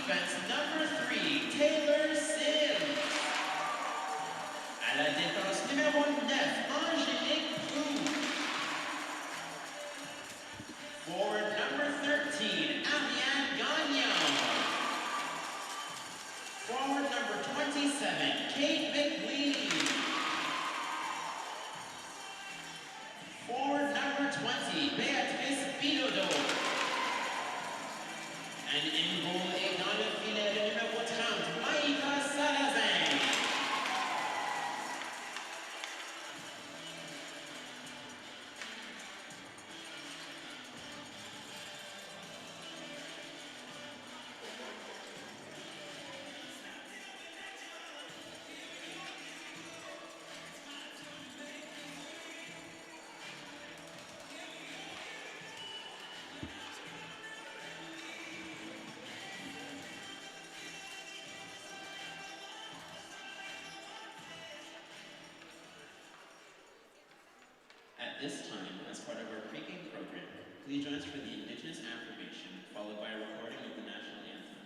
defense, number 3, Taylor Sims. À la défense, numéro 9, Angélique Proux. Forward, number 13, Ariane Gagnon. Forward, number 27, Kate McLean. Forward, number 20, Beatrice Bilodeau. And in goal, et dans le filet, le numéro 30, Maïka Salazin. At this time, as part of our pre-game program, please join us for the Indigenous affirmation, followed by a recording of the national anthem.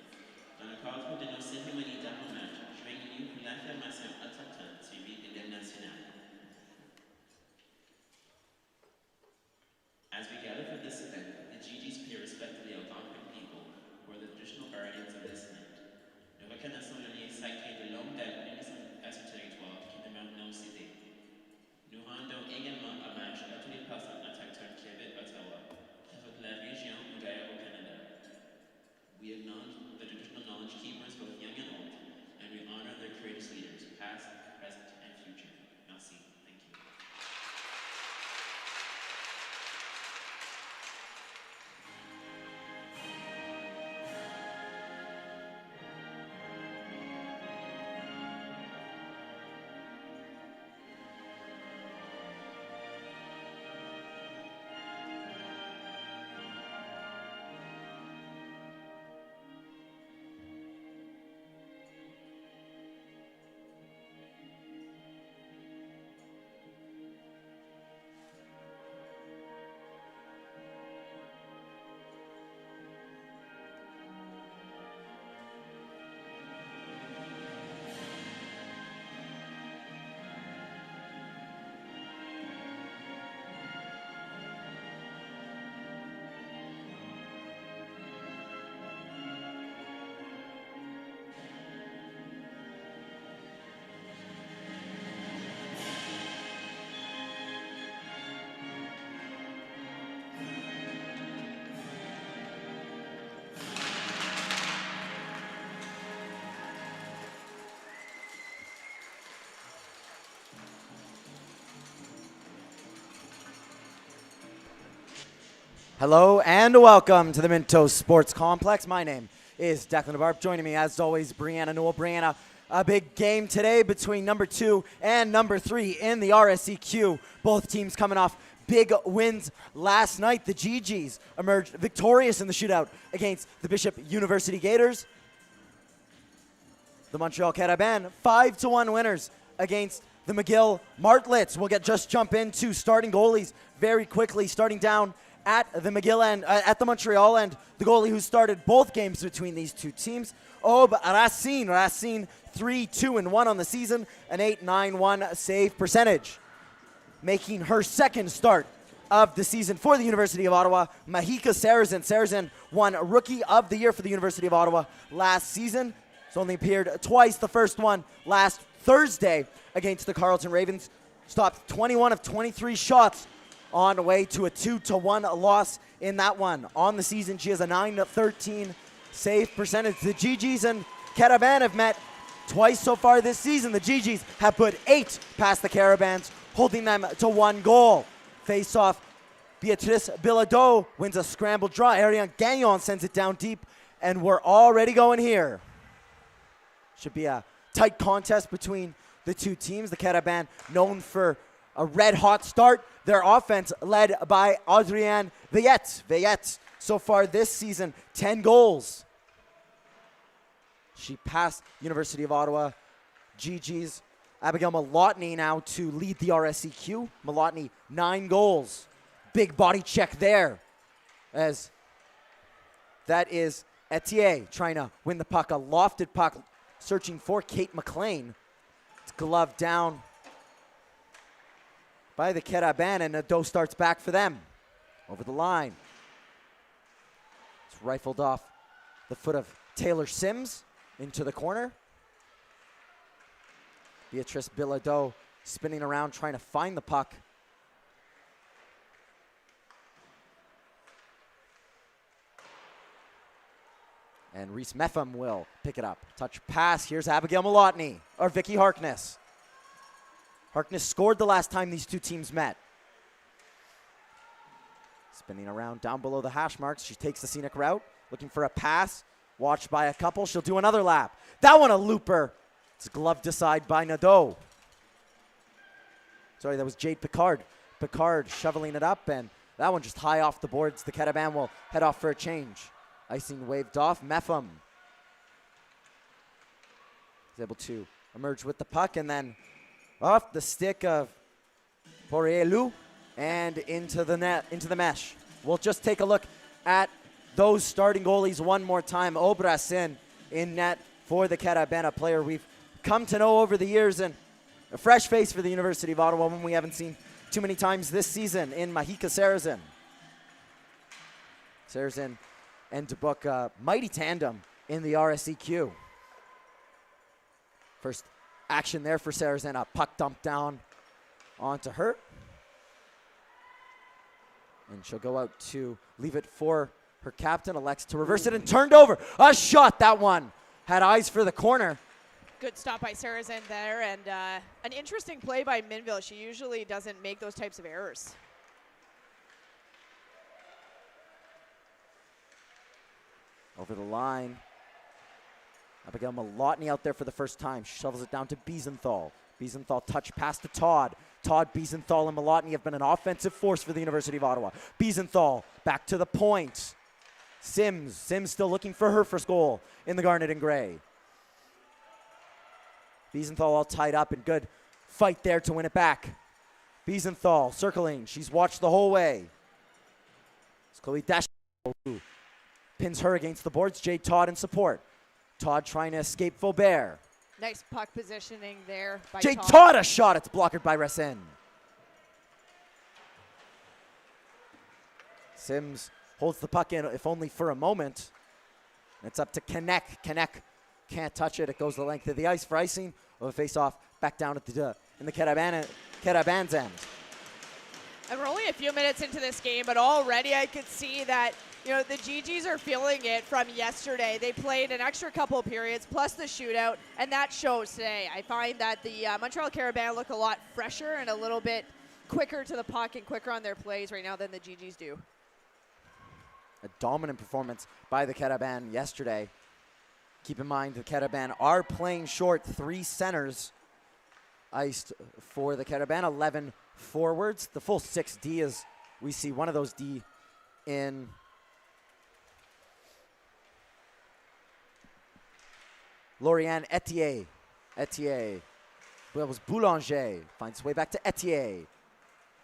Dans le cadre de nos cérémonies d'hommage, joignez-nous pour l'affirmation autochtone suivie de l'hymne national. As we gather for this event, the GGs pay respect to the Algonquin people, who are the traditional guardians of this land. Nous reconnaissons le lien sacré de longue date unissant à ce territoire qui demeure non cédé. Nous rendons également hommage à tous les personnes autochtones qui habitent Ottawa, qui sont de la région ou d'ailleurs au Canada. We acknowledge the traditional knowledge keepers, both young and old, and we honor their courageous leaders, past, present, and future. Merci. Thank you. Hello and welcome to the Minto Sports Complex. My name is Declan DeBarp. Joining me as always, Brianna Newell. Brianna, a big game today between number 2 and number 3 in the RSEQ. Both teams coming off big wins last night. The GGs emerged victorious in the shootout against the Bishop University Gators. The Montreal Carabin 5-1 winners against the McGill Martlets. We'll just jump into starting goalies very quickly, starting down at the McGill end, at the Montreal end, the goalie who started both games between these two teams, Ob Racine. Racine 3-2-1 on the season, an .891 save percentage. Making her second start of the season for the University of Ottawa, Mahika Sarazen. Sarazen won Rookie of the Year for the University of Ottawa last season. She's only appeared twice. The first one last Thursday against the Carleton Ravens. Stopped 21 of 23 shots on the way to a 2-1 loss in that one. On the season, she has a .913 save percentage. The GGs and Carabin have met twice so far this season. The GGs have put 8 past the Carabins, holding them to 1 goal. Face-off, Beatrice Bilodeau wins a scramble draw. Ariane Gagnon sends it down deep, and we're already going here. Should be a tight contest between the two teams. The Carabin known for a red-hot start. Their offense led by Adrienne Veillette. Veillette, so far this season, 10 goals. She passed University of Ottawa GG's Abigail Malotny now to lead the RSEQ. Malotny, 9 goals. Big body check there, as that is Etier trying to win the puck, a lofted puck, searching for Kate McLean. It's gloved down by the Carabin, and Nadeau starts back for them. Over the line. It's rifled off the foot of Taylor Sims into the corner. Beatrice Bilodeau spinning around trying to find the puck. And Reese Meffam will pick it up. Touch pass. Here's Abigail Malotny, or Vicky Harkness. Harkness scored the last time these two teams met. Spinning around down below the hash marks. She takes the scenic route, looking for a pass. Watched by a couple. She'll do another lap. That one a looper. It's gloved aside by Nadeau. Sorry, that was Jade Picard. Picard shoveling it up, and that one just high off the boards. The Carabin will head off for a change. Icing waved off. Meffam is able to emerge with the puck, and then off the stick of Porielu and into the net, into the mesh. We'll just take a look at those starting goalies one more time. Obrasin in net for the Carabin, a player we've come to know over the years, and a fresh face for the University of Ottawa, one we haven't seen too many times this season in Mahika Sarazen. Sarazen and Dubuc, a mighty tandem in the RSEQ. First action there for Sarazen, a puck dumped down onto her. And she'll go out to leave it for her captain, elects to reverse it and turned over. A shot, that one. Had eyes for the corner. Good stop by Sarazen there, and an interesting play by Minville. She usually doesn't make those types of errors. Over the line. Abigail Malotny out there for the first time. She shovels it down to Biesenthal. Biesenthal touch pass to Todd. Todd, Biesenthal, and Malotny have been an offensive force for the University of Ottawa. Biesenthal back to the point. Sims still looking for her first goal in the Garnet and Gray. Biesenthal all tied up, and good fight there to win it back. Biesenthal circling. She's watched the whole way. It's Chloe Dash who pins her against the boards. Jade Todd in support. Todd trying to escape Faubert. Nice puck positioning there by Jade Todd. Todd, a shot. It's blocked by Racine. Sims holds the puck in, if only for a moment. It's up to Kanek. Kanek can't touch it. It goes the length of the ice for icing. Of a face-off back down at the in the Carabin's end. And we're only a few minutes into this game, but already I could see that, you know, the GGs are feeling it from yesterday. They played an extra couple periods plus the shootout, and that shows today. I find that the Montreal Carabin look a lot fresher and a little bit quicker to the puck and quicker on their plays right now than the GGs do. A dominant performance by the Carabin yesterday. Keep in mind the Carabin are playing short. 3 centers iced for the Carabin, 11 forwards. The full 6 D, as we see one of those D in Lauriane Etier. Etier. That was Boulanger. Finds his way back to Etier.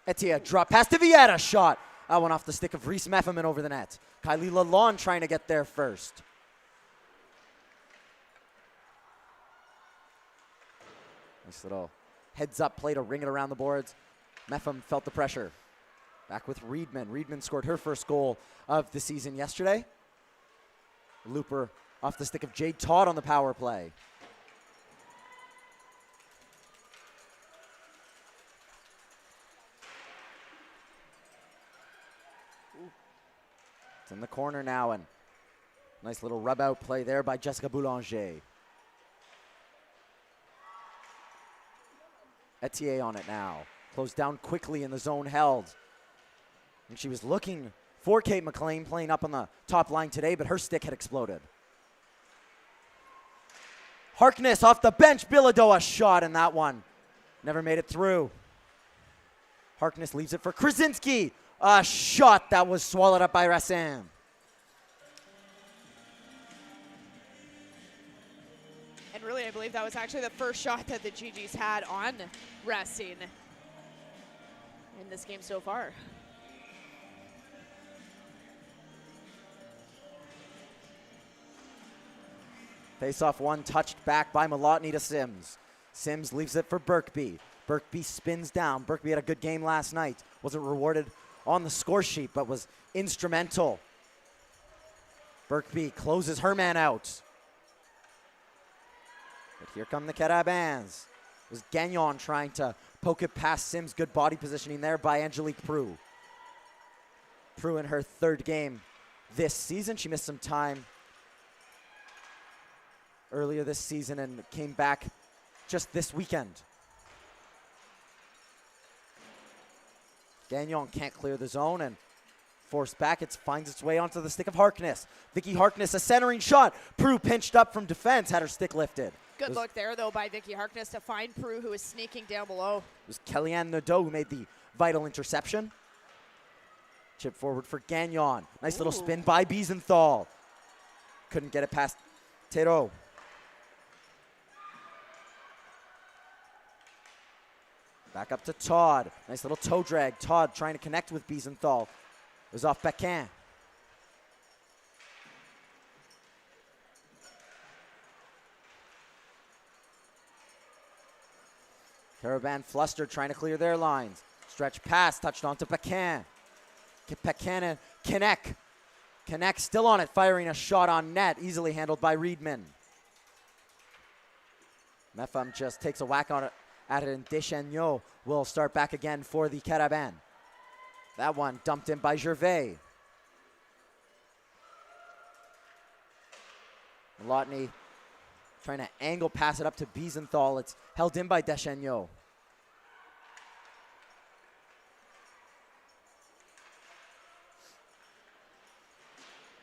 Etier drop pass to Vieira. Shot. That one off the stick of Reese Mefferman over the net. Kylie Lalonde trying to get there first. Nice little heads up play to ring it around the boards. Meffam felt the pressure. Back with Reedman. Reedman scored her first goal of the season yesterday. Looper off the stick of Jade Todd on the power play. It's in the corner now, and nice little rub out play there by Jessica Boulanger. Etier on it now. Closed down quickly in the zone held. And she was looking for Kate McLean playing up on the top line today, but her stick had exploded. Harkness off the bench. Bilodeau, a shot, and that one never made it through. Harkness leaves it for Krasinski. A shot that was swallowed up by Racine. And really, I believe that was actually the first shot that the GGs had on Racine in this game so far. Face-off one touched back by Malotny to Sims. Sims leaves it for Birkby. Birkby spins down. Birkby had a good game last night. Wasn't rewarded on the score sheet, but was instrumental. Birkby closes her man out. But here come the Carabins. It was Gagnon trying to poke it past Sims. Good body positioning there by Angelique Prue. Prue in her third game this season. She missed some time earlier this season and came back just this weekend. Gagnon can't clear the zone and forced back. It finds its way onto the stick of Harkness. Vicky Harkness, a centering shot. Prue pinched up from defense, had her stick lifted. Good look there, though, by Vicky Harkness to find Prue, who was sneaking down below. It was Kellyanne Nadeau who made the vital interception. Chip forward for Gagnon. Nice little spin by Biesenthal. Couldn't get it past Tero. Back up to Todd. Nice little toe drag. Todd trying to connect with Biesenthal. It was off Bequin. Caravan flustered, trying to clear their lines. Stretch pass, touched onto Bequin. Bequin and Kinect. Kinect still on it, firing a shot on net, easily handled by Reedman. Mepham just takes a whack on it at it, and Deschagneau will start back again for the Carabin. That one dumped in by Gervais. Malotny trying to angle pass it up to Biesenthal. It's held in by Deschagneau.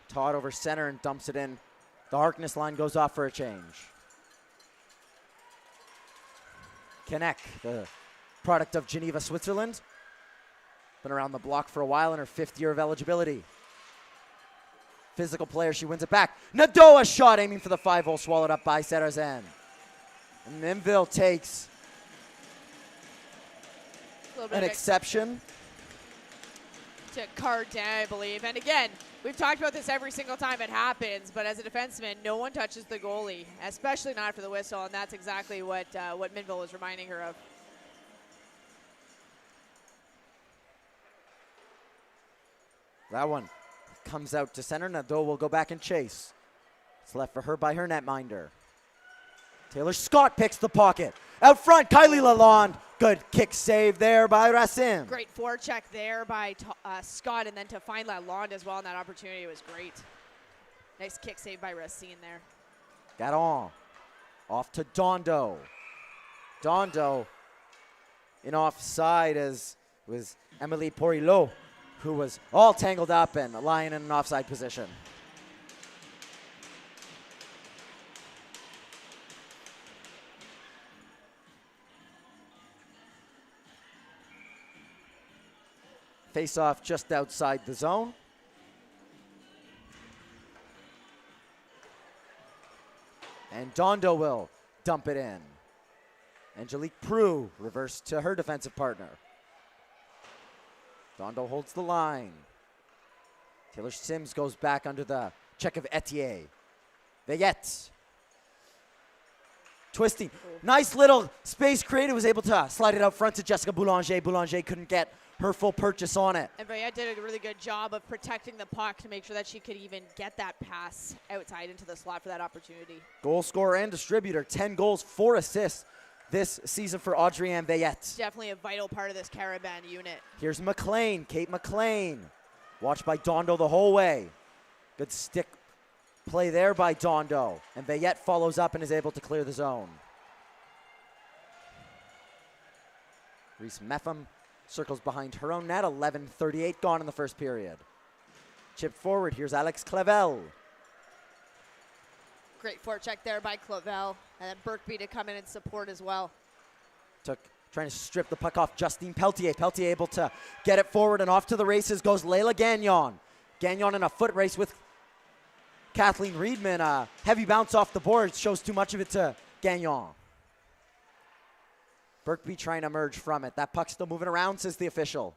Todd over center and dumps it in. The Harkness line goes off for a change. Kinect, the product of Geneva, Switzerland. Been around the block for a while in her 5th year of eligibility. Physical player, she wins it back. Nadeau, a shot aiming for the 5-hole, swallowed up by Sarazen. And Minville takes an exception to Cardin, I believe. And again, we've talked about this every single time it happens, but as a defenseman, no one touches the goalie, especially not for the whistle, and that's exactly what Minville was reminding her of. That one comes out to center. Nadeau will go back and chase. It's left for her by her netminder. Taylor Scott picks the pocket. Out front, Kylie Lalonde. Good kick save there by Racine. Great forecheck there by Scott, and then to find Lalonde as well in that opportunity was great. Nice kick save by Racine there. Garon off to Dondo. Dondo in offside as was Emily Porilot, who was all tangled up and lying in an offside position. Face off just outside the zone. And Dondo will dump it in. Angelique Prue reversed to her defensive partner. Dondo holds the line. Taylor Sims goes back under the check of Etier. Veillette. Twisting. Nice little space created. Was able to slide it out front to Jessica Boulanger. Boulanger couldn't get her full purchase on it. And Veillette did a really good job of protecting the puck to make sure that she could even get that pass outside into the slot for that opportunity. Goal scorer and distributor. 10 goals, 4 assists this season for Adrienne Veillette. Definitely a vital part of this Carabin unit. Here's McLean, Kate McLean. Watched by Dondo the whole way. Good stick play there by Dondo. And Veillette follows up and is able to clear the zone. Reese Mepham circles behind her own net. 11:38 gone in the first period. Chip forward, here's Alex Clavel. Great forecheck there by Clavel. And then Birkby to come in and support as well. Trying to strip the puck off Justine Pelletier. Pelletier able to get it forward, and off to the races goes Layla Gagnon. Gagnon in a foot race with Kathleen Reedman. A heavy bounce off the board, shows too much of it to Gagnon. Birkby trying to emerge from it. That puck's still moving around, says the official.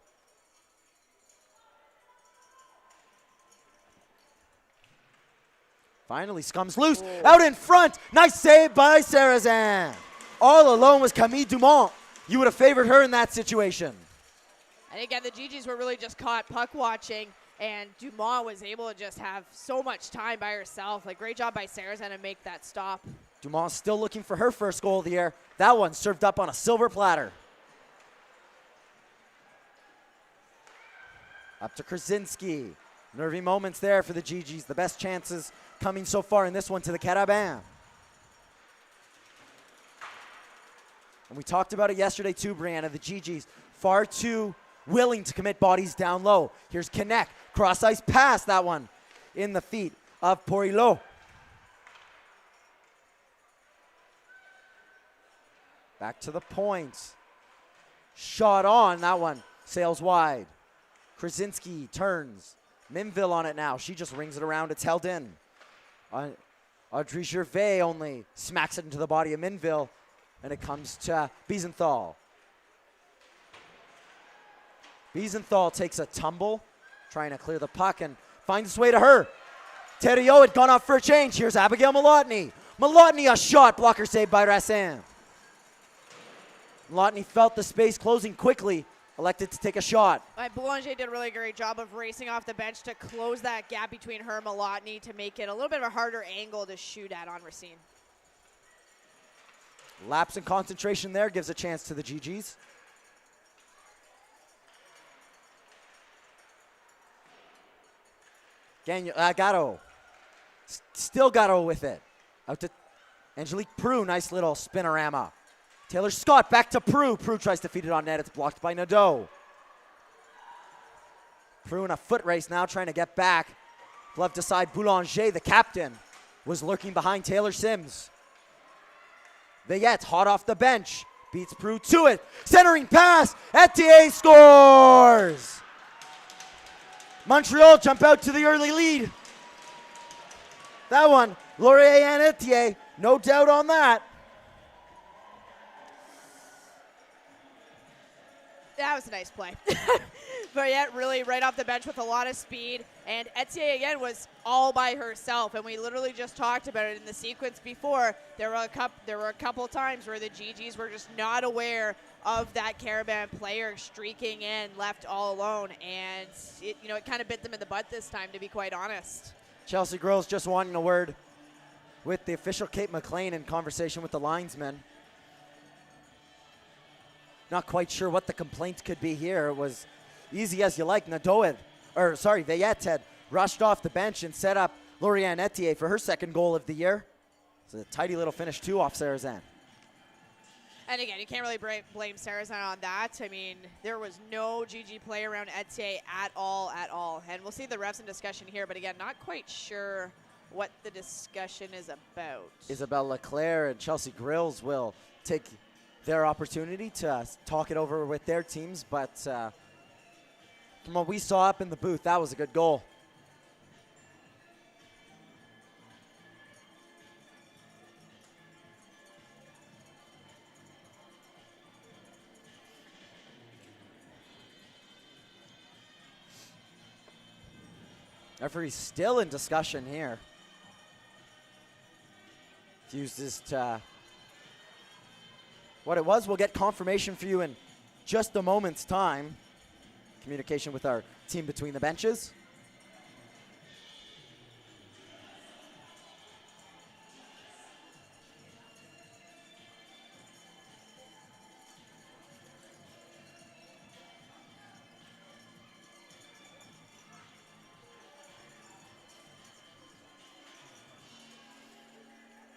Finally comes loose. Out in front. Nice save by Sarrazin. All alone was Camille Dumont. You would have favored her in that situation. And again, the GGs were really just caught puck watching, and Dumont was able to just have so much time by herself. Like, great job by Sarrazin to make that stop. Dumont still looking for her first goal of the year. That one served up on a silver platter. Up to Krasinski. Nervy moments there for the GGs. The best chances coming so far in this one to the Carabin. And we talked about it yesterday too, Brianna. The GGs far too willing to commit bodies down low. Here's Connect. Cross-ice pass, that one in the feet of Porillo. Back to the point. Shot on, that one sails wide. Krasinski turns. Minville on it now. She just rings it around. It's held in. Audrey Gervais only smacks it into the body of Minville, and it comes to Biesenthal. Biesenthal takes a tumble, trying to clear the puck, and finds its way to her. Thériault had gone off for a change. Here's Abigail Malotny. Malotny, a shot. Blocker saved by Racine. Malotny felt the space closing quickly, elected to take a shot. Boulanger did a really great job of racing off the bench to close that gap between her and Malotny to make it a little bit of a harder angle to shoot at on Racine. Lapse in concentration there gives a chance to the GGs. Gatto. Still Gatto with it. Out to Angelique Prue. Nice little spinorama. Taylor Scott back to Prue. Prue tries to feed it on net. It's blocked by Nadeau. Prue in a foot race now, trying to get back. Glove to side. Boulanger, the captain, was lurking behind Taylor Sims. Veillette, hot off the bench, beats Prue to it. Centering pass. Etier scores. Montreal jump out to the early lead. That one, Laurier and Etier, no doubt on that. That was a nice play. But yet, really right off the bench with a lot of speed. And Etier, again, was all by herself. And we literally just talked about it in the sequence before. There were a couple times where the GGs were just not aware of that Carabin player streaking in left all alone. And it kind of bit them in the butt this time, to be quite honest. Chelsea girls just wanting a word with the official Kate McLean in conversation with the linesman. Not quite sure what the complaint could be here. It was easy as you like. Veillette had rushed off the bench and set up Lauriane Etier for her second goal of the year. It's a tidy little finish too off Sarrazin. And again, you can't really blame Sarrazin on that. I mean, there was no GG play around Etier at all. And we'll see the refs in discussion here, but again, not quite sure what the discussion is about. Isabelle Leclerc and Chelsea Grills will take their opportunity to talk it over with their teams, but from what we saw up in the booth, that was a good goal. Referee's still in discussion here. Fuses to what it was. We'll get confirmation for you in just a moment's time. Communication with our team between the benches.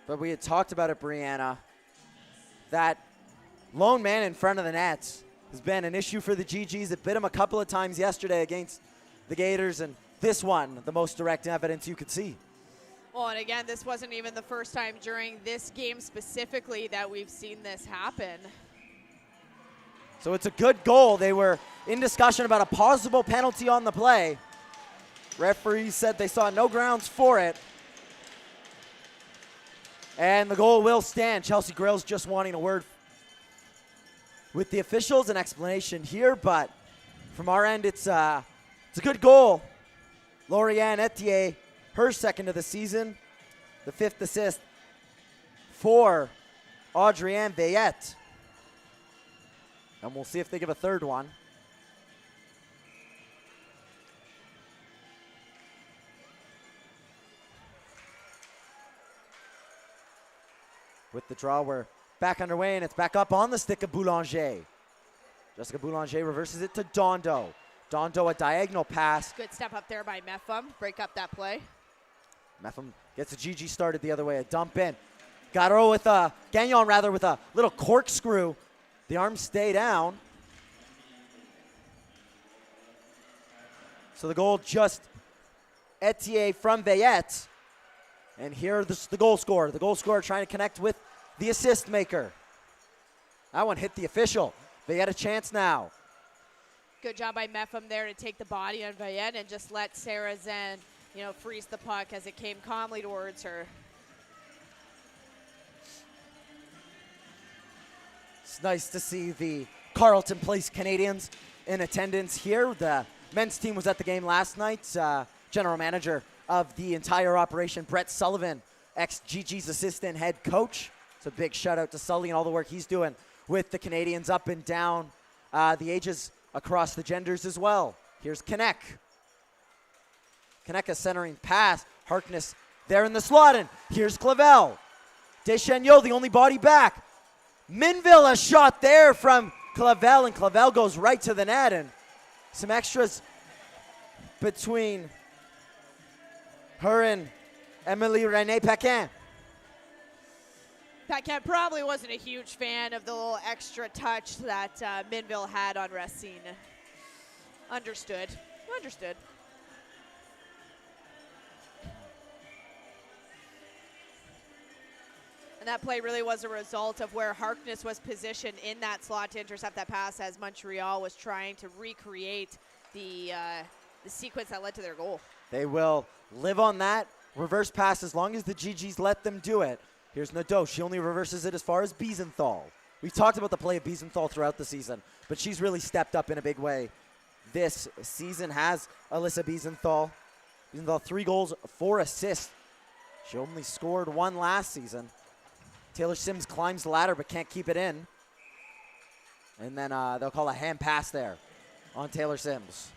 But we had talked about it, Brianna, that lone man in front of the net has been an issue for the GGs. It bit him a couple of times yesterday against the Gators, and this one, the most direct evidence you could see. Well, and again, this wasn't even the first time during this game specifically that we've seen this happen. So it's a good goal. They were in discussion about a possible penalty on the play. Referees said they saw no grounds for it. And the goal will stand. Chelsea Grills just wanting a word with the officials, an explanation here, but from our end, it's a good goal. Lauriane Etier, her second of the season, the 5th assist for Adrienne Veillette. And we'll see if they give a third one. With the draw, we're back underway, and it's back up on the stick of Boulanger. Jessica Boulanger reverses it to Dondo. Dondo, a diagonal pass. Good step up there by Meffam. Break up that play. Meffam gets a GG started the other way, a dump in. Garo with a, Gagnon rather, with a little corkscrew. The arms stay down. So the goal just Etier from Veillette. And here the goal scorer. The goal scorer trying to connect with the assist maker. That one hit the official. Veillette a chance now. Good job by Meffam there to take the body on Veillette and just let Sarah Zen, freeze the puck as it came calmly towards her. It's nice to see the Carleton Place Canadians in attendance here. The men's team was at the game last night. General manager of the entire operation, Brett Sullivan, ex-GG's assistant head coach. So big shout out to Sully and all the work he's doing with the Canadians up and down the ages across the genders as well. Here's Kneck. Kneck a centering pass. Harkness there in the slot, and here's Clavel. Deschagneau, the only body back. Minville, a shot there from Clavel, and Clavel goes right to the net, and some extras between her and Emily Renee Paquin. Paquin probably wasn't a huge fan of the little extra touch that Minville had on Racine. Understood. And that play really was a result of where Harkness was positioned in that slot to intercept that pass as Montreal was trying to recreate the sequence that led to their goal. They will live on that reverse pass as long as the GGs let them do it. Here's Nadeau. She only reverses it as far as Biesenthal. We've talked about the play of Biesenthal throughout the season, but she's really stepped up in a big way this season, has Alyssa Biesenthal. Biesenthal 3 goals, 4 assists. She only scored 1 last season. Taylor Sims climbs the ladder but can't keep it in. And then they'll call a hand pass there on Taylor Sims.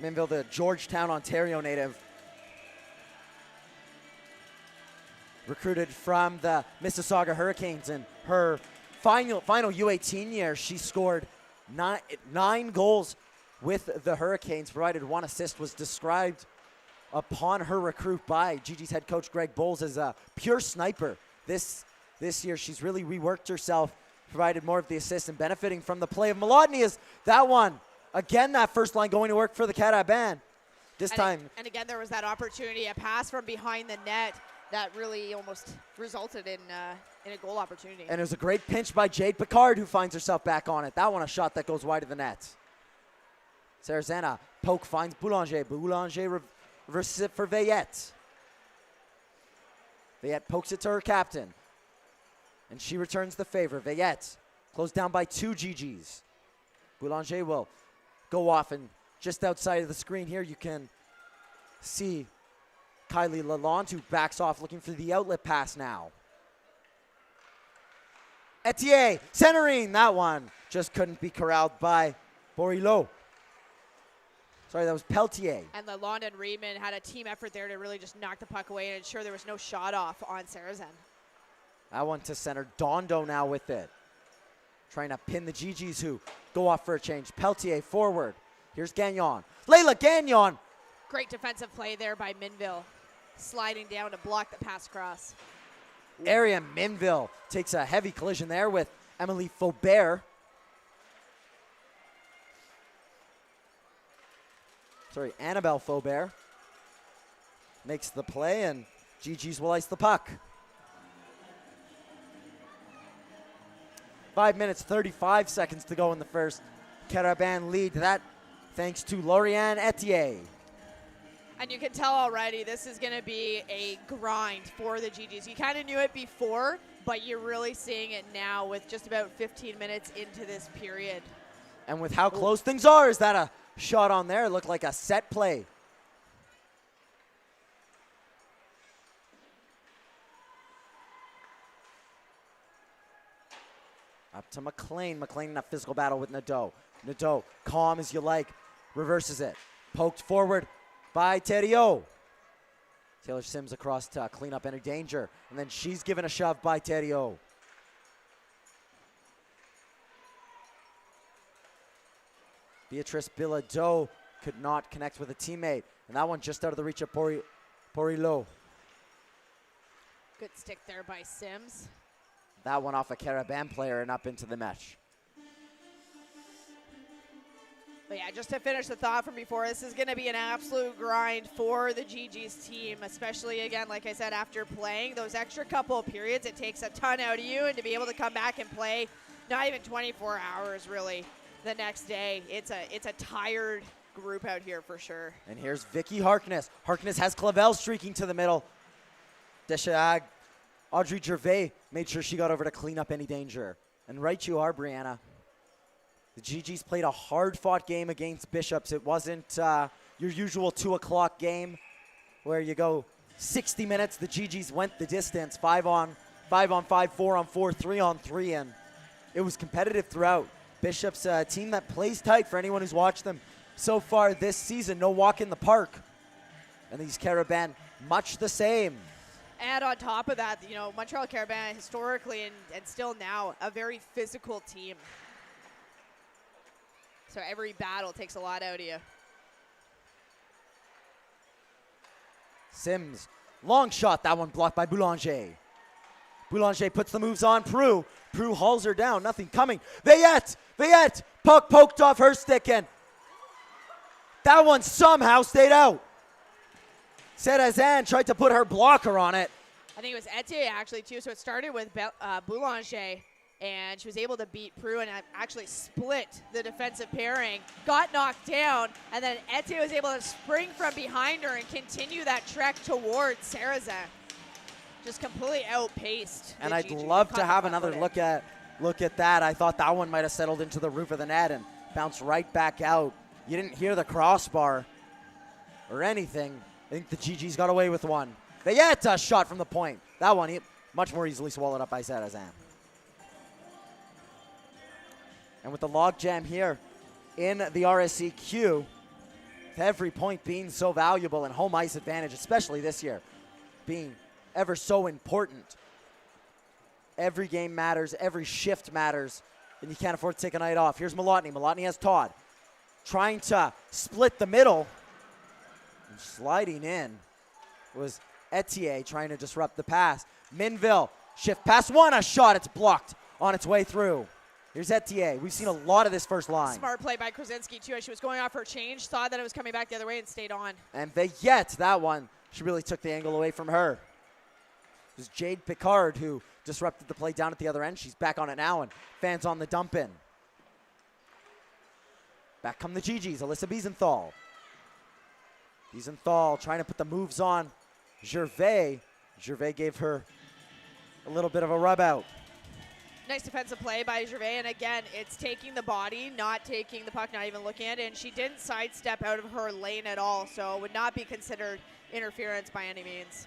Minville, the Georgetown, Ontario native, recruited from the Mississauga Hurricanes. In her final U18 year, she scored nine goals with the Hurricanes, provided 1 assist, was described upon her recruit by GG's head coach Greg Bowles as a pure sniper. This year, she's really reworked herself, provided more of the assists, and benefiting from the play of Molotny. Is that one. Again, that first line going to work for the Carabin. This time. And again, there was that opportunity, a pass from behind the net that really almost resulted in a goal opportunity. And it was a great pinch by Jade Picard, who finds herself back on it. That one, a shot that goes wide of the net. Sarazana, poke finds Boulanger. Boulanger reverses it for Veillette. Veillette pokes it to her captain. And she returns the favor. Veillette closed down by 2 GGs. Boulanger will go off, and just outside of the screen here you can see Kylie Lalonde, who backs off looking for the outlet pass now. Etier centering, that one just couldn't be corralled by Borillo. Sorry, that was Peltier. And Lalonde and Reedman had a team effort there to really just knock the puck away and ensure there was no shot off on Sarazen. That one to center. Dondo now with it, trying to pin the GGs, who go off for a change. Peltier forward. Here's Gagnon. Layla Gagnon. Great defensive play there by Minville, sliding down to block the pass across. Ariane Minville takes a heavy collision there with Emily Faubert. Sorry, Annabelle Faubert makes the play, and GGs will ice the puck. 5 minutes, 35 seconds to go in the first. Carabin lead that thanks to Lauriane Etier. And you can tell already this is going to be a grind for the GGs. You kind of knew it before, but you're really seeing it now with just about 15 minutes into this period. And with how close things are, is that a shot on there? It looked like a set play. Up to McLean. McLean in a physical battle with Nadeau. Nadeau, calm as you like, reverses it. Poked forward by Thériault. Taylor Sims across to clean up any danger. And then she's given a shove by Thériault. Beatrice Bilodeau could not connect with a teammate. And that one just out of the reach of Porillo. Good stick there by Sims. That one off a Carabin player and up into the mesh. But yeah, just to finish the thought from before, this is going to be an absolute grind for the GG's team, especially, again, like I said, after playing those extra couple of periods. It takes a ton out of you, and to be able to come back and play not even 24 hours, really, the next day. It's a tired group out here for sure. And here's Vicky Harkness. Harkness has Clavel streaking to the middle. Deschag, Audrey Gervais made sure she got over to clean up any danger. And right you are, Brianna. The GGs played a hard-fought game against Bishops. It wasn't your usual 2 o'clock game where you go 60 minutes. The GGs went the distance, 5 on 5, 4 on 4, 3 on 3, and it was competitive throughout. Bishops, a team that plays tight for anyone who's watched them so far this season. No walk in the park. And these Carabin, much the same. And on top of that, you know, Montreal Carabin historically and still now a very physical team. So every battle takes a lot out of you. Sims, long shot, that one blocked by Boulanger. Boulanger puts the moves on Prue. Prue hauls her down, nothing coming. Veillette, puck poked off her stick, and that one somehow stayed out. Serrazan tried to put her blocker on it. I think it was Etier actually too, so it started with Boulanger, and she was able to beat Prue and actually split the defensive pairing, got knocked down, and then Etier was able to spring from behind her and continue that trek towards Serrazan. Just completely outpaced. And I'd love to have another look at that. I thought that one might have settled into the roof of the net and bounced right back out. You didn't hear the crossbar or anything. I think the GGs got away with one. Veillette, a shot from the point. That one much more easily swallowed up by Serrazan. And with the logjam here in the RSCQ, with every point being so valuable and home ice advantage, especially this year, being ever so important. Every game matters, every shift matters, and you can't afford to take a night off. Here's Malotny. Malotny has Todd. Trying to split the middle. And sliding in was Etier trying to disrupt the pass. Minville, shift pass one, a shot. It's blocked on its way through. Here's Etier. We've seen a lot of this first line. Smart play by Krasinski, too. As she was going off her change, saw that it was coming back the other way and stayed on. And Veillette, that one, she really took the angle away from her. It was Jade Picard who disrupted the play down at the other end. She's back on it now, and fans on the dump in. Back come the GGs, Alyssa Biesenthal. Biesenthal trying to put the moves on Gervais. Gervais gave her a little bit of a rub out. Nice defensive play by Gervais, and again, it's taking the body, not taking the puck, not even looking at it, and she didn't sidestep out of her lane at all, so it would not be considered interference by any means.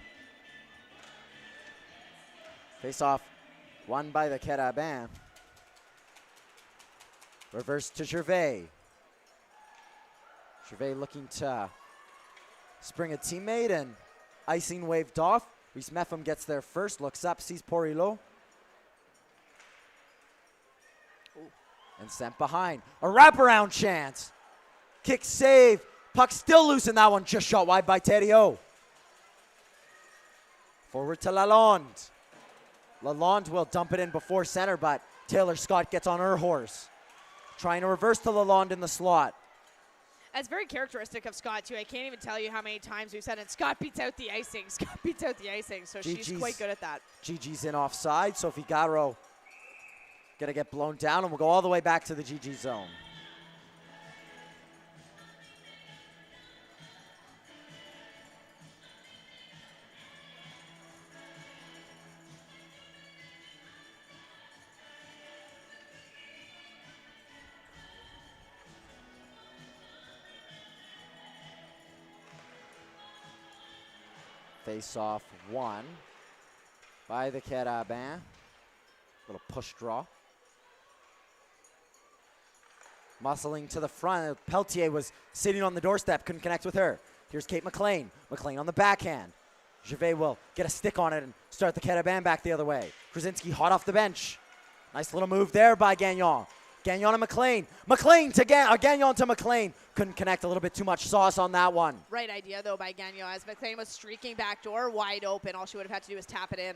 Face off, won by the Carabin. Reverse to Gervais. Gervais looking to spring a teammate, and icing waved off. Reese Meffam gets there first, looks up, sees Porillo. And sent behind. A wraparound chance. Kick save. Puck still loose in that one. Just shot wide by Thériault. Forward to Lalonde. Lalonde will dump it in before center, but Taylor Scott gets on her horse. Trying to reverse to Lalonde in the slot. That's very characteristic of Scott, too. I can't even tell you how many times we've said it. Scott beats out the icing. Scott beats out the icing, so she's quite good at that. GG's in offside. Sophie Garreau gonna get blown down, and we'll go all the way back to the GG zone. Face-off won by the Carabin. Little push draw. Muscling to the front. Peltier was sitting on the doorstep, couldn't connect with her. Here's Kate McLean. McLean on the backhand. Gervais will get a stick on it and start the Carabin back the other way. Krasinski hot off the bench. Nice little move there by Gagnon. Gagnon and McLean. McLean to Gagnon to McLean. Couldn't connect, a little bit too much sauce on that one. Right idea, though, by Gagnon, as McLean was streaking back door wide open. All she would have had to do was tap it in.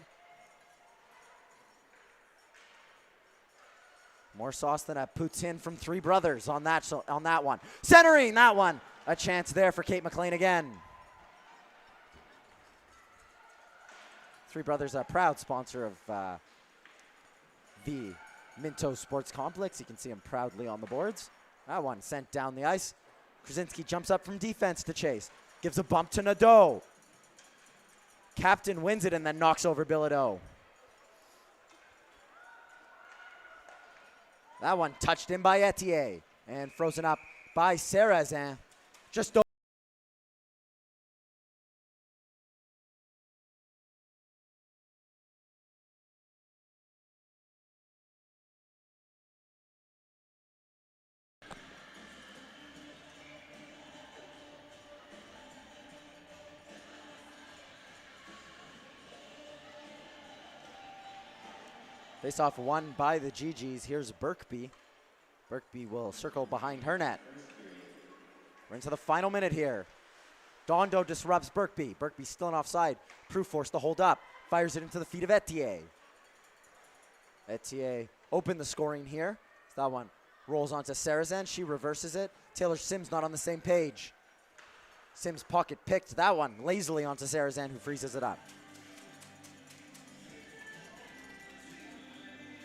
More sauce than a poutine from Three Brothers on that one. Centering that one. A chance there for Kate McLean again. Three Brothers, a proud sponsor of the Minto Sports Complex. You can see him proudly on the boards. That one sent down the ice. Krasinski jumps up from defense to chase. Gives a bump to Nadeau. Captain wins it and then knocks over Bilodeau. That one touched in by Etier and frozen up by Sarrazin. Just face-off won by the GGs. Here's Birkby. Birkby will circle behind her net. We're into the final minute here. Dondo disrupts Birkby. Birkby still in offside. Prue forced to hold up. Fires it into the feet of Etier. Etier opened the scoring here. That one rolls onto Sarrazin. She reverses it. Taylor Sims not on the same page. Sims pocket picked that one lazily onto Sarrazin, who freezes it up.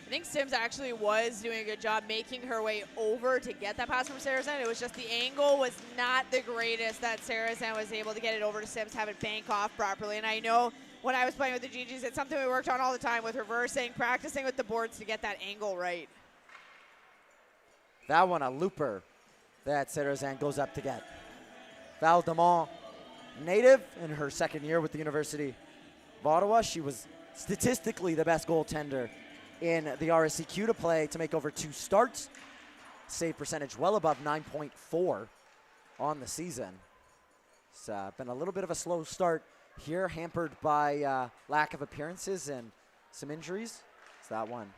I think Sims actually was doing a good job making her way over to get that pass from Sarrazin. It was just the angle was not the greatest that Sarrazin was able to get it over to Sims, have it bank off properly. And I know when I was playing with the GGs, it's something we worked on all the time with reversing, practicing with the boards to get that angle right. That one, a looper that Sarrazin goes up to get. Val-de-Mont, native in her second year with the University of Ottawa. She was statistically the best goaltender in the RSCQ to play, to make over 2 starts. Save percentage well above 9.4 on the season. It's been a little bit of a slow start here, hampered by lack of appearances and some injuries. So that one,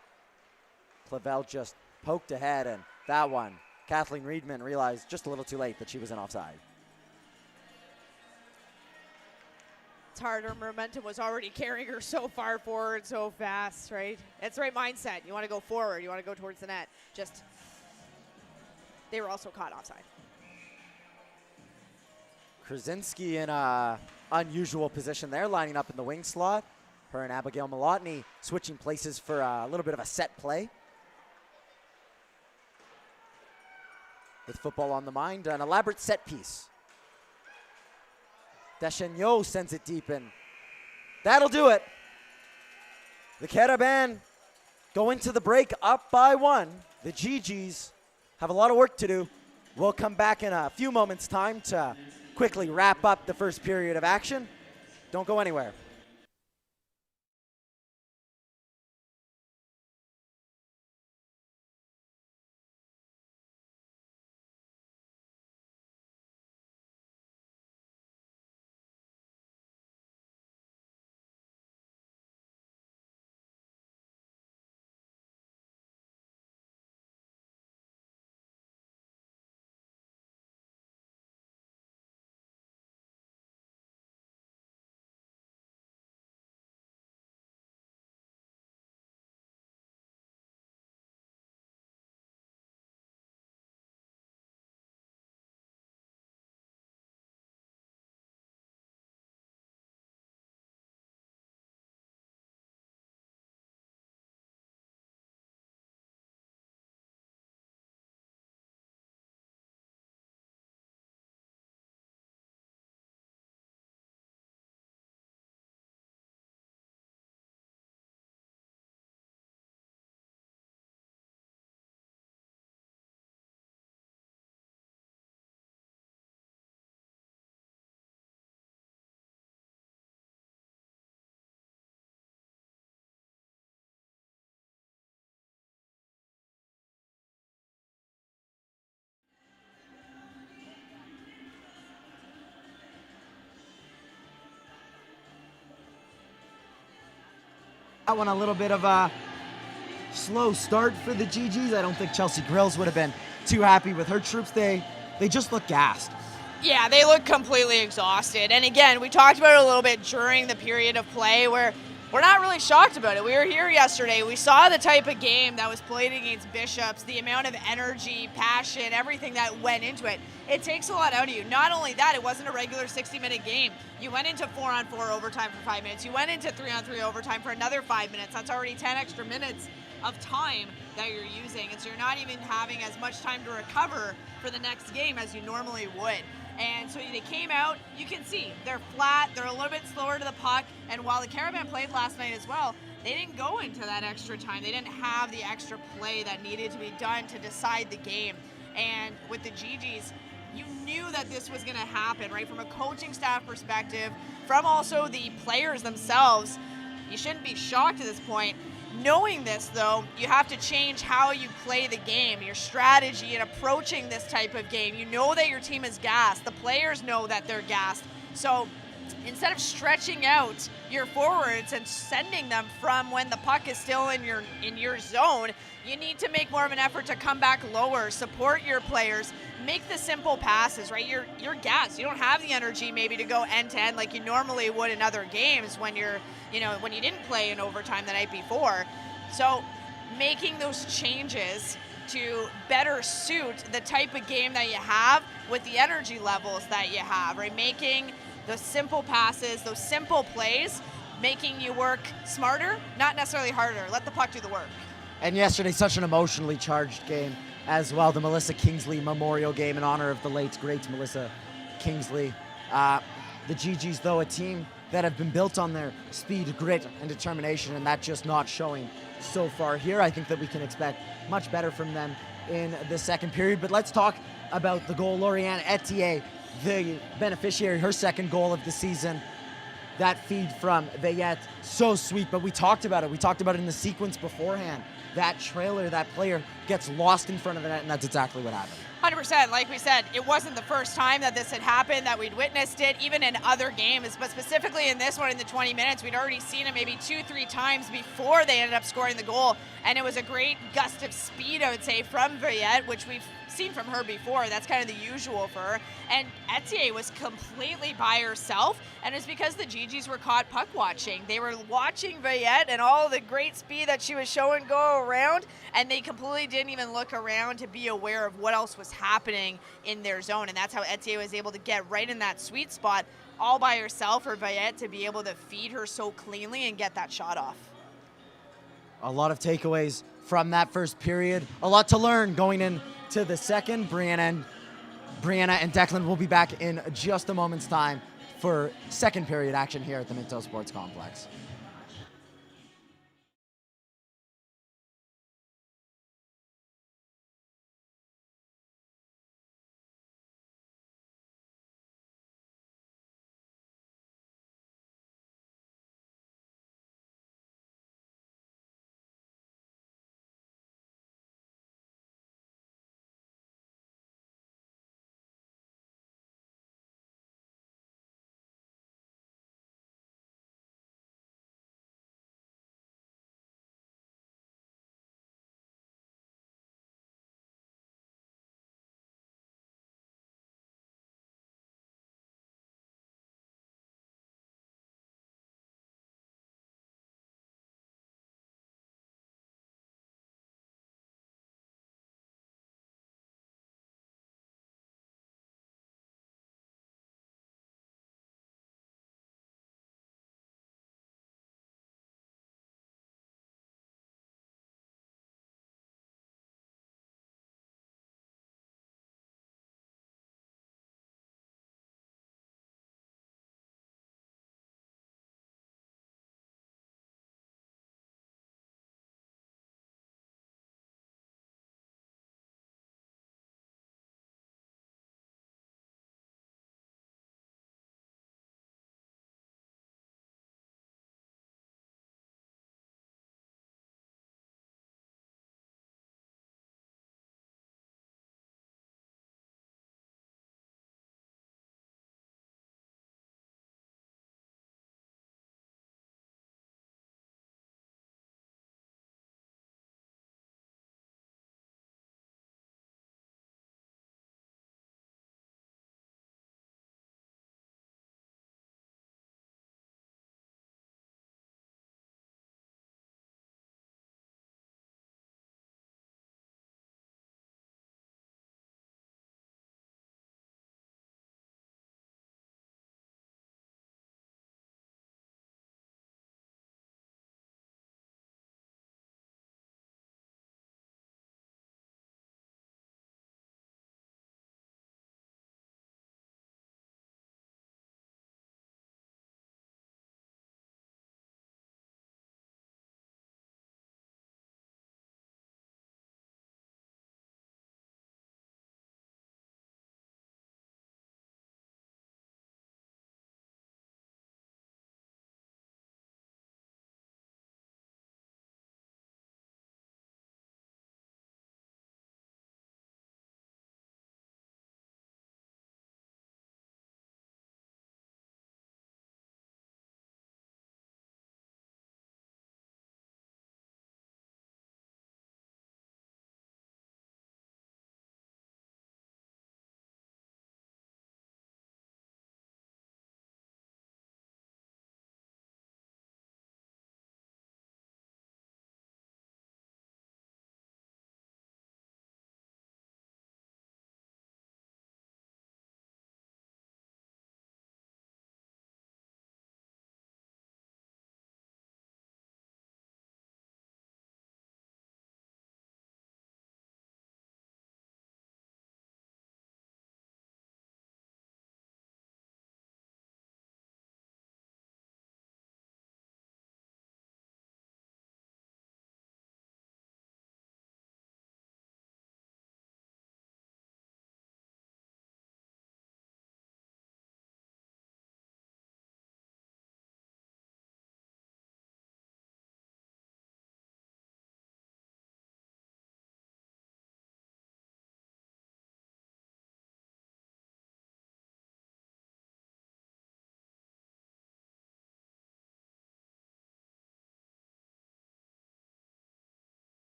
Clavel just poked ahead, and that one, Kathleen Reedman realized just a little too late that she was in offside. It's hard. Her momentum was already carrying her so far forward so fast, right? It's the right mindset. You want to go forward. You want to go towards the net. Just, they were also caught offside. Krasinski in a unusual position there, lining up in the wing slot. Her and Abigail Malotny switching places for a little bit of a set play. With football on the mind, an elaborate set piece. Deschagneau sends it deep, and that'll do it. The Carabin go into the break up by 1. The GGs have a lot of work to do. We'll come back in a few moments' time to quickly wrap up the first period of action. Don't go anywhere. That one a little bit of a slow start for the GGs. I don't think Chelsea Grills would have been too happy with her troops. They just look gassed. Yeah, they look completely exhausted. And again, we talked about it a little bit during the period of play where we're not really shocked about it. We were here yesterday. We saw the type of game that was played against Bishops, the amount of energy, passion, everything that went into it. It takes a lot out of you. Not only that, it wasn't a regular 60-minute game. You went into 4-on-4 overtime for 5 minutes. You went into 3-on-3 overtime for another 5 minutes. That's already 10 extra minutes of time that you're using. And so you're not even having as much time to recover for the next game as you normally would. And so they came out, you can see, they're flat, they're a little bit slower to the puck, and while the Caravan played last night as well, they didn't go into that extra time. They didn't have the extra play that needed to be done to decide the game. And with the GGs, you knew that this was going to happen, right? From a coaching staff perspective, from also the players themselves, you shouldn't be shocked at this point. Knowing this, though, you have to change how you play the game, your strategy in approaching this type of game. You know that your team is gassed. The players know that they're gassed. So instead of stretching out your forwards and sending them from when the puck is still in your zone, you need to make more of an effort to come back lower, support your players, make the simple passes, right? You're gassed. You don't have the energy maybe to go end to end like you normally would in other games when when you didn't play in overtime the night before. So making those changes to better suit the type of game that you have with the energy levels that you have, right? Making those simple passes, those simple plays, making you work smarter, not necessarily harder. Let the puck do the work. And yesterday, such an emotionally charged game as well. The Melissa Kingsley Memorial Game in honor of the late, great Melissa Kingsley. The GGs, though, a team that have been built on their speed, grit, and determination, and that just not showing so far here. I think that we can expect much better from them in the second period. But let's talk about the goal. Lauriane Etier, the beneficiary, her second goal of the season. That feed from Veillette, so sweet, but we talked about it. We talked about it in the sequence beforehand. That trailer, that player gets lost in front of the net, and that's exactly what happened. 100%. Like we said, it wasn't the first time that this had happened, that we'd witnessed it, even in other games, but specifically in this one, in the 20 minutes, we'd already seen it maybe 2-3 times before they ended up scoring the goal, and it was a great gust of speed, I would say, from Veillette, which we've seen from her before. That's kind of the usual for her. And Etier was completely by herself, and it's because the GGs were caught puck watching. They were watching Veillette and all the great speed that she was showing go around, and they completely didn't even look around to be aware of what else was happening in their zone. And that's how Etier was able to get right in that sweet spot all by herself for Veillette to be able to feed her so cleanly and get that shot off. A lot of takeaways from that first period. A lot to learn going into the second. Brianna and Declan will be back in just a moment's time for second period action here at the Minto Sports Complex.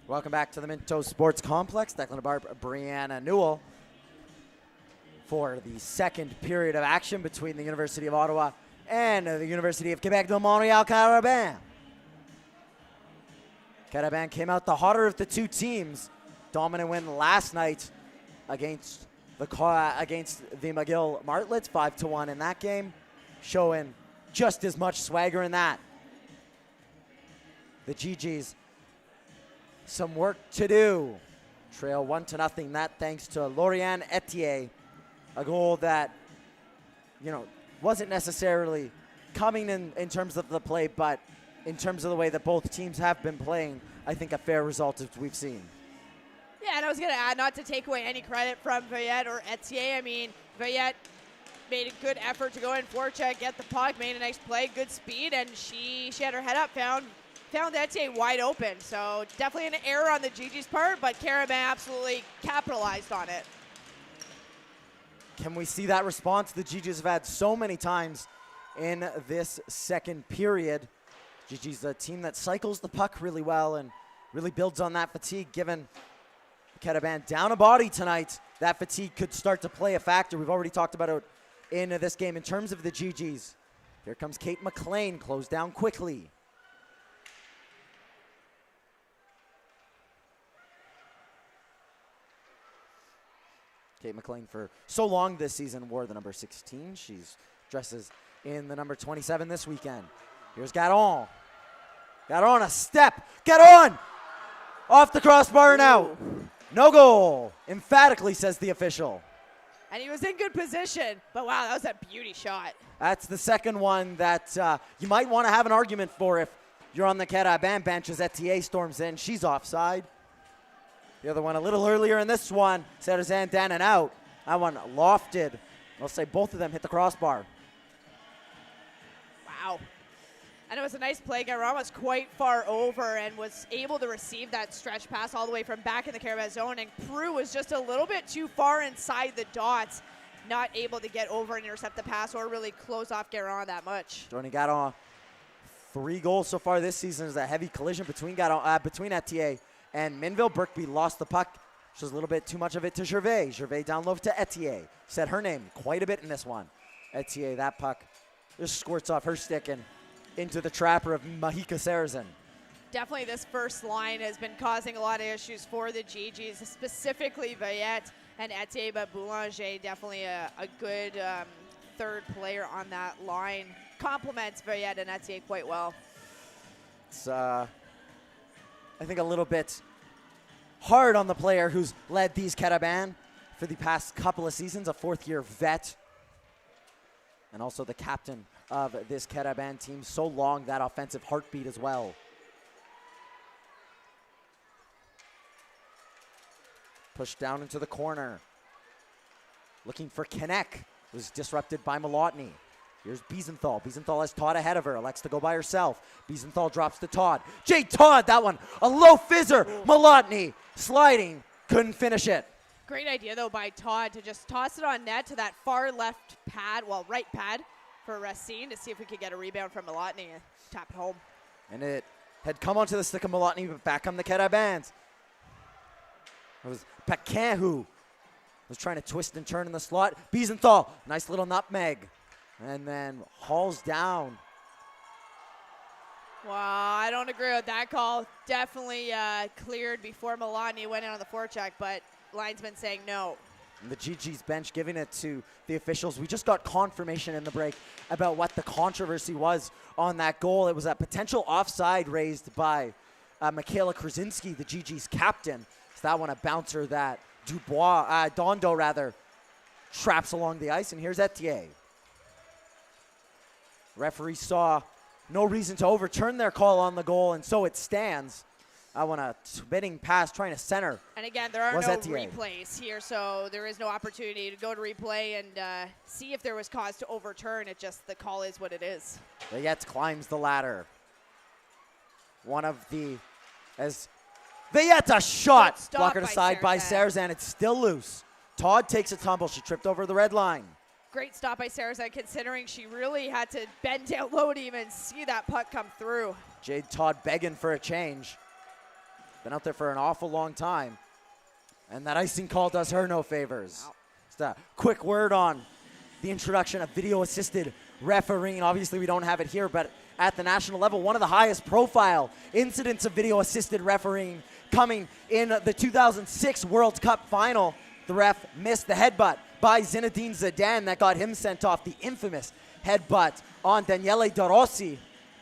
Welcome back to the Minto Sports Complex. Declan Barb, Brianna Newell for the second period of action between the University of Ottawa and the University of Quebec de Montreal Carabin. Carabin came out the hotter of the two teams. Dominant win last night against the McGill Martlets, 5-1 in that game, showing just as much swagger in that. The GGs, some work to do. Trail 1-0. That thanks to Lauriane Etier, a goal that, wasn't necessarily coming in terms of the play, but in terms of the way that both teams have been playing, I think a fair result as we've seen. Yeah, and I was going to add, not to take away any credit from Veillette or Etier. I mean, Veillette made a good effort to go in, forecheck, get the puck, made a nice play, good speed, and she had her head up, found Etier wide open. So definitely an error on the GG's part, but Carabin absolutely capitalized on it. Can we see that response the GG's have had so many times in this second period? GG's a team that cycles the puck really well and really builds on that fatigue. Given Carabin down a body tonight, that fatigue could start to play a factor. We've already talked about it in this game. In terms of the GG's, here comes Kate McLean, closed down quickly. Kate McLean, for so long this season, wore the number 16. She's dresses in the number 27 this weekend. Here's Garon. Garon, a step. Get on! Off the crossbar and out. No goal, emphatically says the official. And he was in good position, but wow, that was a beauty shot. That's the second one that you might want to have an argument for if you're on the Carabin bench as Etier storms in. She's offside. The other one a little earlier in this one, Serzan down and out. That one lofted. I'll say both of them hit the crossbar. Wow. And it was a nice play. Garon was quite far over and was able to receive that stretch pass all the way from back in the Carabin zone. And Prue was just a little bit too far inside the dots, not able to get over and intercept the pass or really close off Garon that much. Jordan Garon, 3 goals so far this season. Is a heavy collision between Etier and Minville. Birkby lost the puck. Just a little bit too much of it to Gervais. Gervais down low to Etier. Said her name quite a bit in this one. Etier, that puck just squirts off her stick and into the trapper of Mahika Sarazin. Definitely this first line has been causing a lot of issues for the GGs, specifically Veillette and Etier, but Boulanger definitely a good third player on that line. Complements Veillette and Etier quite well. It's, I think, a little bit hard on the player who's led these Carabin for the past couple of seasons, a fourth-year vet, and also the captain of this Carabin team. So long, that offensive heartbeat as well. Pushed down into the corner. Looking for Kinect. Was disrupted by Malotny. Here's Biesenthal. Biesenthal has Todd ahead of her. Elects to go by herself. Biesenthal drops to Todd. Jade Todd, that one. A low fizzer. Malotny sliding. Couldn't finish it. Great idea, though, by Todd to just toss it on net to that far left pad, right pad for Racine to see if we could get a rebound from Malotny and tap it home. And it had come onto the stick of Malotny, but back on the Carabins. It was Paquin who was trying to twist and turn in the slot. Biesenthal, nice little nutmeg. And then hauls down. Wow, I don't agree with that call. Definitely cleared before Malotny went in on the forecheck, but linesman saying no. And the GG's bench giving it to the officials. We just got confirmation in the break about what the controversy was on that goal. It was a potential offside raised by Michaela Krasinski, the GG's captain. So that one a bouncer that Dondo traps along the ice. And here's Etier. Referee saw no reason to overturn their call on the goal, and so it stands. I want a spinning pass trying to center. And again, there are no Etier. replays here, so there is no opportunity to go to replay and see if there was cause to overturn. It just, the call is what it is. Veillette climbs the ladder. As Veillette, a shot. Blocked aside by Sarazan. It's still loose. Todd takes a tumble. She tripped over the red line. Great stop by Sarazan, considering she really had to bend down low to even see that puck come through. Jade Todd begging for a change. Been out there for an awful long time. And that icing call does her no favors. Wow. Just a quick word on the introduction of video-assisted refereeing. Obviously, we don't have it here, but at the national level, one of the highest profile incidents of video-assisted refereeing coming in the 2006 World Cup final. The ref missed the headbutt by Zinedine Zidane that got him sent off. The infamous headbutt on Daniele De Rossi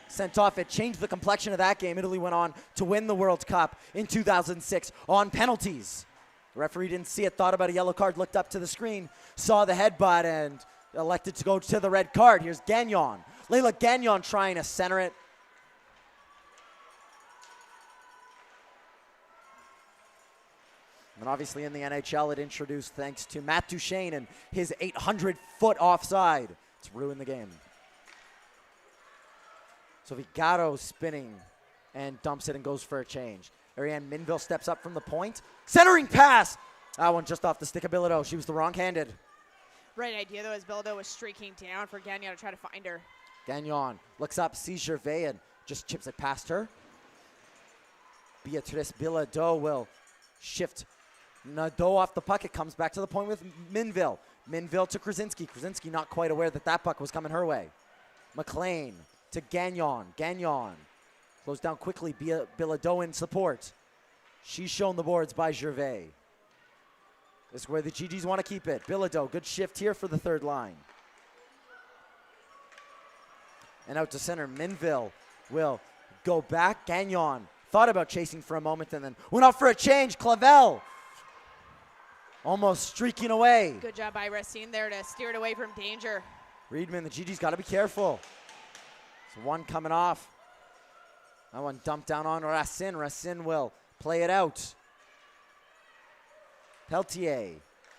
sent off. It changed the complexion of that game. Italy went on to win the World Cup in 2006 on penalties. The referee didn't see it, thought about a yellow card, looked up to the screen, saw the headbutt, and elected to go to the red card. Here's Gagnon. Leila Gagnon trying to center it. And obviously in the NHL, it introduced thanks to Matt Duchene and his 800-foot offside. It's ruined the game. So Vigaro spinning and dumps it and goes for a change. Ariane Minville steps up from the point. Centering pass! That one just off the stick of Bilodeau. She was the wrong-handed. Right idea, though, as Bilodeau was streaking down for Gagnon to try to find her. Gagnon looks up, sees Gervais, and just chips it past her. Beatrice Bilodeau will shift Nadeau off the puck. It comes back to the point with Minville. Minville to Krasinski. Krasinski not quite aware that that puck was coming her way. McLean to Gagnon. Gagnon goes down quickly. Bilodeau in support. She's shown the boards by Gervais. This is where the GGs want to keep it. Bilodeau, good shift here for the third line. And out to center, Minville will go back. Gagnon thought about chasing for a moment and then went out for a change. Clavel almost streaking away. Good job by Racine there to steer it away from danger. Riedman, the GG's got to be careful. So one coming off. That one dumped down on Racine. Racine will play it out. Peltier,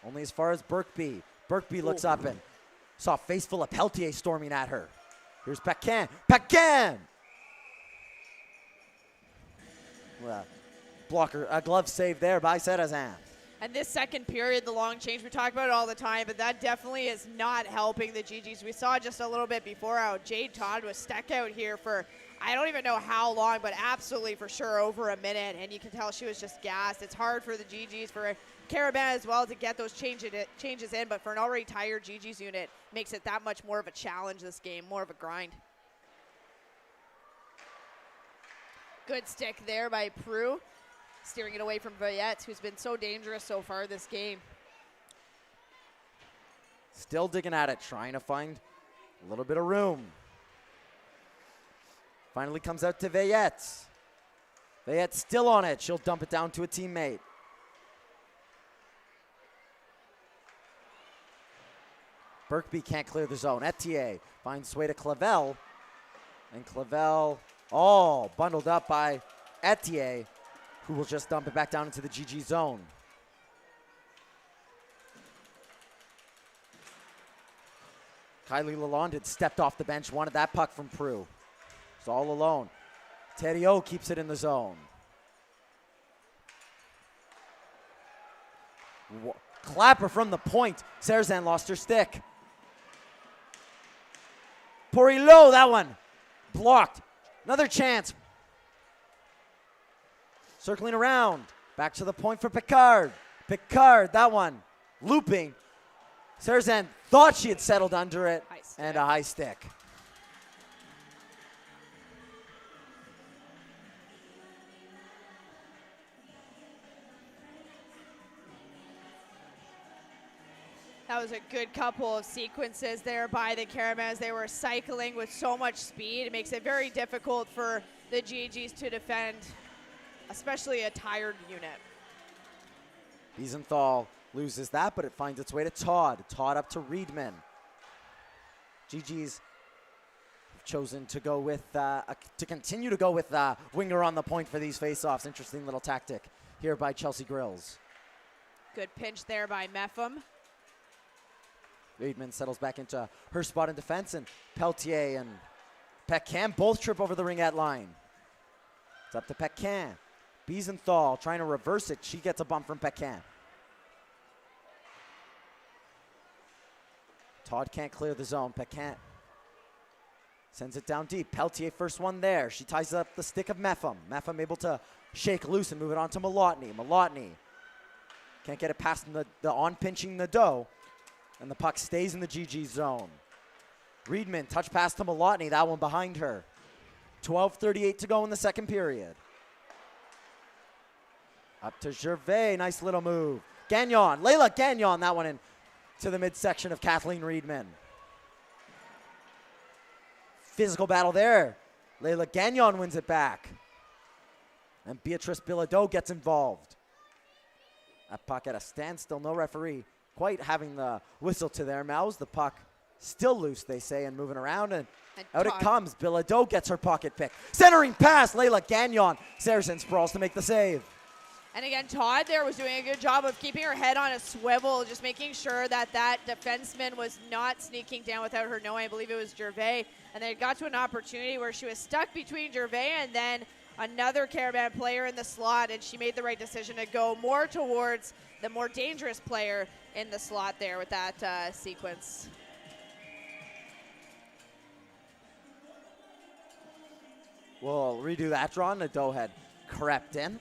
only as far as Birkby. Birkby looks up and saw a face full of Peltier storming at her. Here's Paquin. Paquin! Well, blocker, a glove save there by Serrazin. And this second period, the long change, we talk about it all the time, but that definitely is not helping the GGs. We saw just a little bit before how Jade Todd was stuck out here for, I don't even know how long, but absolutely for sure over a minute, and you can tell she was just gassed. It's hard for the GGs, for Carabin as well, to get those changes in, but for an already tired GGs unit, makes it that much more of a challenge this game, more of a grind. Good stick there by Prue, steering it away from Veillette, who's been so dangerous so far this game. Still digging at it, trying to find a little bit of room. Finally comes out to Veillette. Veillette still on it. She'll dump it down to a teammate. Birkby can't clear the zone. Etier finds way to Clavel. And Clavel, all bundled up by Etier, who will just dump it back down into the GG zone. Kylie Lalonde had stepped off the bench, wanted that puck from Prue. It's all alone. Theriault keeps it in the zone. Clapper from the point. Serrazin lost her stick. Poirileau, that one blocked. Another chance. Circling around. Back to the point for Picard. Picard, that one looping. Serrazin thought she had settled under it, and a high stick. That was a good couple of sequences there by the Carabins. They were cycling with so much speed. It makes it very difficult for the GGs to defend, especially a tired unit. Wiesenthal loses that, but it finds its way to Todd. Todd up to Riedman. GG's chosen to go with, to continue to go with winger on the point for these faceoffs. Interesting little tactic here by Chelsea Grills. Good pinch there by Mepham. Riedman settles back into her spot in defense, and Peltier and Pecan both trip over the ringette line. It's up to Pecan. Wiesenthal trying to reverse it. She gets a bump from Pecan. Todd can't clear the zone. Pecan sends it down deep. Peltier first one there. She ties up the stick of Mepham. Mepham able to shake loose and move it on to Malotny. Malotny can't get it past the on-pinching Nadeau, and the puck stays in the GG zone. Reedman, touch pass to Malotny, that one behind her. 12:38 to go in the second period. Up to Gervais, nice little move. Gagnon, Layla Gagnon, that one in to the midsection of Kathleen Reedman. Physical battle there. Layla Gagnon wins it back. And Beatrice Bilodeau gets involved. That puck at a standstill, no referee quite having the whistle to their mouths. The puck still loose, they say, and moving around, and out it comes. Bilodeau gets her pocket pick. Centering pass, Layla Gagnon. Saracen sprawls to make the save. And again, Todd there was doing a good job of keeping her head on a swivel, just making sure that that defenseman was not sneaking down without her knowing. I believe it was Gervais. And they got to an opportunity where she was stuck between Gervais and then another Caravan player in the slot, and she made the right decision to go more towards the more dangerous player in the slot there with that sequence. We'll redo that draw. Nadeau had crept in.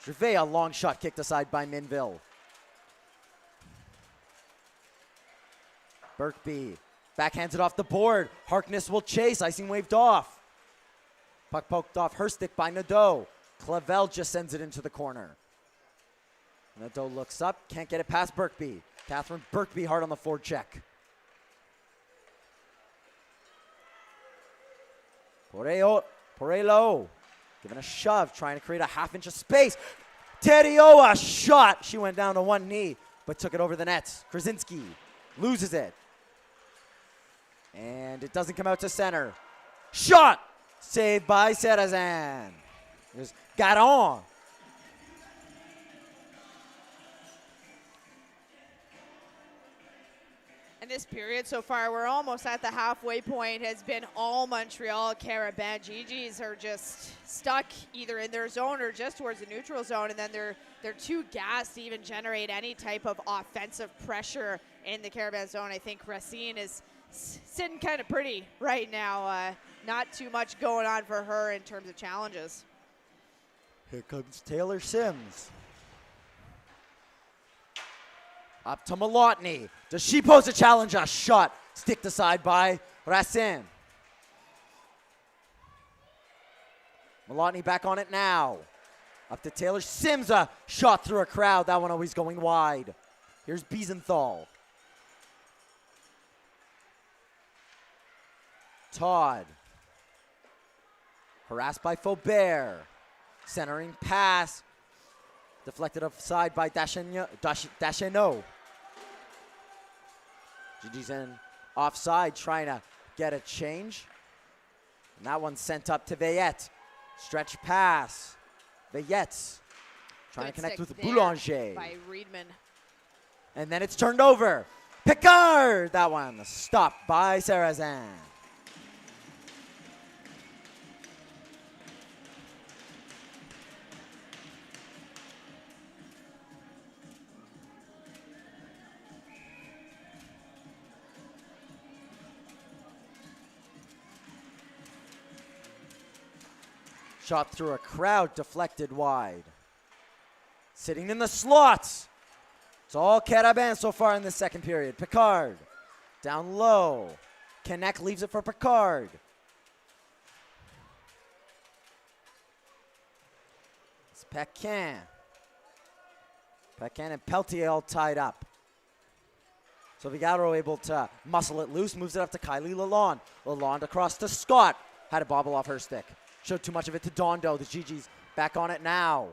Gervais, a long shot kicked aside by Minville. Birkby backhands it off the board. Harkness will chase. Icing waved off. Puck poked off her stick by Nadeau. Clavel just sends it into the corner. Nadeau looks up, can't get it past Birkby. Catherine Birkby hard on the forward check. Porello giving a shove, trying to create a half-inch of space. Terioa shot. She went down to one knee, but took it over the nets. Krasinski loses it. And it doesn't come out to center. Shot! Saved by Sarrazin. There's Garon. And this period so far, we're almost at the halfway point, has been all Montreal Carabin. GGs are just stuck either in their zone or just towards the neutral zone, and then they're too gassed to even generate any type of offensive pressure in the Carabin zone. I think Racine is sitting kind of pretty right now. Not too much going on for her in terms of challenges. Here comes Taylor Sims. Up to Malotny. Does she pose a challenge? A shot sticked aside by Racine. Malotny back on it now. Up to Taylor Sims. A shot through a crowd. That one always going wide. Here's Biesenthal. Todd. Harassed by Faubert. Centering pass. Deflected offside by Deschenaux. GG's in offside, trying to get a change. And that one's sent up to Veillette. Stretch pass. Veillette's trying to connect with Boulanger. By Reedman. And then it's turned over. Picard! That one stopped by Sarrazin. Shot through a crowd, deflected wide. Sitting in the slots. It's all Carabin so far in the second period. Picard, down low. Connect leaves it for Picard. It's Pequin. Pequin and Peltier all tied up. So Vigaro able to muscle it loose, moves it up to Kylie Lalonde. Lalonde across to Scott. Had a bobble off her stick. Showed too much of it to Dondo. The GG's back on it now.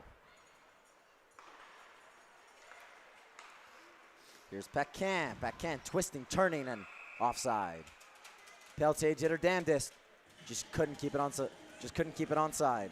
Here's Pequin. Pequin twisting, turning, and offside. Peltier did her damnedest. Just couldn't keep it onside.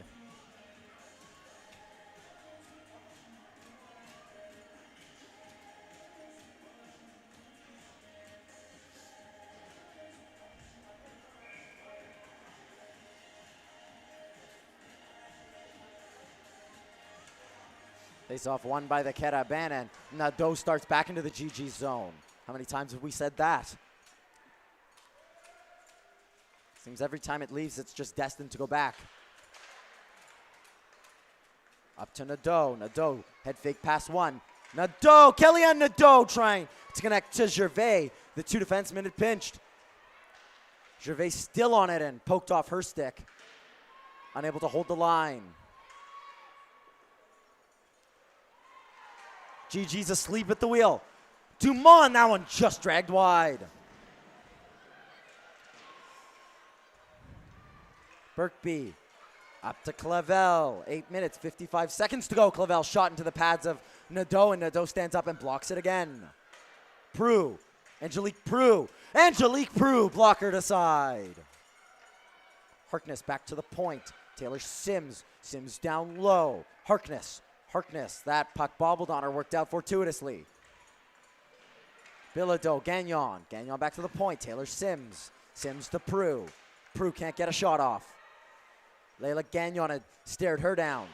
Face off won by the Carabin, and Nadeau starts back into the GG zone. How many times have we said that? Seems every time it leaves, it's just destined to go back. Up to Nadeau. Nadeau, head fake pass one. Nadeau, Kellyanne Nadeau trying to connect to Gervais. The two defensemen had pinched. Gervais still on it and poked off her stick. Unable to hold the line. GG's asleep at the wheel. Dumont, that one just dragged wide. Birkby up to Clavel. 8 minutes, 55 seconds to go. Clavel shot into the pads of Nadeau, and Nadeau stands up and blocks it again. Prue, Angelique Prue. Angelique Prue, blockered aside. Harkness back to the point. Taylor Sims. Sims down low. Harkness. That puck bobbled on her, worked out fortuitously. Bilodeau, Gagnon. Gagnon back to the point. Taylor Sims. Sims to Prue. Prue can't get a shot off. Layla Gagnon had stared her down.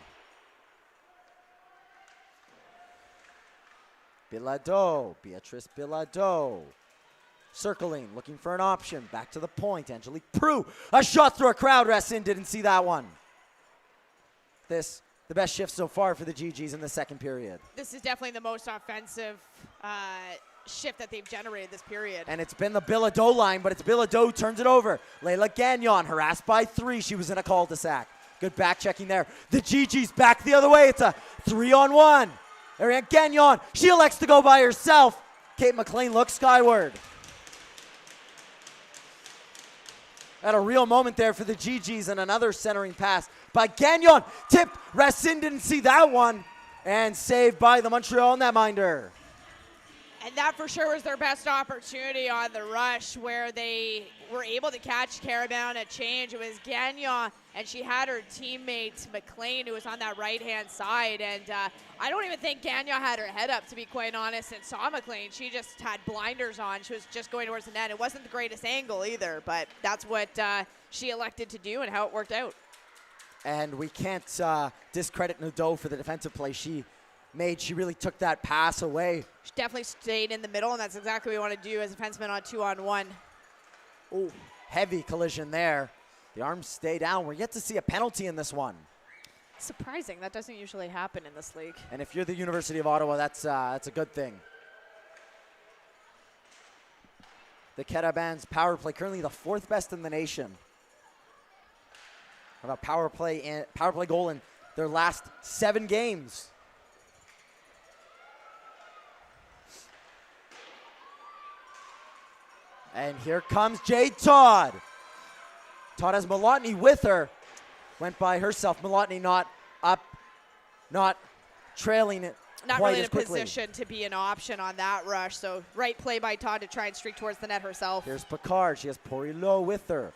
Bilodeau. Beatrice Bilodeau. Circling, looking for an option. Back to the point. Angelique Prue. A shot through a crowd. Racine didn't see that one. This, the best shift so far for the GGs in the second period. This is definitely the most offensive shift that they've generated this period. And it's been the Bilodeau line, but it's Bilodeau who turns it over. Layla Gagnon harassed by 3. She was in a cul-de-sac. Good back checking there. The GG's back the other way. It's a 3-on-1. Ariane Gagnon, she elects to go by herself. Kate McLean looks skyward. Had a real moment there for the GGs, and another centering pass by Gagnon. Tipped. Racine didn't see that one. And saved by the Montreal netminder. And that for sure was their best opportunity on the rush, where they were able to catch Carabao on a change. It was Gagnon, and she had her teammate McLean, who was on that right-hand side. And I don't even think Gagnon had her head up, to be quite honest, and saw McLean. She just had blinders on. She was just going towards the net. It wasn't the greatest angle either, but that's what she elected to do and how it worked out. And we can't discredit Nadeau for the defensive play she made. She really took that pass away. She definitely stayed in the middle, and that's exactly what we want to do as a defenseman on 2-on-1. Oh, heavy collision there. The arms stay down. We're yet to see a penalty in this one. Surprising. That doesn't usually happen in this league. And if you're the University of Ottawa, that's a good thing. The Carabins power play, currently the 4th best in the nation. Have a power play goal in their last 7 games. And here comes Jade Todd. Todd has Malotny with her. Went by herself. Malotny not up, not trailing it not quite really in as a quickly. position to be an option on that rush. So right play by Todd to try and streak towards the net herself. Here's Picard. She has Poirileau with her.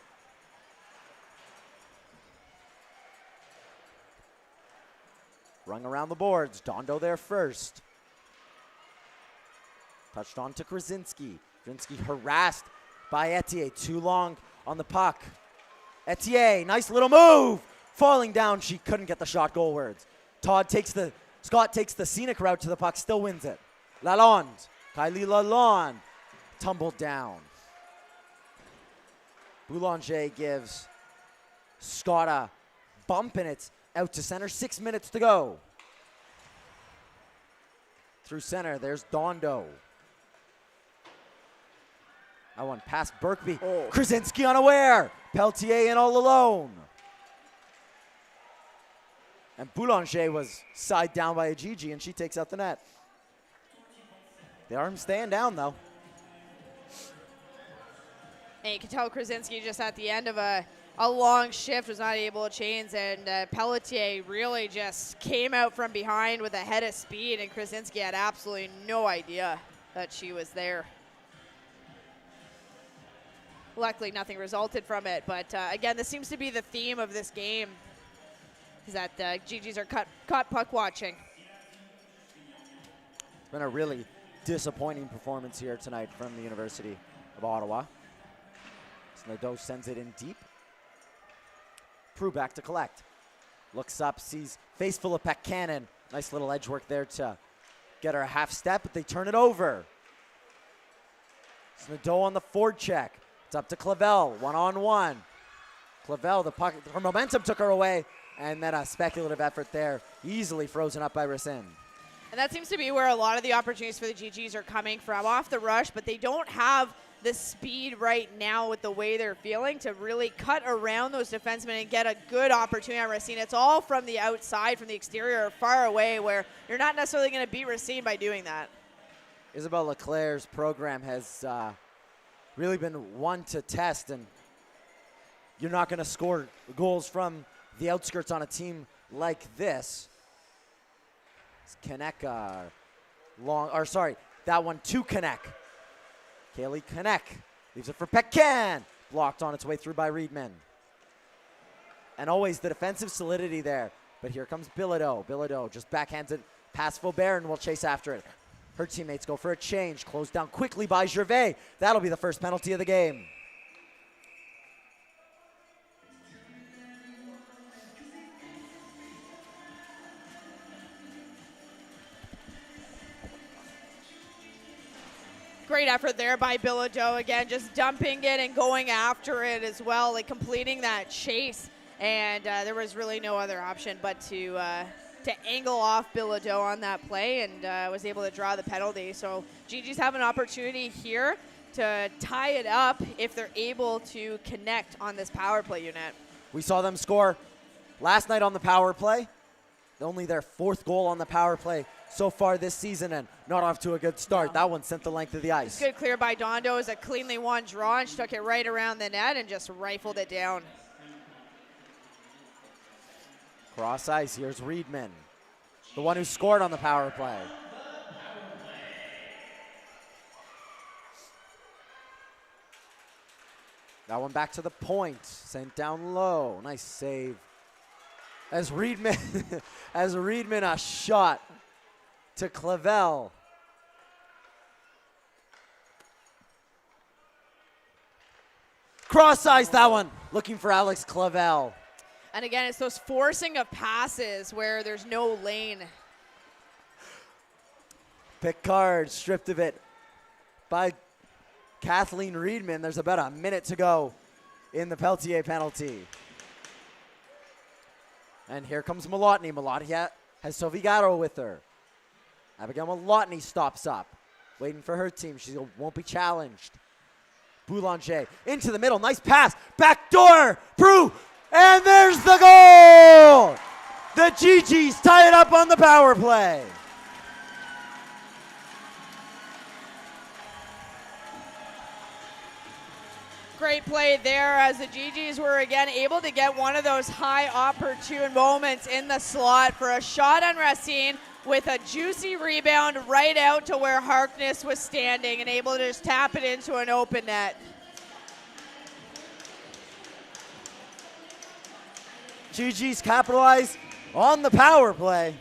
Rung around the boards. Dondo there first. Touched on to Krasinski. Krasinski harassed by Etier. Too long on the puck. Etier, nice little move. Falling down, she couldn't get the shot goalwards. Scott takes the scenic route to the puck, still wins it. Lalonde, Kylie Lalonde, tumbled down. Boulanger gives Scott a bump, and it's out to center. 6 minutes to go. Through center, there's Dondo. That one past Birkby. Oh. Krasinski unaware. Peltier in all alone. And Boulanger was side down by a GG, and she takes out the net. The arms staying down, though. And you can tell Krasinski just at the end of a long shift was not able to change, and Pelletier really just came out from behind with a head of speed, and Krasinski had absolutely no idea that she was there. Luckily, nothing resulted from it, but again, this seems to be the theme of this game, is that GGs are caught puck watching. It's been a really disappointing performance here tonight from the University of Ottawa. Nadeau sends it in deep. Prue back to collect. Looks up, sees face full of Peck Cannon. Nice little edge work there to get her a half step, but they turn it over. It's Nadeau on the forward check. It's up to Clavel, 1-on-1. Clavel, the puck, her momentum took her away, and then a speculative effort there, easily frozen up by Racine. And that seems to be where a lot of the opportunities for the GGs are coming from, off the rush, but they don't have the speed right now with the way they're feeling to really cut around those defensemen and get a good opportunity on Racine. It's all from the outside, from the exterior, far away, where you're not necessarily going to beat Racine by doing that. Isabelle Leclerc's program has really been one to test, and you're not going to score goals from the outskirts on a team like this. Kanek, that one to Kanek. Kaylee Kanek leaves it for Pecan. Blocked on its way through by Reedman. And always the defensive solidity there. But here comes Bilodeau. Bilodeau just backhands it past Faubert and will chase after it. Her teammates go for a change. Closed down quickly by Gervais. That'll be the first penalty of the game. Great effort there by Bilodeau. Again, just dumping it and going after it as well, like completing that chase. And there was really no other option but to angle off Bilodeau on that play, and was able to draw the penalty. So GG's have an opportunity here to tie it up if they're able to connect on this power play unit. We saw them score last night on the power play. Only their 4th goal on the power play so far this season, and not off to a good start. That one sent the length of the ice. Good clear by Dondo. It was a cleanly won draw, and she took it right around the net and just rifled it down. Cross ice, here's Reedman, the one who scored on the power play. That one back to the point, sent down low. Nice save. As Reedman, a shot to Clavel. Cross ice, that one, looking for Alex Clavel. And again, it's those forcing of passes where there's no lane. Picard stripped of it by Kathleen Reedman. There's about a minute to go in the Peltier penalty. And here comes Malotny. Malotny has Sovigaro with her. Abigail Malotny stops up, waiting for her team. She won't be challenged. Boulanger into the middle. Nice pass. Back door. Prue. And there's the goal. The GGs tie it up on the power play. Great play there as the GGs were again able to get one of those high opportune moments in the slot for a shot on Racine with a juicy rebound right out to where Harkness was standing and able to just tap it into an open net. GGs capitalize on the power play.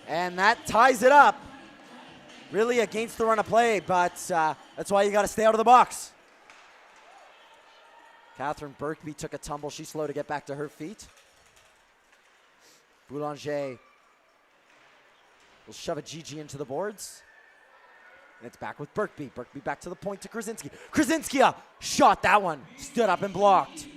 And that ties it up. Really against the run of play, but that's why you got to stay out of the box. Catherine Birkby took a tumble. She's slow to get back to her feet. Boulanger will shove a GG into the boards. And it's back with Birkby. Birkby back to the point to Krasinski. Krasinski shot that one. Stood up and blocked.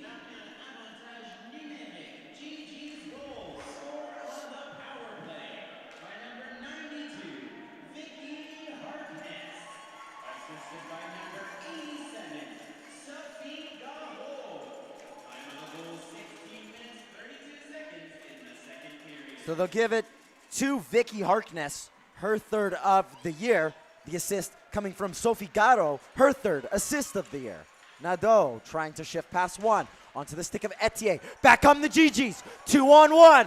So they'll give it to Vicky Harkness, her 3rd of the year. The assist coming from Sophie Garo, her 3rd assist of the year. Nadeau trying to shift past one onto the stick of Etier. Back come the GGs, 2-on-1.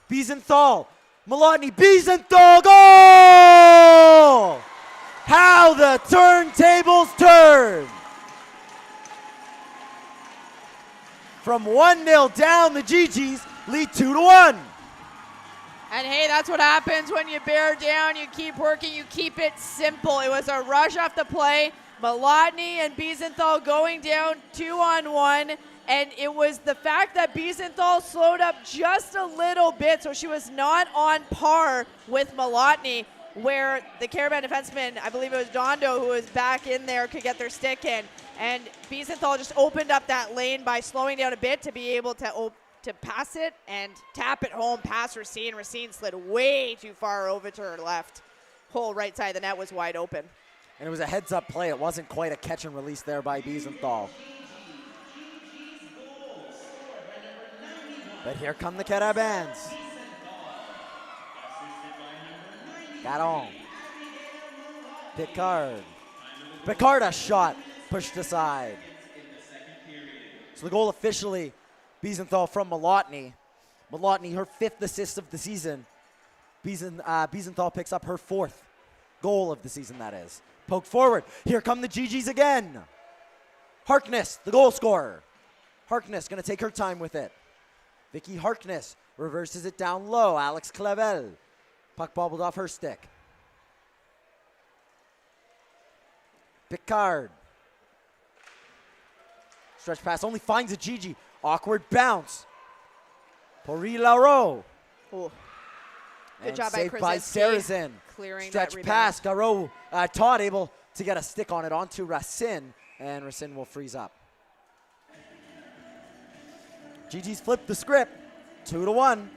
Biesenthal, Malotny, Biesenthal, goal! How the turntables turn. From 1-0 down, the GGs lead 2-1. And hey, that's what happens when you bear down, you keep working, you keep it simple. It was a rush off the play. Malotny and Biesenthal going down 2-on-1. And it was the fact that Biesenthal slowed up just a little bit, so she was not on par with Malotny, where the Caravan defenseman, I believe it was Dondo, who was back in there, could get their stick in. And Biesenthal just opened up that lane by slowing down a bit to be able to pass it and tap it home past Racine. Racine slid way too far over to her left. Whole right side of the net was wide open. And it was a heads-up play. It wasn't quite a catch and release there by Biesenthal. But here come the Carabins. Garon. Picard. Picard, a shot pushed aside. So the goal officially, Biesenthal from Malotny. Malotny, her 5th assist of the season. Biesenthal picks up her 4th goal of the season, that is. Poke forward. Here come the GGs again. Harkness, the goal scorer. Harkness going to take her time with it. Vicky Harkness reverses it down low. Alex Clavel. Puck bobbled off her stick. Picard. Stretch pass only finds a Gigi. Awkward bounce. Pori Laro. Good job by saved by Krasinski. Sarazin. Clearing Stretch that rebound. pass. Garot, Todd able to get a stick on it onto Racine. And Racine will freeze up. Gigi's flipped the script. 2-1.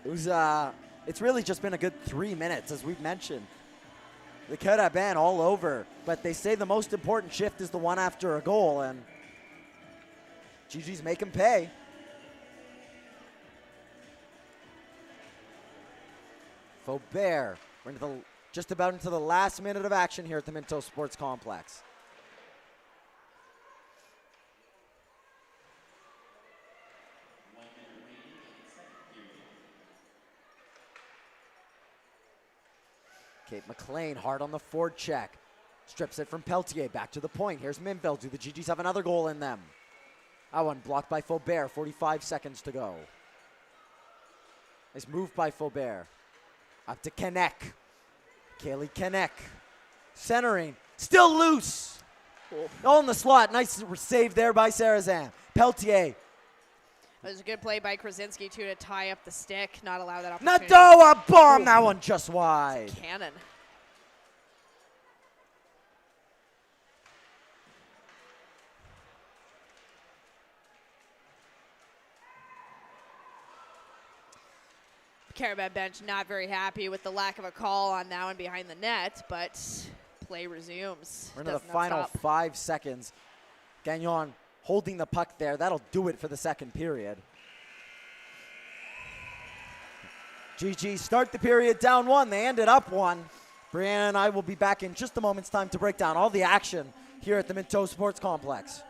It's really just been a good 3 minutes, as we've mentioned. The Carabin all over, but they say the most important shift is the one after a goal, and GG's make them pay. Faubert, we're into just about into the last minute of action here at the Minto Sports Complex. Kate McLean hard on the forward check. Strips it from Peltier, back to the point. Here's Minville. Do the GGs have another goal in them? That one blocked by Faubert, 45 seconds to go. Nice move by Faubert. Up to Kenek. Kaylee Kenek. Centering, still loose. All in the slot, nice save there by Sarazin. Peltier. It was a good play by Krasinski, too, to tie up the stick, not allow that opportunity. Nadoa bomb, that one just wide. Cannon. Carabin bench not very happy with the lack of a call on that one behind the net, but play resumes. We're into the Does not final stop. 5 seconds. Gagnon holding the puck there. That'll do it for the second period. GG start the period down 1. They ended up 1. Brianna and I will be back in just a moment's time to break down all the action here at the Minto Sports Complex.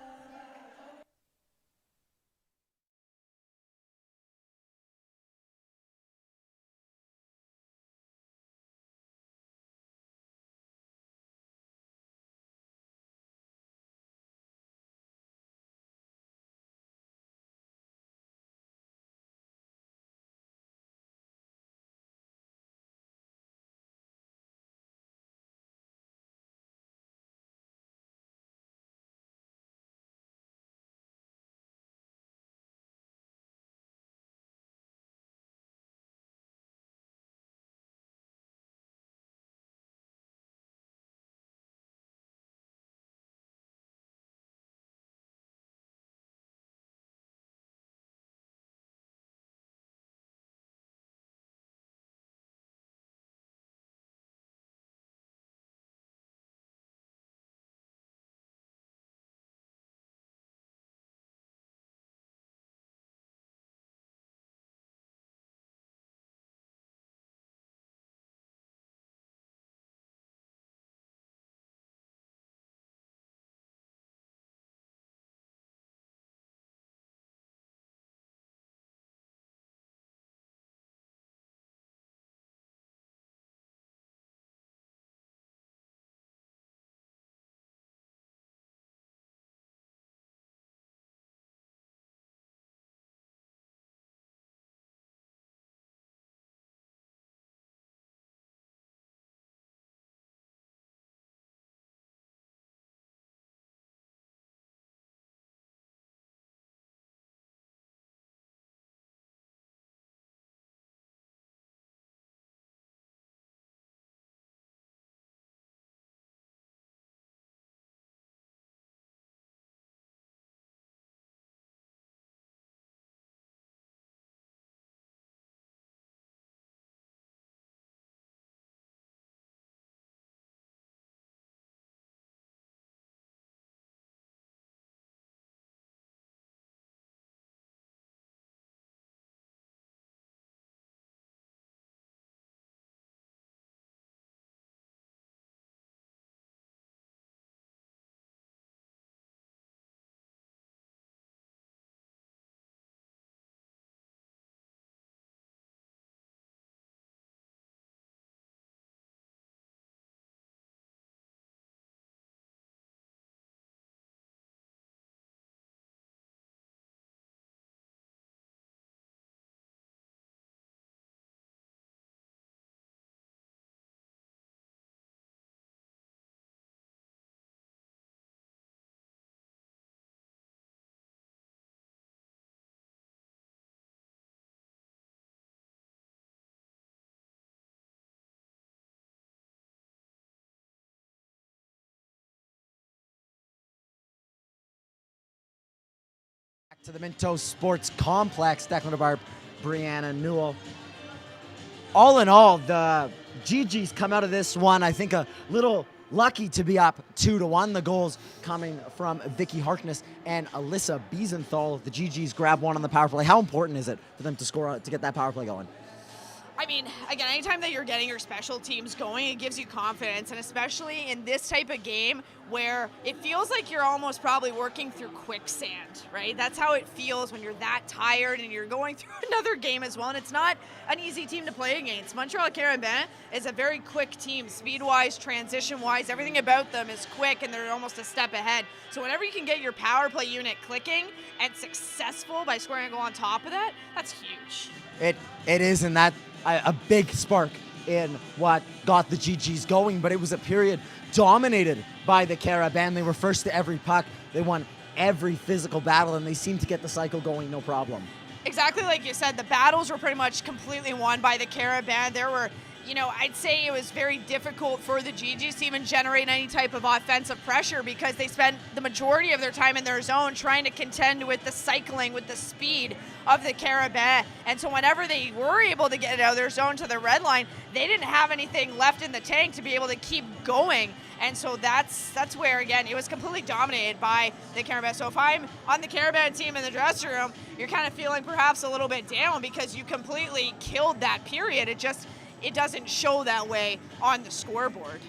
To the Minto Sports Complex, Declan DeBarb, Brianna Newell. All in all, the GGs come out of this one, I think, a little lucky to be up 2-1. The goals coming from Vicky Harkness and Alyssa Biesenthal. The GGs grab one on the power play. How important is it for them to score, to get that power play going? I mean, again, anytime that you're getting your special teams going, it gives you confidence, and especially in this type of game where it feels like you're almost probably working through quicksand, right? That's how it feels when you're that tired and you're going through another game as well, and it's not an easy team to play against. Montreal Carabin is a very quick team, speed-wise, transition-wise, everything about them is quick, and they're almost a step ahead. So whenever you can get your power play unit clicking and successful by scoring a goal on top of that, that's huge. It is, and that a big spark in what got the GGs going, but it was a period dominated by the Carabin. They were first to every puck. They won every physical battle, and they seemed to get the cycle going no problem. Exactly like you said, the battles were pretty much completely won by the Carabin. There were, I'd say it was very difficult for the GGs to even generate any type of offensive pressure because they spent the majority of their time in their zone trying to contend with the cycling, with the speed of the Carabin. And so whenever they were able to get out of their zone to the red line, they didn't have anything left in the tank to be able to keep going. And so that's where, again, it was completely dominated by the Carabin. So if I'm on the Carabin team in the dressing room, you're kind of feeling perhaps a little bit down because you completely killed that period. It doesn't show that way on the scoreboard.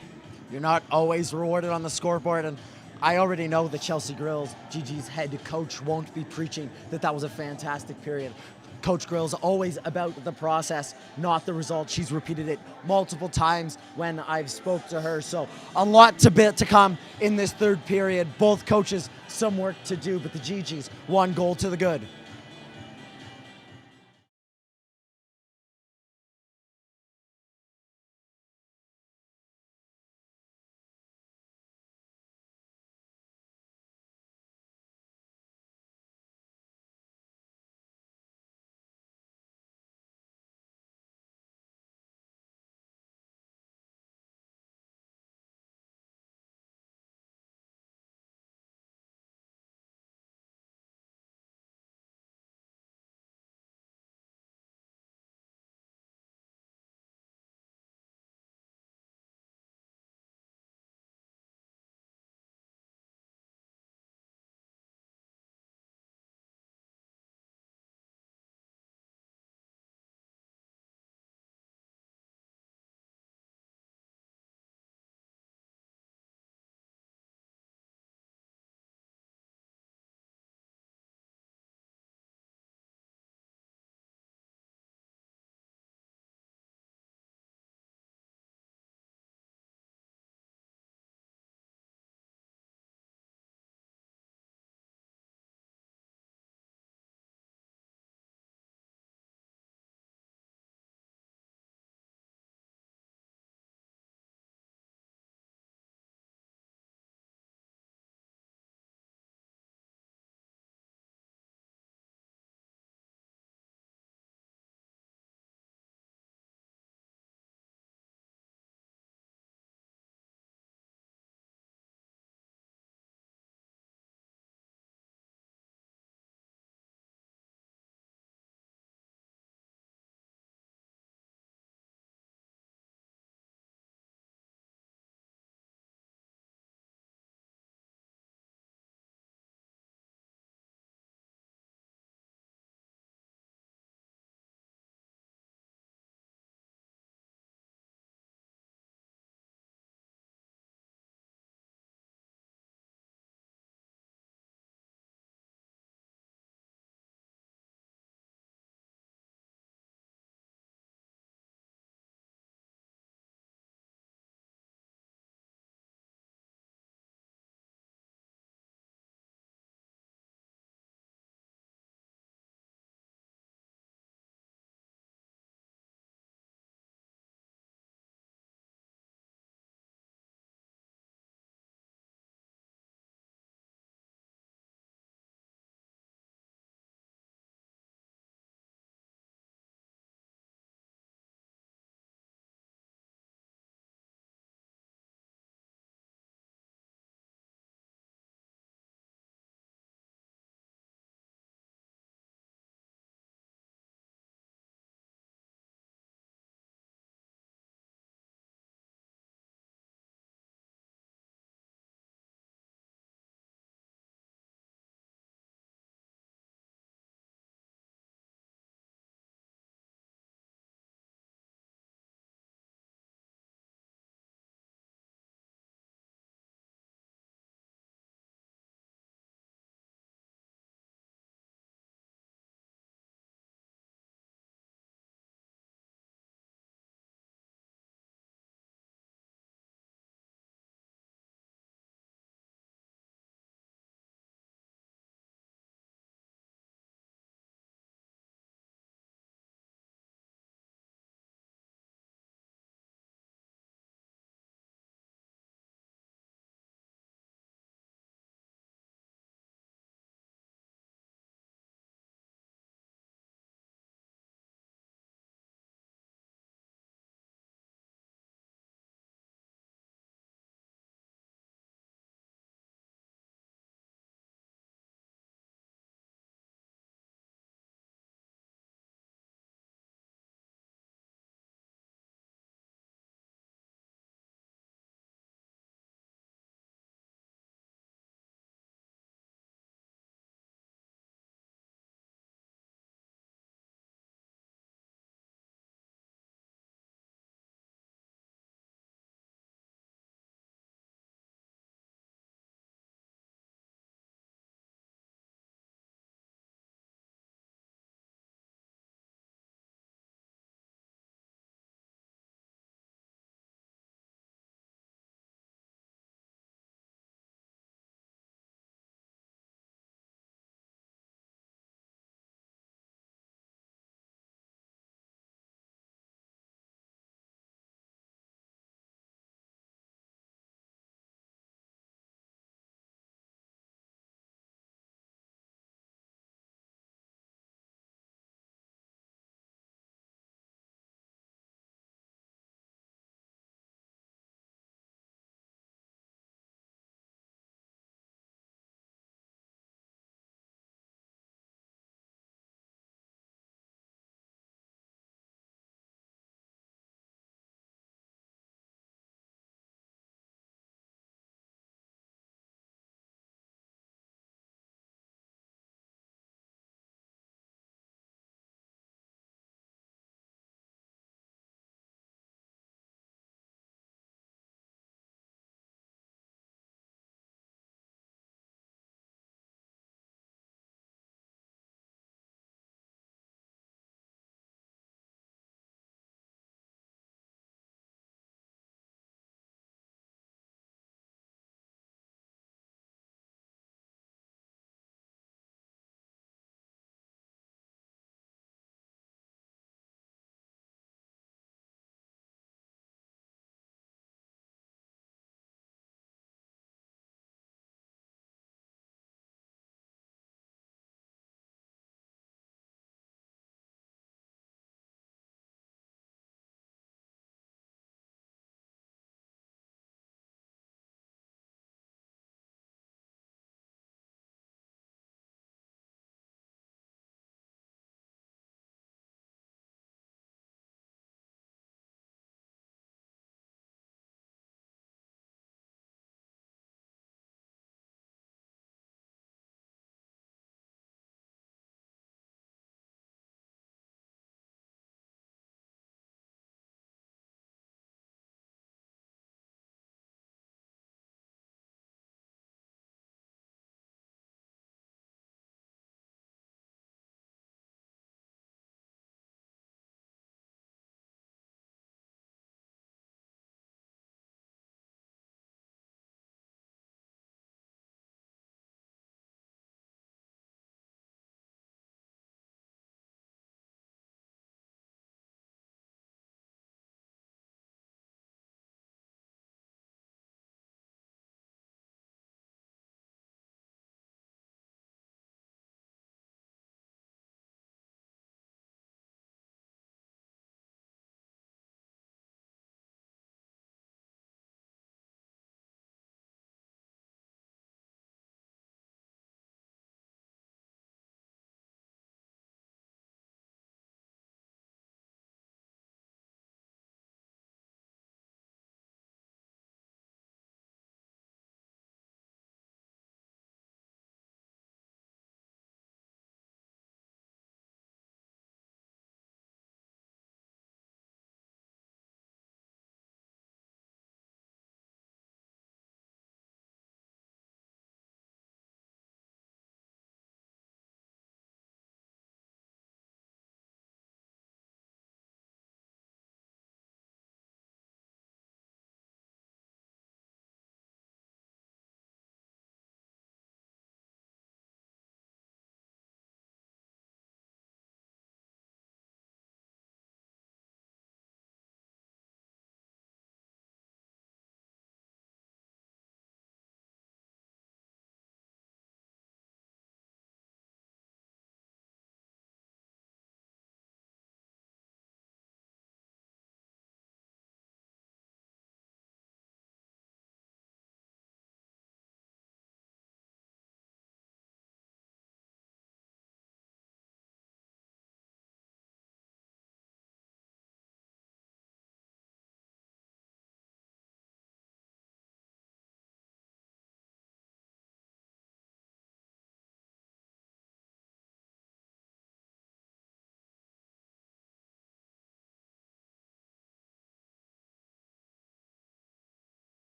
You're not always rewarded on the scoreboard, and I already know that Chelsea Grills, GG's head coach, won't be preaching that was a fantastic period. Coach Grill's always about the process, not the result. She's repeated it multiple times when I've spoke to her. So a lot to come in this third period. Both coaches some work to do, but the GG's 1 goal to the good.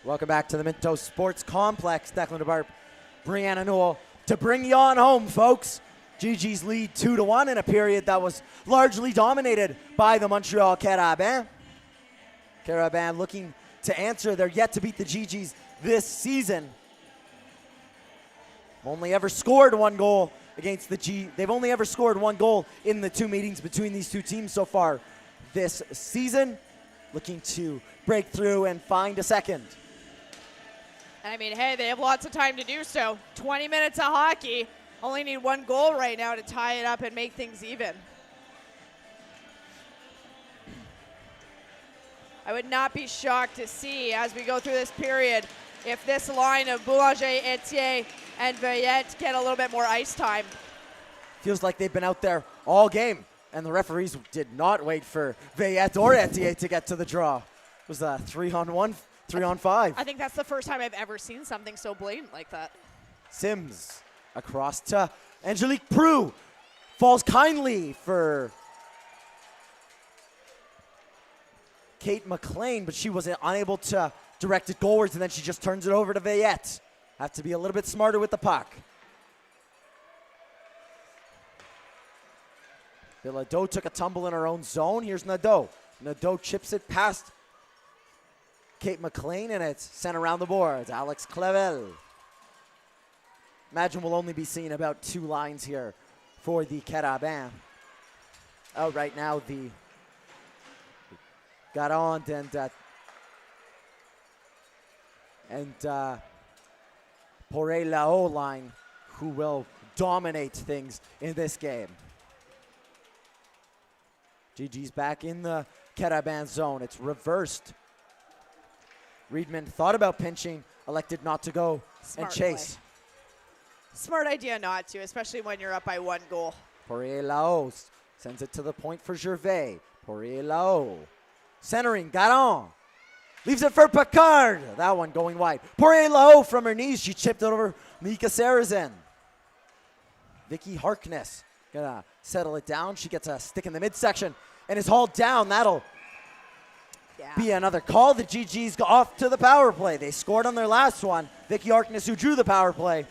Welcome back to the Minto Sports Complex. Declan DeBarp, Brianna Newell to bring you on home, folks. GG's lead 2-1 in a period that was largely dominated by the Montreal Carabins. Carabins looking to answer. They're yet to beat the GG's this season. Only ever scored one goal against the They've only ever scored one goal in the 2 meetings between these 2 teams so far this season. Looking to break through and find a second. I mean, hey, they have lots of time to do so. 20 minutes of hockey. Only need 1 goal right now to tie it up and make things even. I would not be shocked to see, as we go through this period, if this line of Boulanger, Etier, and Veillette get a little bit more ice time. Feels like they've been out there all game, and the referees did not wait for Veillette or Etier to get to the draw. It was a 3-on-1, 3-on-5. I think that's the first time I've ever seen something so blatant like that. Sims across to Angelique Prue. Falls kindly for Kate McLean, but she was unable to direct it goalwards, and then she just turns it over to Veillette. Have to be a little bit smarter with the puck. Bilodeau took a tumble in her own zone. Here's Nadeau. Nadeau chips it past Kate McLean, and it's sent around the boards. Alex Clavel. Imagine we'll only be seeing about 2 lines here for the Carabins. Out right now, the Garand and Poré-Lao line, who will dominate things in this game. GG's back in the Carabins zone. It's reversed. Riedman thought about pinching, elected not to go Smart and chase. Play. Smart idea not to, especially when you're up by 1 goal. Poré-Lao sends it to the point for Gervais. Poré-Lao centering, Garand. Leaves it for Picard. That one going wide. Poré-Lao from her knees. She chipped it over Mika Sarrazin. Vicky Harkness gonna settle it down. She gets a stick in the midsection and is hauled down. That'll be another call. The GG's go off to the power play. They scored on their last one. Vicky Harkness, who drew the power play,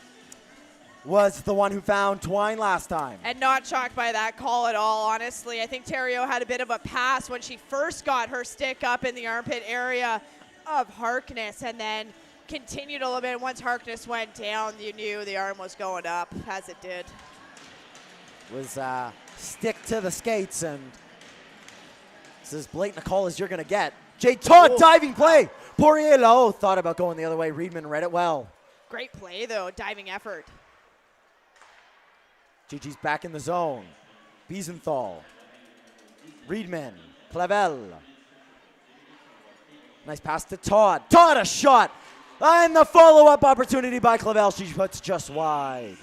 was the one who found Twine last time. And not shocked by that call at all, honestly. I think Theriault had a bit of a pass when she first got her stick up in the armpit area of Harkness, and then continued a little bit. Once Harkness went down, you knew the arm was going up, as it did. Was stick to the skates, and it's as blatant a call as you're going to get. Jade Todd, diving play. Poré-Lao thought about going the other way. Riedman read it well. Great play, though, diving effort. GG's back in the zone. Biesenthal. Riedman. Clavel. Nice pass to Todd. Todd, a shot. And the follow-up opportunity by Clavel. She puts just wide.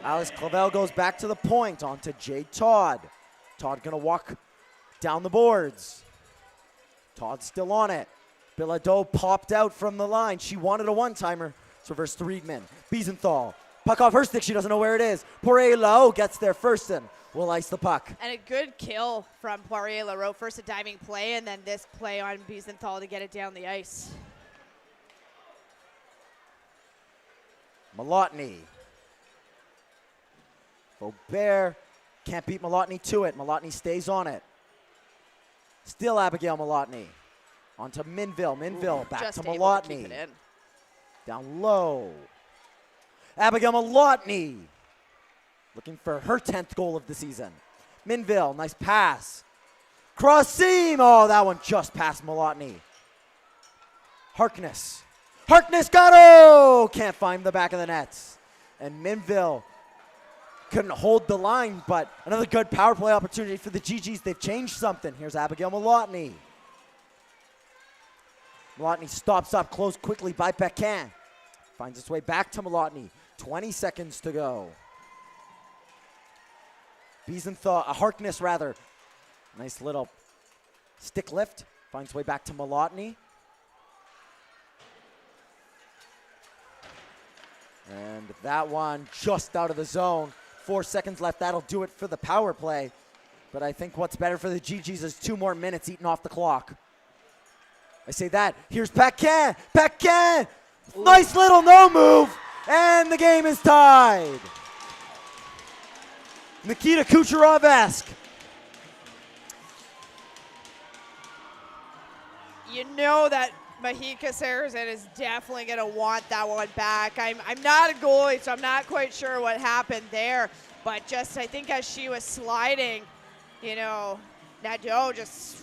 Alex Clavel goes back to the point onto Jade Todd. Todd gonna walk down the boards. Todd still on it. Bilodeau popped out from the line. She wanted a one-timer. It's reversed to Riedman. Biesenthal. Puck off her stick. She doesn't know where it is. Poré-Lao gets there first and will ice the puck. And a good kill from Poirier-Leroux. First a diving play, and then this play on Biesenthal to get it down the ice. Malotny. Faubert can't beat Malotny to it. Malotny stays on it. Still Abigail Malotny. On to Minville. Minville back to Malotny. Keep it in. Down low. Abigail Malotny looking for her 10th goal of the season. Minville, nice pass. Cross seam. Oh, that one just past Malotny. Harkness. Harkness got it. Can't find the back of the nets. And Minville couldn't hold the line, but another good power play opportunity for the GGs. They've changed something. Here's Abigail Malotny. Malotny stops up close quickly by Pecan. Finds its way back to Malotny. 20 seconds to go. Biesenthal, Harkness rather. Nice little stick lift. Finds way back to Malotny. And that one just out of the zone. 4 seconds left. That'll do it for the power play. But I think what's better for the GGs is 2 more minutes eaten off the clock. I say that. Here's Paquin. Paquin! Nice little no move. And the game is tied. Nikita Kucherov-esque. You know that Mahika Sarazen is definitely going to want that one back. I'm not a goalie, so I'm not quite sure what happened there. But just, I think as she was sliding, you know, Nadeau just,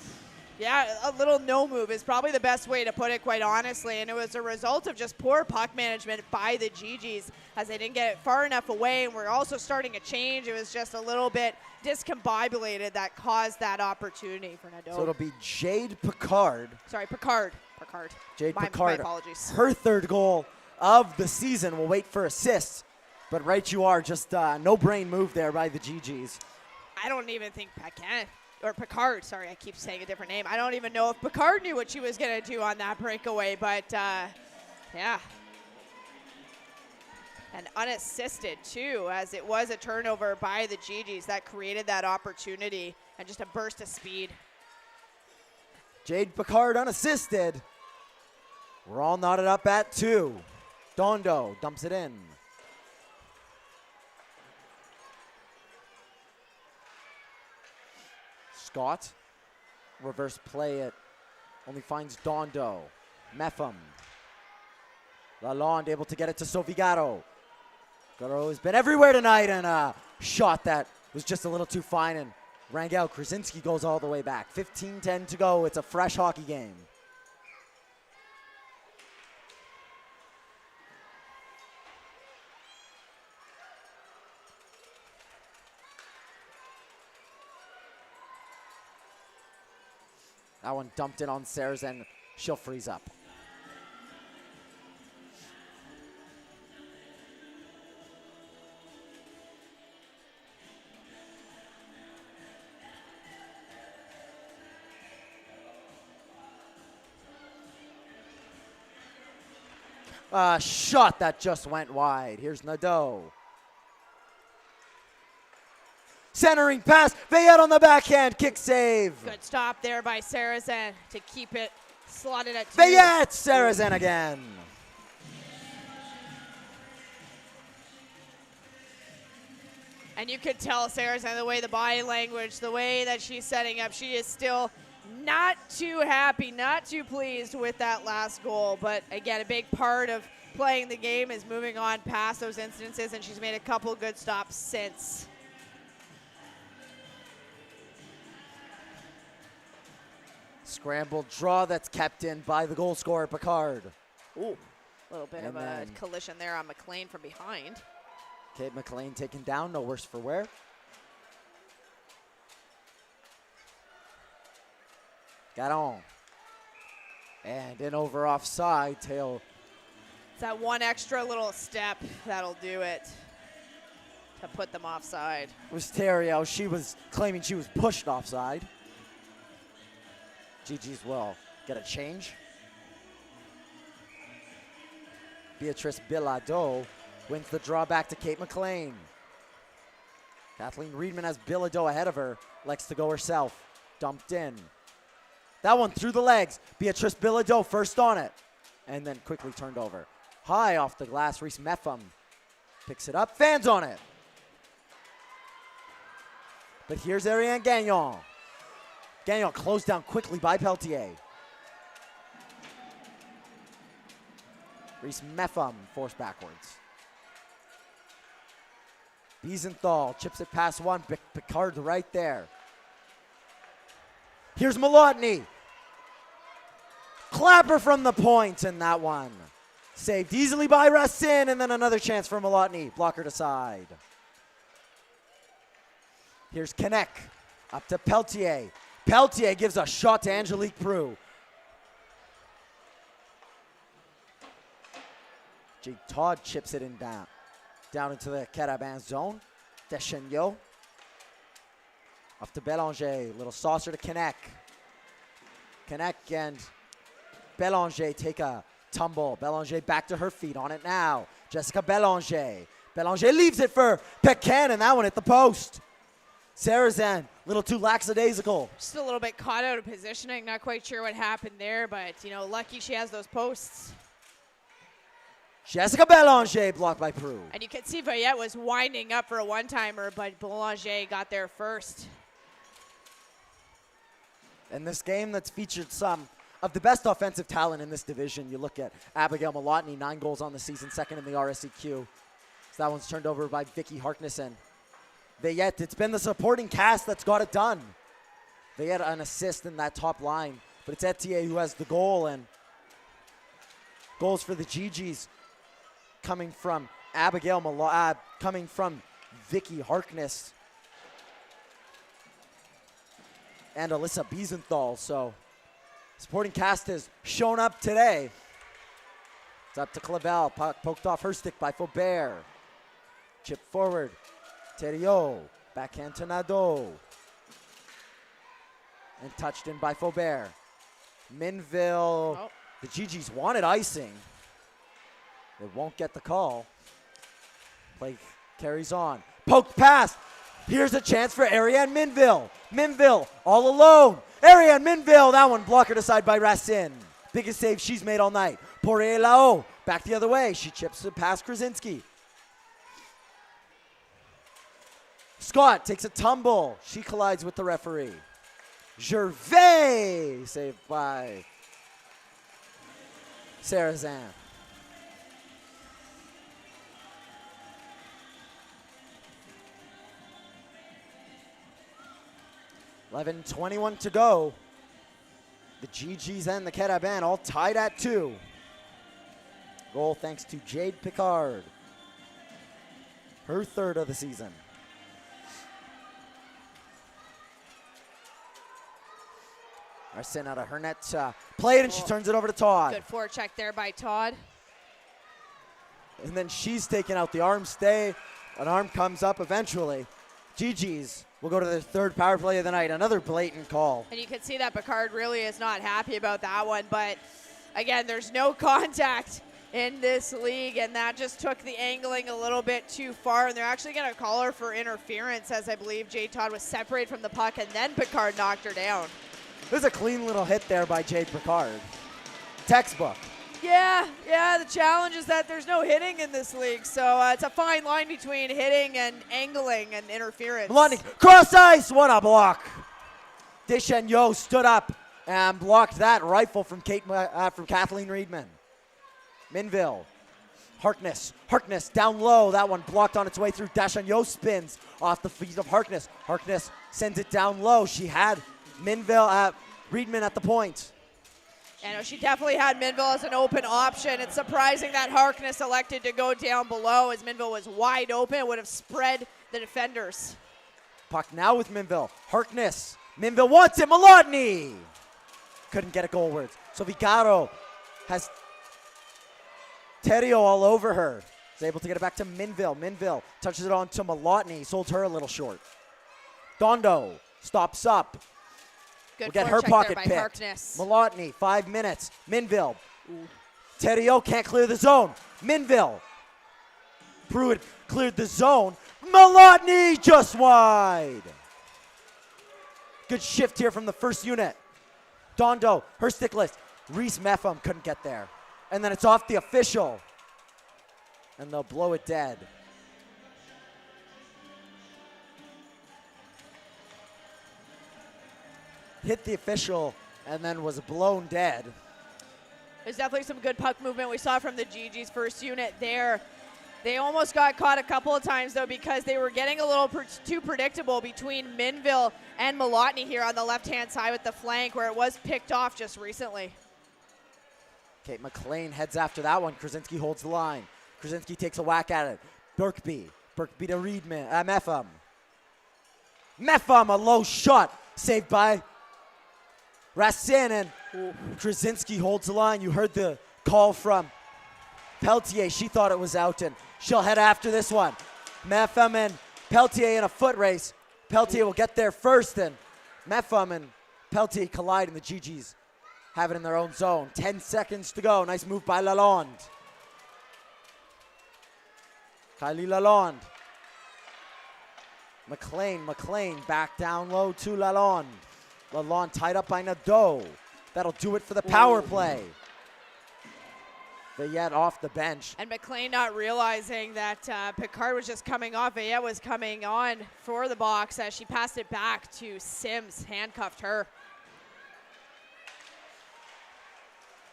yeah, a little no move is probably the best way to put it, quite honestly. And it was a result of just poor puck management by the GGs as they didn't get it far enough away. And we're also starting a change. It was just a little bit discombobulated that caused that opportunity for Nadeau. So it'll be Jade Picard. Sorry, Picard. Jade My Picard. apologies. Her third goal of the season. Will wait for assists. But right you are, just no brain move there by the GGs. I don't even think Picard, sorry, I keep saying a different name. I don't even know if Picard knew what she was going to do on that breakaway, but yeah. And unassisted too, as it was a turnover by the GGs that created that opportunity and just a burst of speed. Jade Picard unassisted. We're all knotted up at 2. Dondo dumps it in. Scott, reverse play it, only finds Dondo. Meffam. Lalonde able to get it to Sofigaro. Garo has been everywhere tonight, and a shot that was just a little too fine, and Rangel Krasinski goes all the way back. 15-10 to go. It's a fresh hockey game. That one dumped in on Sarazen. She'll freeze up. A shot that just went wide. Here's Nadeau. Centering pass, Veillette on the backhand, kick save. Good stop there by Sarazen to keep it slotted at 2. Veillette, Sarazen again. And you could tell Sarazen, the way the body language, the way that she's setting up, she is still not too happy, not too pleased with that last goal. But again, a big part of playing the game is moving on past those instances, and she's made a couple good stops since. Scrambled draw that's kept in by the goal scorer, Picard. Ooh, a little bit And of a then collision there on McLean from behind. Kate McLean taken down, no worse for wear. Garon. And in over offside, tail. It's that one extra little step that'll do it to put them offside. Was Terrio. She was claiming she was pushed offside. GG's will get a change. Beatrice Bilodeau wins the draw back to Kate McLean. Kathleen Reedman has Bilodeau ahead of her. Likes to go herself. Dumped in. That one through the legs. Beatrice Bilodeau first on it. And then quickly turned over. High off the glass. Reese Meffam picks it up. Fans on it. But here's Ariane Gagnon. Gagnon closed down quickly by Peltier. Reese Meffam forced backwards. Biesenthal chips it past one. Picard right there. Here's Malotny. Clapper from the point, and that one saved easily by Racine, and then another chance for Malotny. Blocker to side. Here's Kanek up to Peltier. Peltier gives a shot to Angelique Prue. G. Todd chips it in down into the Carabin zone. Deschenio. Up to Belanger. Little saucer to Kanek. Kanek and Belanger take a tumble. Belanger back to her feet. On it now. Jessica Belanger. Belanger leaves it for Pecan, and that one hit the post. Sarazan, a little too lackadaisical. Just a little bit caught out of positioning. Not quite sure what happened there, but, you know, lucky she has those posts. Jessica Belanger blocked by Prue. And you can see Veillette was winding up for a one-timer, but Belanger got there first. In this game that's featured some of the best offensive talent in this division, you look at Abigail Malotny, 9 goals on the season, second in the RSEQ. So that one's turned over by Vicky Harkness. Veillette, it's been the supporting cast that's got it done. Veillette an assist in that top line, but it's Etier who has the goal, and goals for the GGs coming from coming from Vicky Harkness and Alyssa Biesenthal. So supporting cast has shown up today. It's up to Clavel, puck poked off her stick by Faubert. Chip forward, Thériault, backhand to Nadeau. And touched in by Faubert. Minville, the GGs wanted icing. They won't get the call. Play carries on. Poked pass. Here's a chance for Ariane Minville. Minville all alone. Ariane Minville, that one blockered aside by Racine. Biggest save she's made all night. Poirier-Lao, back the other way. She chips it past Krasinski. Scott takes a tumble. She collides with the referee. Gervais, saved by Sarazan. $11:21 to go. The GGs and the Carabin all tied at 2. Goal thanks to Jade Picard. Her 3rd of the season. Arsene out of her net. Played, and she turns it over to Todd. Good forecheck there by Todd. And then she's taking out the arm stay. An arm comes up eventually. GG's will go to their 3rd power play of the night. Another blatant call. And you can see that Picard really is not happy about that one. But, again, there's no contact in this league, and that just took the angling a little bit too far. And they're actually going to call her for interference, as I believe Jade Todd was separated from the puck, and then Picard knocked her down. There's a clean little hit there by Jade Picard. Textbook. Yeah, the challenge is that there's no hitting in this league, so it's a fine line between hitting and angling and interference. Melanie, cross ice, what a block. Deschagneau stood up and blocked that rifle from Kathleen Reedman. Minville, Harkness down low, that one blocked on its way through. Deschagneau spins off the feet of Harkness. Harkness sends it down low. She had Minville Reedman at the point. And she definitely had Minville as an open option. It's surprising that Harkness elected to go down below, as Minville was wide open. It would have spread the defenders. Puck now with Minville. Harkness. Minville wants it. Malotny couldn't get it goalwards. So Vicaro has Thériault all over her. Is able to get it back to Minville. Minville touches it on to Malotny. Sold her a little short. Dondo stops up. Good We'll get her pocket picked. Harkness. Malotny, 5 minutes. Minville. Thériault can't clear the zone. Minville. Pruitt cleared the zone. Malotny just wide. Good shift here from the first unit. Dondo, her stick list. Reese Meffam couldn't get there. And then it's off the official. And they'll blow it dead. Hit the official and then was blown dead. There's definitely some good puck movement we saw from the GG's first unit there. They almost got caught a couple of times, though, because they were getting a little too predictable between Minville and Malotny here on the left-hand side with the flank, where it was picked off just recently. Kate McLean heads after that one. Krasinski holds the line. Krasinski takes a whack at it. Birkby to Reedman. Meffam. Meffam, a low shot. Saved by Racine, and Krasinski holds the line. You heard the call from Peltier. She thought it was out, and she'll head after this one. Meffam and Peltier in a foot race. Peltier will get there first, and Meffam and Peltier collide, and the GGs have it in their own zone. 10 seconds to go. Nice move by Lalonde. Kylie Lalonde. McLean back down low to Lalonde. Lalonde tied up by Nadeau. That'll do it for the power play. Veillette off the bench. And McLean not realizing that Picard was just coming off. Veillette was coming on for the box as she passed it back to Sims, handcuffed her.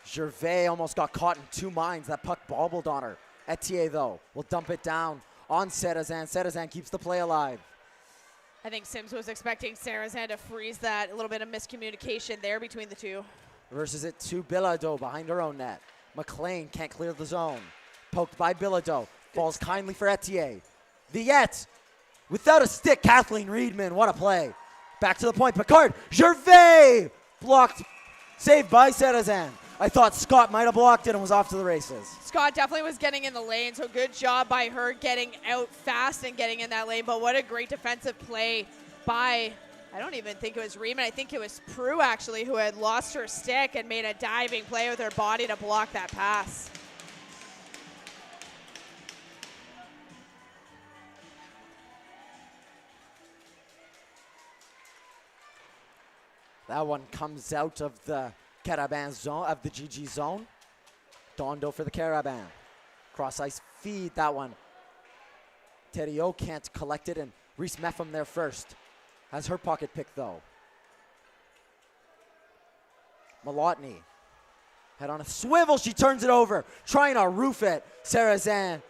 Gervais almost got caught in two minds. That puck bobbled on her. Etier, though, will dump it down on Serrazan. Serrazan keeps the play alive. I think Sims was expecting Serrazan to freeze that. A little bit of miscommunication there between the two. Versus it to Bilodeau behind her own net. McLean can't clear the zone. Poked by Bilodeau. Falls kindly for Etier. Veillette without a stick. Kathleen Reedman, what a play. Back to the point. Picard. Gervais blocked. Saved by Serrazan. I thought Scott might have blocked it and was off to the races. Scott definitely was getting in the lane, so good job by her getting out fast and getting in that lane. But what a great defensive play by, I don't even think it was Reedman. I think it was Prue, actually, who had lost her stick and made a diving play with her body to block that pass. That one comes out of the Carabin zone, of the GG zone. Dondo for the Carabin. Cross ice feed, that one. Thériault can't collect it, and Reese Meffam there first. Has her pocket pick, though. Malotny. Head on a swivel, she turns it over. Trying to roof it. Serrazan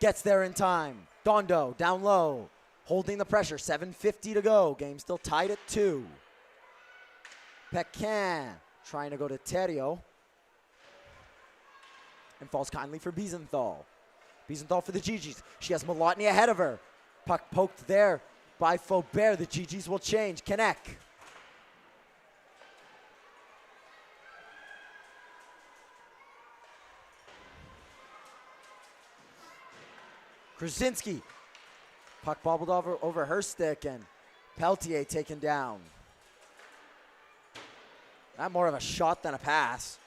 gets there in time. Dondo down low. Holding the pressure, 7:50 to go. Game still tied at 2. Pequin trying to go to Thériault. And falls kindly for Biesenthal. Biesenthal for the GGs. She has Malotny ahead of her. Puck poked there by Faubert. The GGs will change. Kanek. Krasinski. Puck bobbled over her stick, and Peltier taken down. Not more of a shot than a pass.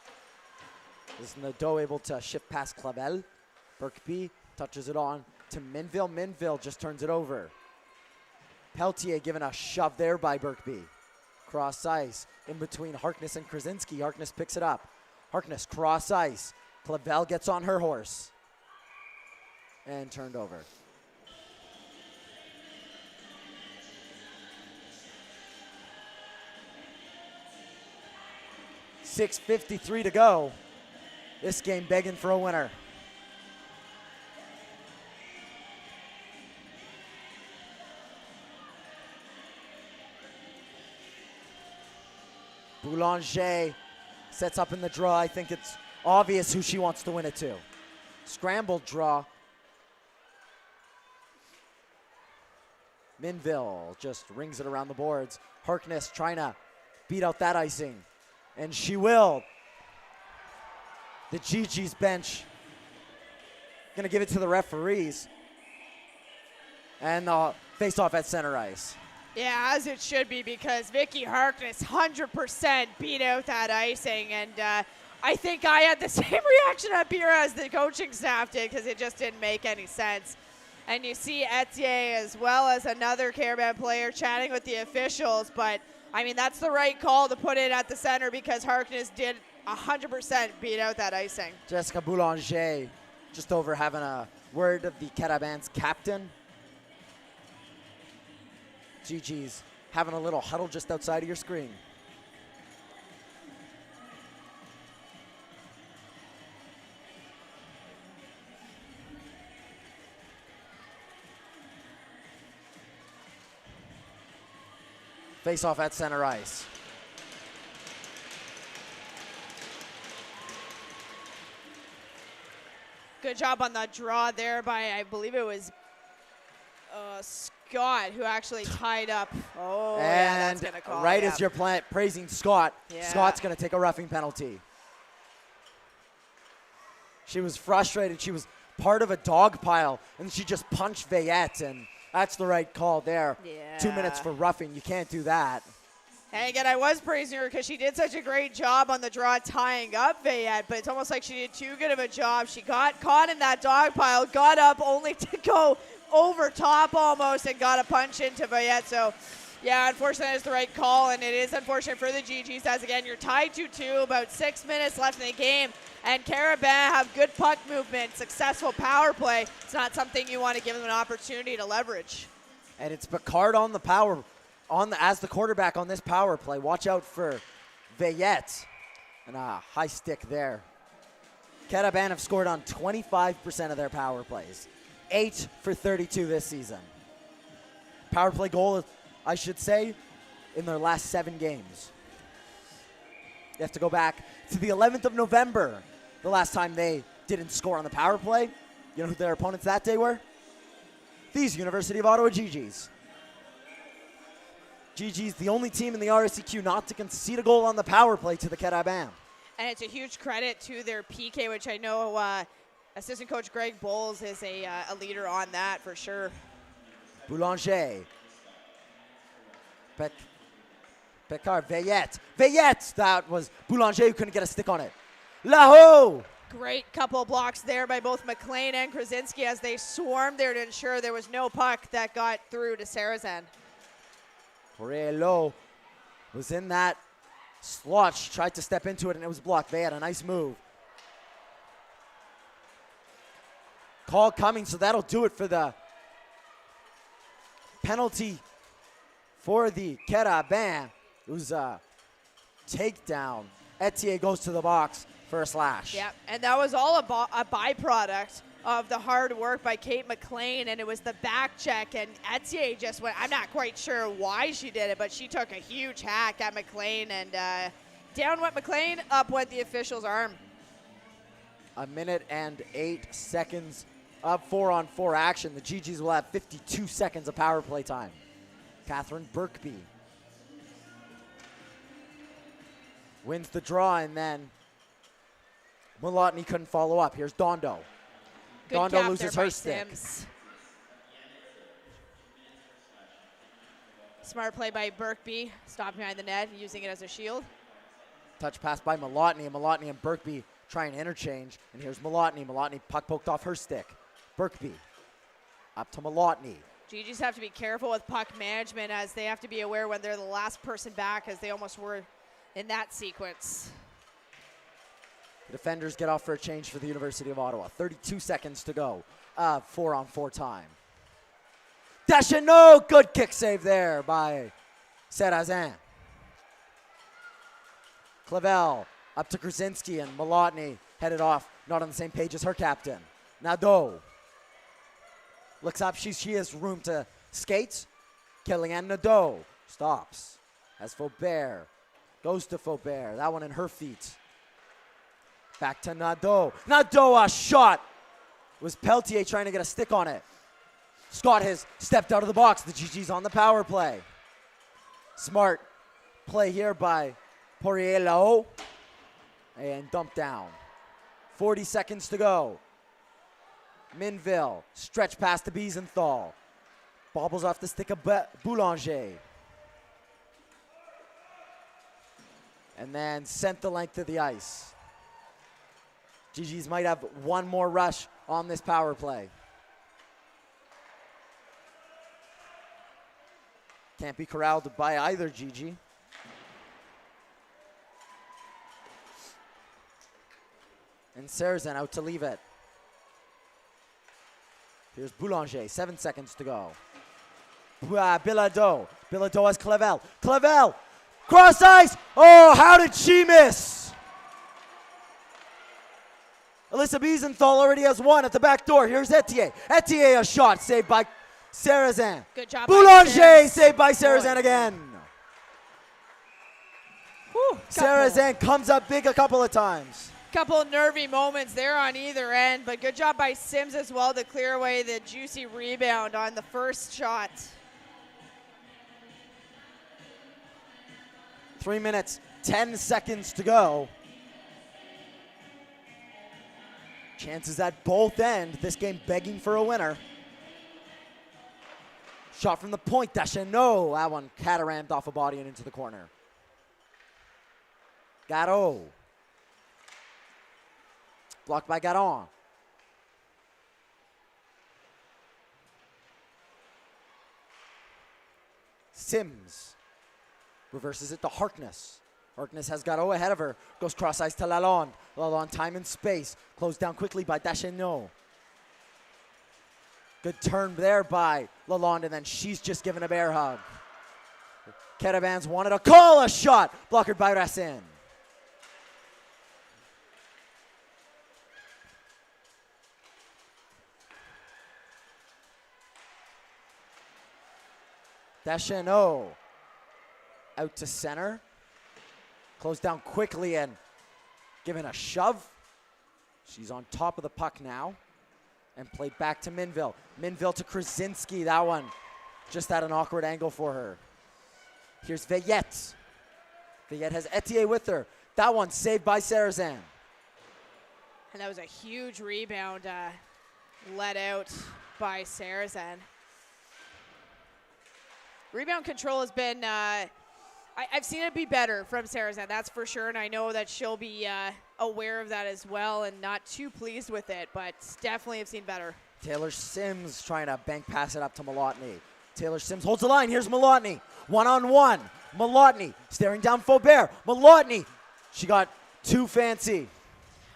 Is Nadeau able to shift past Clavel? Birkby touches it on to Minville. Minville just turns it over. Peltier given a shove there by Birkby. Cross ice in between Harkness and Krasinski. Harkness picks it up. Harkness cross ice. Clavel gets on her horse. And turned over. .653 to go. This game begging for a winner. Boulanger sets up in the draw. I think it's obvious who she wants to win it to. Scrambled draw. Minville just rings it around the boards. Harkness trying to beat out that icing. And she will. The GG's bench gonna give it to the referees. And the face-off at center ice. Yeah, as it should be, because Vicky Harkness 100% beat out that icing. And I think I had the same reaction up here as the coaching staff did, because it just didn't make any sense. And you see Etier as well as another Carabin player chatting with the officials, but I mean, that's the right call to put it at the center, because Harkness did 100% beat out that icing. Jessica Boulanger just over having a word of the Carabin's captain. GG's having a little huddle just outside of your screen. Face off at center ice. Good job on the draw there by, I believe it was Scott, who actually tied up. Oh, yeah, that's gonna call. Right yeah. as you're praising Scott, Yeah. Scott's going to take a roughing penalty. She was frustrated. She was part of a dog pile, and she just punched Veillette, and that's the right call there. Yeah. 2 minutes for roughing. You can't do that. And again, I was praising her because she did such a great job on the draw tying up Veillette, but it's almost like she did too good of a job. She got caught in that dog pile, got up only to go over top almost and got a punch into Veillette. So, yeah, unfortunately, it's the right call, and it is unfortunate for the GGs as, again, you're tied 2-2, about 6 minutes left in the game, and Carabin have good puck movement, successful power play. It's not something you want to give them an opportunity to leverage. And it's Picard on the power, as the quarterback on this power play. Watch out for Veillette. And a high stick there. Carabin have scored on 25% of their power plays. 8 for 32 this season. Power play goal, I should say, in their last 7 games. You have to go back to the 11th of November, the last time they didn't score on the power play. You know who their opponents that day were? These University of Ottawa GGs. GG's the only team in the RSEQ not to concede a goal on the power play to the Carabin. And it's a huge credit to their PK, which I know assistant coach Greg Bowles is a leader on that for sure. Boulanger. Picard, Veillette, that was Boulanger who couldn't get a stick on it. Laho! Great couple of blocks there by both McLean and Krasinski as they swarmed there to ensure there was no puck that got through to Sarazan. Porello was in that slot. She tried to step into it and it was blocked. They had a nice move. Call coming, so that'll do it for the penalty for the Carabin. It was a takedown. Etier goes to the box for a slash. Yeah, and that was all a byproduct of the hard work by Kate McLean, and it was the back check, and Etier just went, I'm not quite sure why she did it, but she took a huge hack at McLean, and down went McLean, up went the official's arm. 1 minute and 8 seconds of 4-on-4 action. The GGs will have 52 seconds of power play time. Catherine Birkby wins the draw, and then Malotny couldn't follow up. Here's Dondo. Good Dondo loses her stick. Sims. Smart play by Birkby, stopping behind the net, using it as a shield. Touch pass by Malotny, and Malotny and Birkby try and interchange. And here's Malotny. Malotny, puck poked off her stick. Birkby up to Malotny. GGs have to be careful with puck management as they have to be aware when they're the last person back, as they almost were in that sequence. The defenders get off for a change for the University of Ottawa. 32 seconds to go. 4-on-4 time. Deschenaux, good kick save there by Sarazin. Clavel up to Krasinski, and Malotny headed off, not on the same page as her captain. Nadeau looks up, she has room to skate. Kellyanne Nadeau stops. As Faubert goes to Faubert, that one in her feet. Back to Nadeau. Nadeau, a shot. It was Peltier trying to get a stick on it. Scott has stepped out of the box. The GG's on the power play. Smart play here by Porello. And dumped down. 40 seconds to go. Minville, stretch pass to Biesenthal. Bobbles off the stick of Boulanger. And then sent the length of the ice. GG's might have one more rush on this power play. Can't be corralled by either GG. And Sarazin out to leave it. Here's Boulanger, 7 seconds to go. Bilodeau. Bilodeau has Clavel. Clavel, cross ice. Oh, how did she miss? Alyssa Biesenthal already has one at the back door. Here's Etier. Etier, a shot saved by Sarazin. Good job. Boulanger saved by Sarazin again. Whew, Sarazin comes up big a couple of times. Couple nervy moments there on either end, but good job by Sims as well to clear away the juicy rebound on the first shot. 3 minutes, 10 seconds to go. Chances at both end. This game begging for a winner. Shot from the point, Deschenaux. That one catarammed off a body and into the corner. Gatto. Blocked by Garon. Sims reverses it to Harkness. Harkness has Gatto ahead of her. Goes cross ice to Lalonde. Lalonde time and space. Closed down quickly by Deschenaux. Good turn there by Lalonde, and then she's just given a bear hug. Caravans wanted to call a shot. Blocked by Racine. Deschenaux out to center. Closed down quickly and given a shove. She's on top of the puck now. And played back to Minville. Minville to Krasinski. That one just at an awkward angle for her. Here's Veillette. Veillette has Etier with her. That one saved by Sarazan. And that was a huge rebound let out by Sarazan. Rebound control has been, I've seen it be better from Sarazan, that's for sure, and I know that she'll be aware of that as well and not too pleased with it, but definitely have seen better. Taylor Sims trying to bank pass it up to Malotny. Taylor Sims holds the line. Here's Malotny. One-on-one. Malotny staring down Faubert. Malotny, she got too fancy.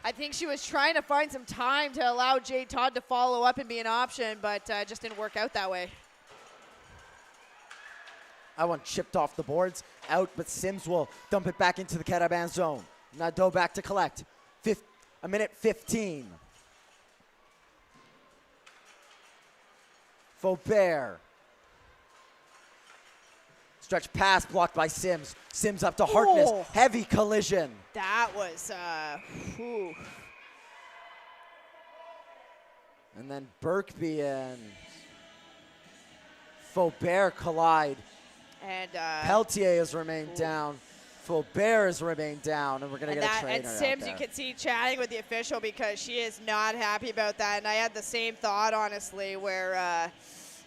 I think she was trying to find some time to allow Jade Todd to follow up and be an option, but just didn't work out that way. That one chipped off the boards, out, but Sims will dump it back into the Caravan zone. Nadeau back to collect. A minute 15. Faubert. Stretch pass blocked by Sims. Sims up to Harkness. Oh. Heavy collision. That was, whew. And then Birkby and Faubert collide. And Peltier has remained down. Faubert has remained down, and we're going to get a trainer and Sims, out there. you can see chatting with the official because she is not happy about that. And I had the same thought, honestly, where,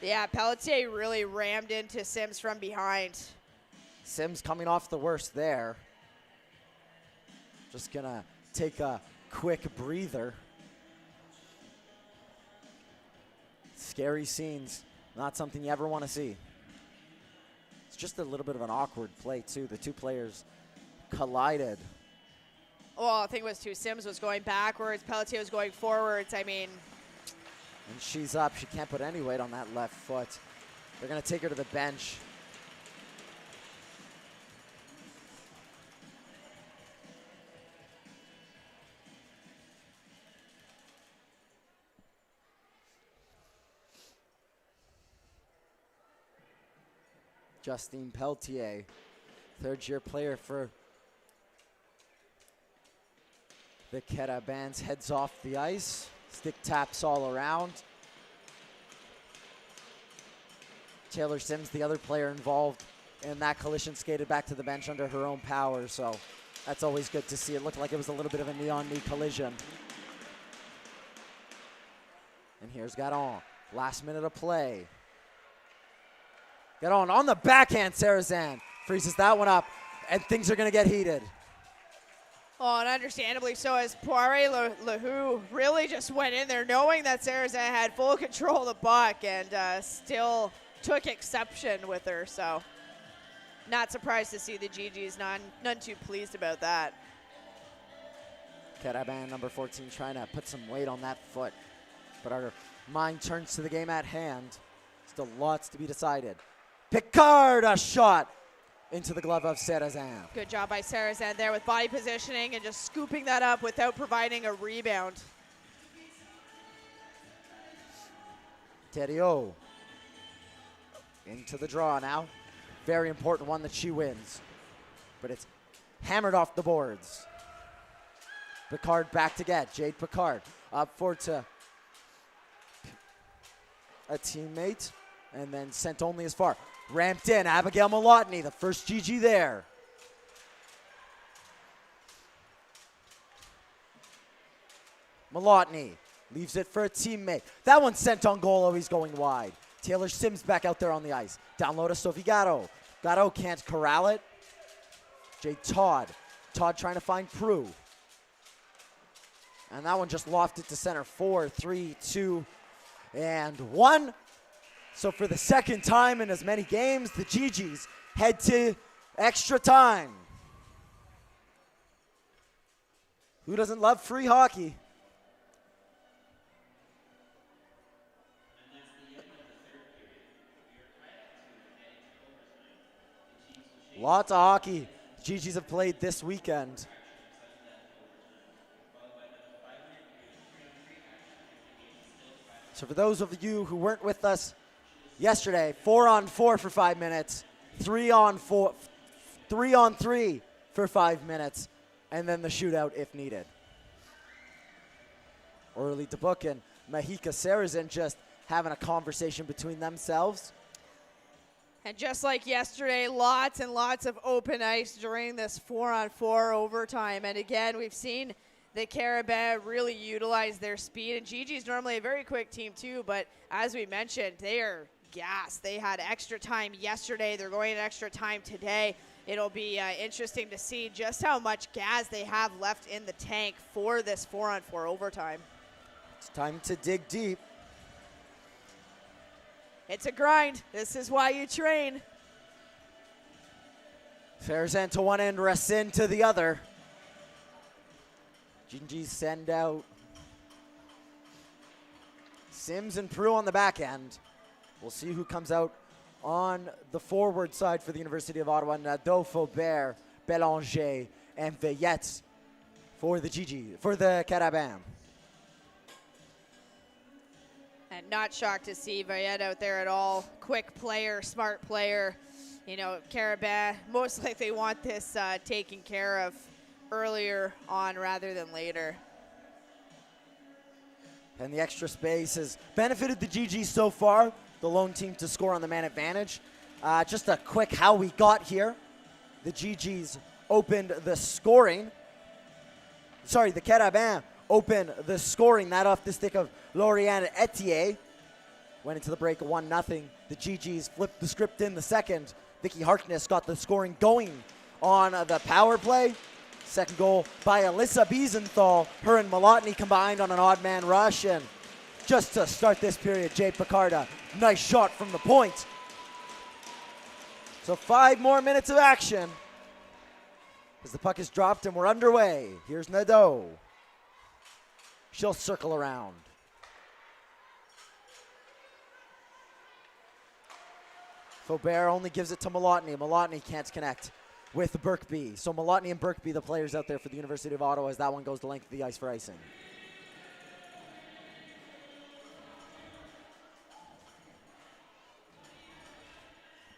yeah, Pelletier really rammed into Sims from behind. Sims coming off the worst there. Just going to take a quick breather. Scary scenes. Not something you ever want to see. It's just a little bit of an awkward play, too. The two players collided. Well, I think it was too. Sims was going backwards. Pelletier was going forwards. I mean. And she's up. She can't put any weight on that left foot. They're going to take her to the bench. Justine Peltier, third-year player for the Carabins, heads off the ice. Stick taps all around. Taylor Sims, the other player involved in that collision, skated back to the bench under her own power, so that's always good to see. It looked like it was a little bit of a knee-on-knee collision. And here's Garon, last minute of play. Get on the backhand, Sarazan freezes that one up, and things are going to get heated. Oh, and understandably so, as Poirier-Lahou really just went in there knowing that Sarazan had full control of the puck and still took exception with her. So not surprised to see the GGs none too pleased about that. Carabin, number 14, trying to put some weight on that foot. But our mind turns to the game at hand. Still lots to be decided. Picard, a shot into the glove of Sarazan. Good job by Sarazan there with body positioning and just scooping that up without providing a rebound. Thériault into the draw now. Very important one that she wins. But it's hammered off the boards. Picard back to get. Jade Picard up forward to a teammate and then sent only as far. Ramped in, Abigail Malotny, the first GG there. Malotny leaves it for a teammate. That one's sent on goal, oh, he's going wide. Taylor Sims back out there on the ice. Down low to Sophie Gatto. Gatto can't corral it. Jade Todd Todd trying to find Prue. And that one just lofted to center. 4, 3, 2, and 1. So for the second time in as many games, the GGs head to extra time. Who doesn't love free hockey? Lots of hockey GGs have played this weekend. So for those of you who weren't with us yesterday, 4-on-4 for 5 minutes, 3-on-4, 3-on-3 for 5 minutes, and then the shootout if needed. Early Dubuque and Mahika Sarazen just having a conversation between themselves. And just like yesterday, lots and lots of open ice during this 4-on-4 overtime. And again, we've seen the Carabin really utilize their speed. And Gigi's normally a very quick team too, but as we mentioned, they are gassed. They had extra time yesterday. They're going to extra time today. It'll be interesting to see just how much gas they have left in the tank for this 4-on-4 overtime. It's time to dig deep. It's a grind. This is why you train. Fairzen to one end, Racine to the other. GG send out Sims and Prue on the back end. We'll see who comes out on the forward side for the University of Ottawa. Nadeau, Faubert, Bélanger, and Veillette for the GG, for the Carabin. And not shocked to see Veillette out there at all. Quick player, smart player. You know, Carabin most likely want this taken care of earlier on rather than later. And the extra space has benefited the GG so far. The lone team to score on the man advantage. Just a quick how we got here. The GGs opened the scoring. Sorry, the Carabin opened the scoring. That off the stick of Lauriane Etier. Went into the break 1-0. The GGs flipped the script in the second. Vicky Harkness got the scoring going on the power play. Second goal by Alyssa Biesenthal. Her and Malotny combined on an odd man rush. And just to start this period, Jay Picarda, nice shot from the point. So 5 more minutes of action as the puck is dropped and we're underway. Here's Nadeau. She'll circle around. Faubert only gives it to Malotny. Malotny can't connect with Birkby. So Malotny and Birkby, the players out there for the University of Ottawa, as that one goes the length of the ice for icing.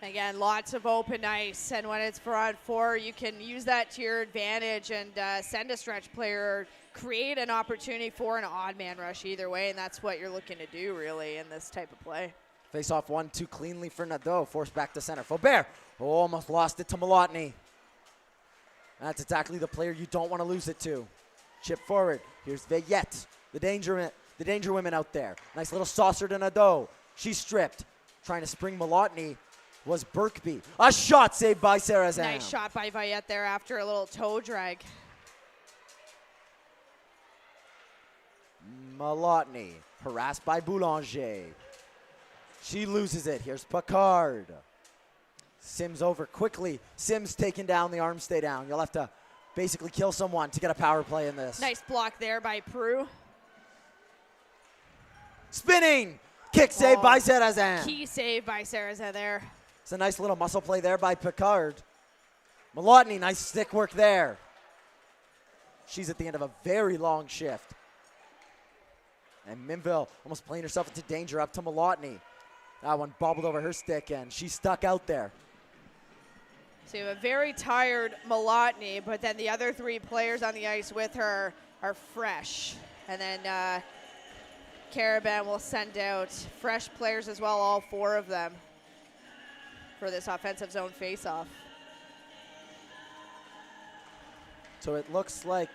Again, lots of open ice, and when it's 4-on-4, you can use that to your advantage and send a stretch player or create an opportunity for an odd man rush either way, and that's what you're looking to do really in this type of play. Face off 1-2 cleanly for Nadeau, forced back to center. Faubert almost lost it to Malotny. That's exactly the player you don't want to lose it to. Chip forward, here's Veillette, the danger women out there. Nice little saucer to Nadeau. She's stripped, trying to spring Malotny. Was Birkby. A shot saved by Sarazen. Nice shot by Veillette there after a little toe drag. Malotny harassed by Boulanger. She loses it. Here's Picard. Sims over quickly. Sims taking down, the arms stay down. You'll have to basically kill someone to get a power play in this. Nice block there by Prue. Spinning. Kick save by Sarazen. Key save by Sarazen there. It's a nice little muscle play there by Picard. Malotny, nice stick work there. She's at the end of a very long shift. And Minville almost playing herself into danger up to Malotny. That one bobbled over her stick and she's stuck out there. So you have a very tired Malotny, but then the other 3 players on the ice with her are fresh. And then Carabin will send out fresh players as well, all 4 of them, for this offensive zone faceoff. So it looks like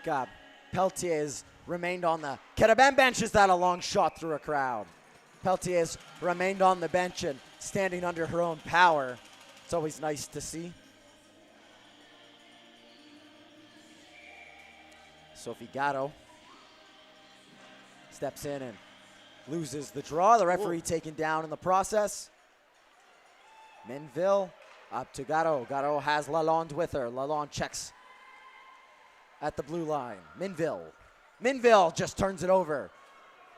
Peltier's remained on the Carabin bench. Is that a long shot through a crowd? Peltier's remained on the bench and standing under her own power. It's always nice to see. Sophie Gatto steps in and loses the draw. The referee taken down in the process. Minville up to Gatto. Gatto has Lalonde with her. Lalonde checks at the blue line. Minville just turns it over.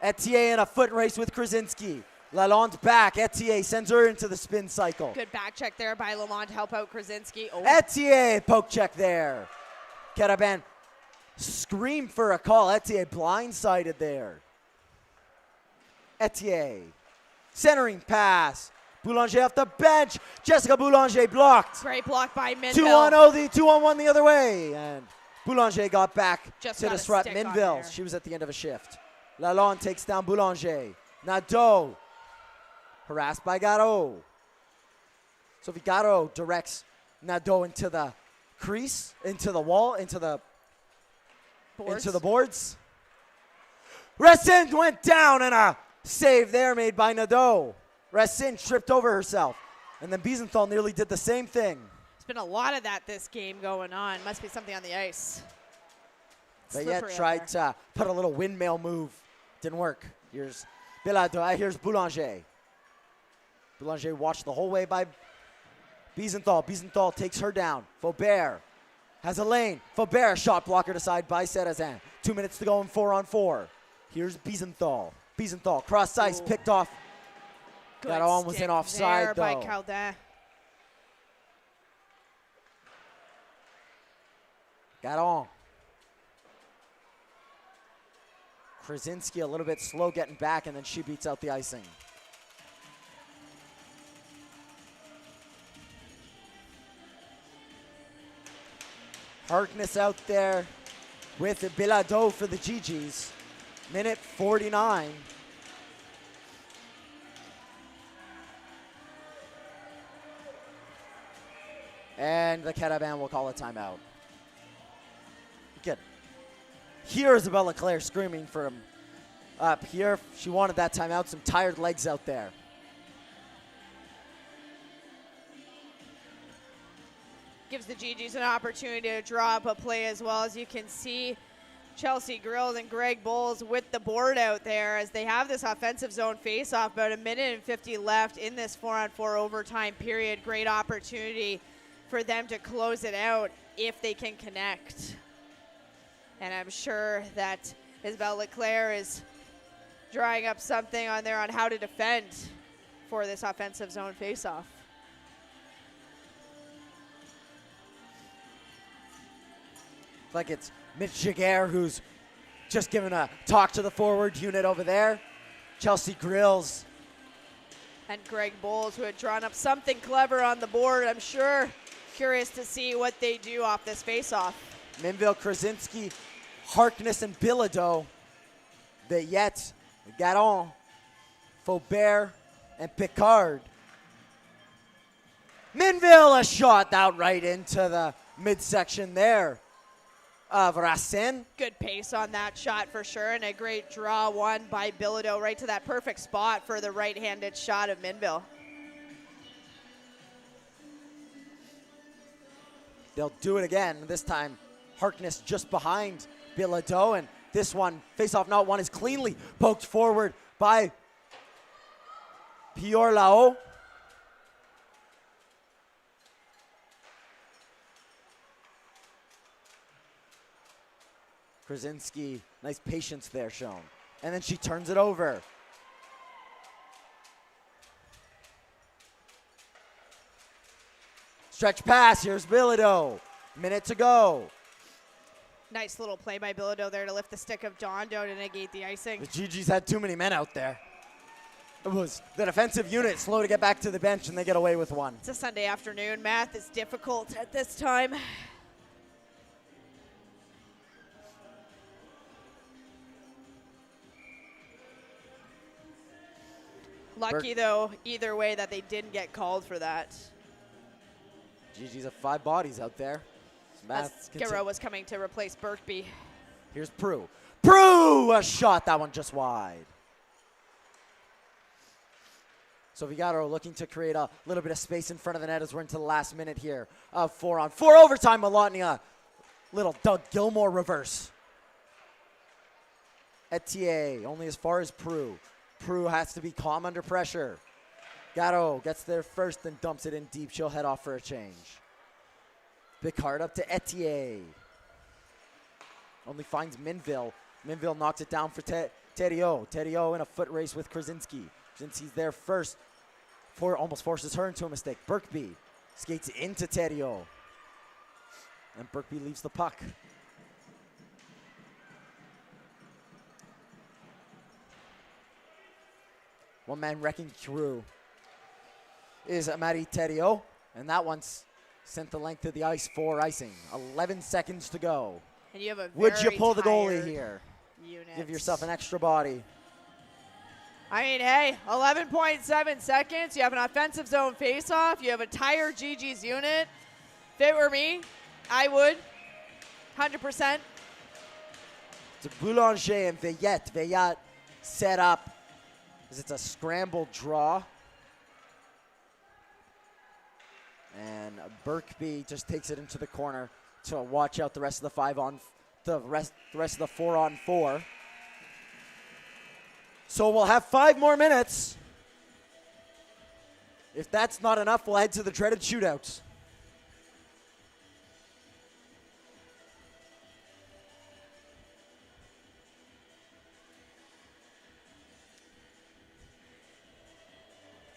Etier in a foot race with Krasinski. Lalonde back. Etier sends her into the spin cycle. Good back check there by Lalonde to help out Krasinski. Oh. Etier, poke check there. Carabin screamed for a call. Etier blindsided there. Etier, centering pass. Boulanger off the bench. Jessica Boulanger blocked. Great block by Minville. 2-on-0, 2-on-1 the other way. And Boulanger got back Just to got a disrupt stick on Minville. there. She was at the end of a shift. Lalonde takes down Boulanger. Nadeau, harassed by Gatto. Sophie Gatto directs Nadeau into the crease, into the wall, into the boards. Racine went down and a save there made by Nadeau. Racine tripped over herself. And then Biesenthal nearly did the same thing. There's been a lot of that this game going on. Must be something on the ice. But yet tried to put a little windmill move. Didn't work. Here's Bilodeau. Here's Boulanger. Boulanger watched the whole way by Biesenthal. Biesenthal takes her down. Faubert has a lane. Faubert, shot blocker aside by Serrazin. 2 minutes to go in 4-on-4. Here's Biesenthal. Biesenthal, cross ice, picked off. Got almost in offside though. By Caldin. Got on. Krasinski a little bit slow getting back, and then she beats out the icing. Harkness out there with Bilodeau for the GGs. Minute 49. And the Carabin will call a timeout. Good. Here Isabelle Leclerc screaming from up here. She wanted that timeout. Some tired legs out there. Gives the GGs an opportunity to draw up a play as well. As you can see, Chelsea Grills and Greg Bowles with the board out there as they have this offensive zone face-off. About 1:50 left in this 4-on-4 overtime period. Great opportunity for them to close it out if they can connect. And I'm sure that Isabelle Leclerc is drawing up something on there on how to defend for this offensive zone face-off. Like it's Mitch Giguere who's just giving a talk to the forward unit over there. Chelsea Grills. And Greg Bowles, who had drawn up something clever on the board, I'm sure. Curious to see what they do off this face-off. Minville, Krasinski, Harkness, and Bilodeau. Veillette, Garon, Faubert, and Picard. Minville, a shot out right into the midsection there of Racine. Good pace on that shot for sure, and a great draw one by Bilodeau right to that perfect spot for the right-handed shot of Minville. They'll do it again. This time, Harkness just behind Bilodeau, and this one, face-off not one, is cleanly poked forward by Pior-Lao. Krasinski, nice patience there shown. And then she turns it over. Stretch pass, here's Bilodeau. Minute to go. Nice little play by Bilodeau there to lift the stick of Dondo to negate the icing. The GG's had too many men out there. It was the defensive unit slow to get back to the bench, and they get away with one. It's a Sunday afternoon. Math is difficult at this time. Lucky, though, either way that they didn't get called for that. GG's have 5 bodies out there. As Guerrero was coming to replace Birkby. Here's Prue. Prue, a shot, that one just wide. So Vigaro looking to create a little bit of space in front of the net as we're into the last minute here of 4-on-4 overtime. Malotnia, little Doug Gilmore reverse Etier only as far as Prue. Prue has to be calm under pressure. Gatto gets there first and dumps it in deep. She'll head off for a change. Picard up to Etier. Only finds Minville. Minville knocks it down for Theriault. Theriault in a foot race with Krasinski. Krasinski's there first. Almost forces her into a mistake. Birkby skates into Theriault. And Birkby leaves the puck. One-man wrecking crew is Amari Theriault. And that one's sent the length of the ice for icing. 11 seconds to go. And you have a Would you very pull the goalie tired here? unit. Give yourself an extra body. I mean, hey, 11.7 seconds. You have an offensive zone faceoff. You have a tired GG's unit. If it were me, I would. 100%. To Boulanger and Veillette. Veillette set up as it's a scramble draw. And Birkby just takes it into the corner to watch out the rest of the rest of the 4-on-4. So we'll have 5 more minutes. If that's not enough, we'll head to the dreaded shootouts.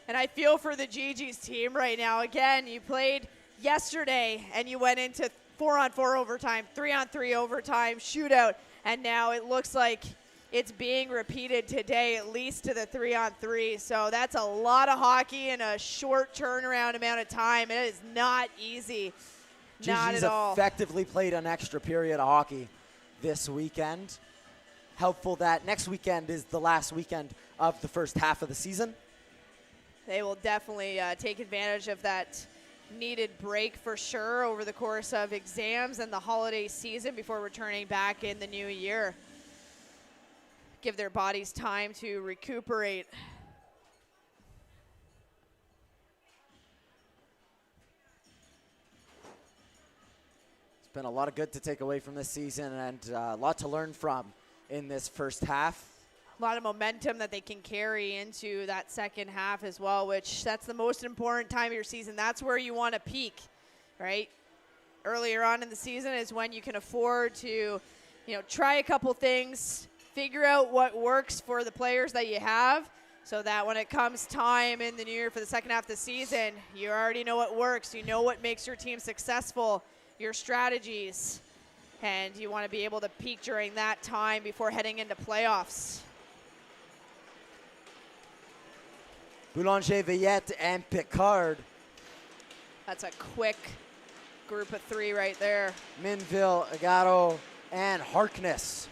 And I feel for the GG's team right now. Again, you played yesterday and you went into 4-on-4 overtime, 3-on-3 overtime, shootout, and now it looks like it's being repeated today, at least to the 3-on-3. So that's a lot of hockey in a short turnaround amount of time. It is not easy. Not GG's at all. effectively played an extra period of hockey this weekend. Helpful that next weekend is the last weekend of the first half of the season. They will definitely take advantage of that needed break for sure over the course of exams and the holiday season before returning back in the new year. Give their bodies time to recuperate. It's been a lot of good to take away from this season and a lot to learn from in this first half. A lot of momentum that they can carry into that second half as well, which that's the most important time of your season. That's where you want to peak, right? Earlier on in the season is when you can afford to, try a couple things, figure out what works for the players that you have, so that when it comes time in the new year for the second half of the season, you already know what works. You know what makes your team successful, your strategies, and you want to be able to peak during that time before heading into playoffs. Boulanger, Veillette, and Picard. That's a quick group of 3 right there. Minville, Agato, and Harkness.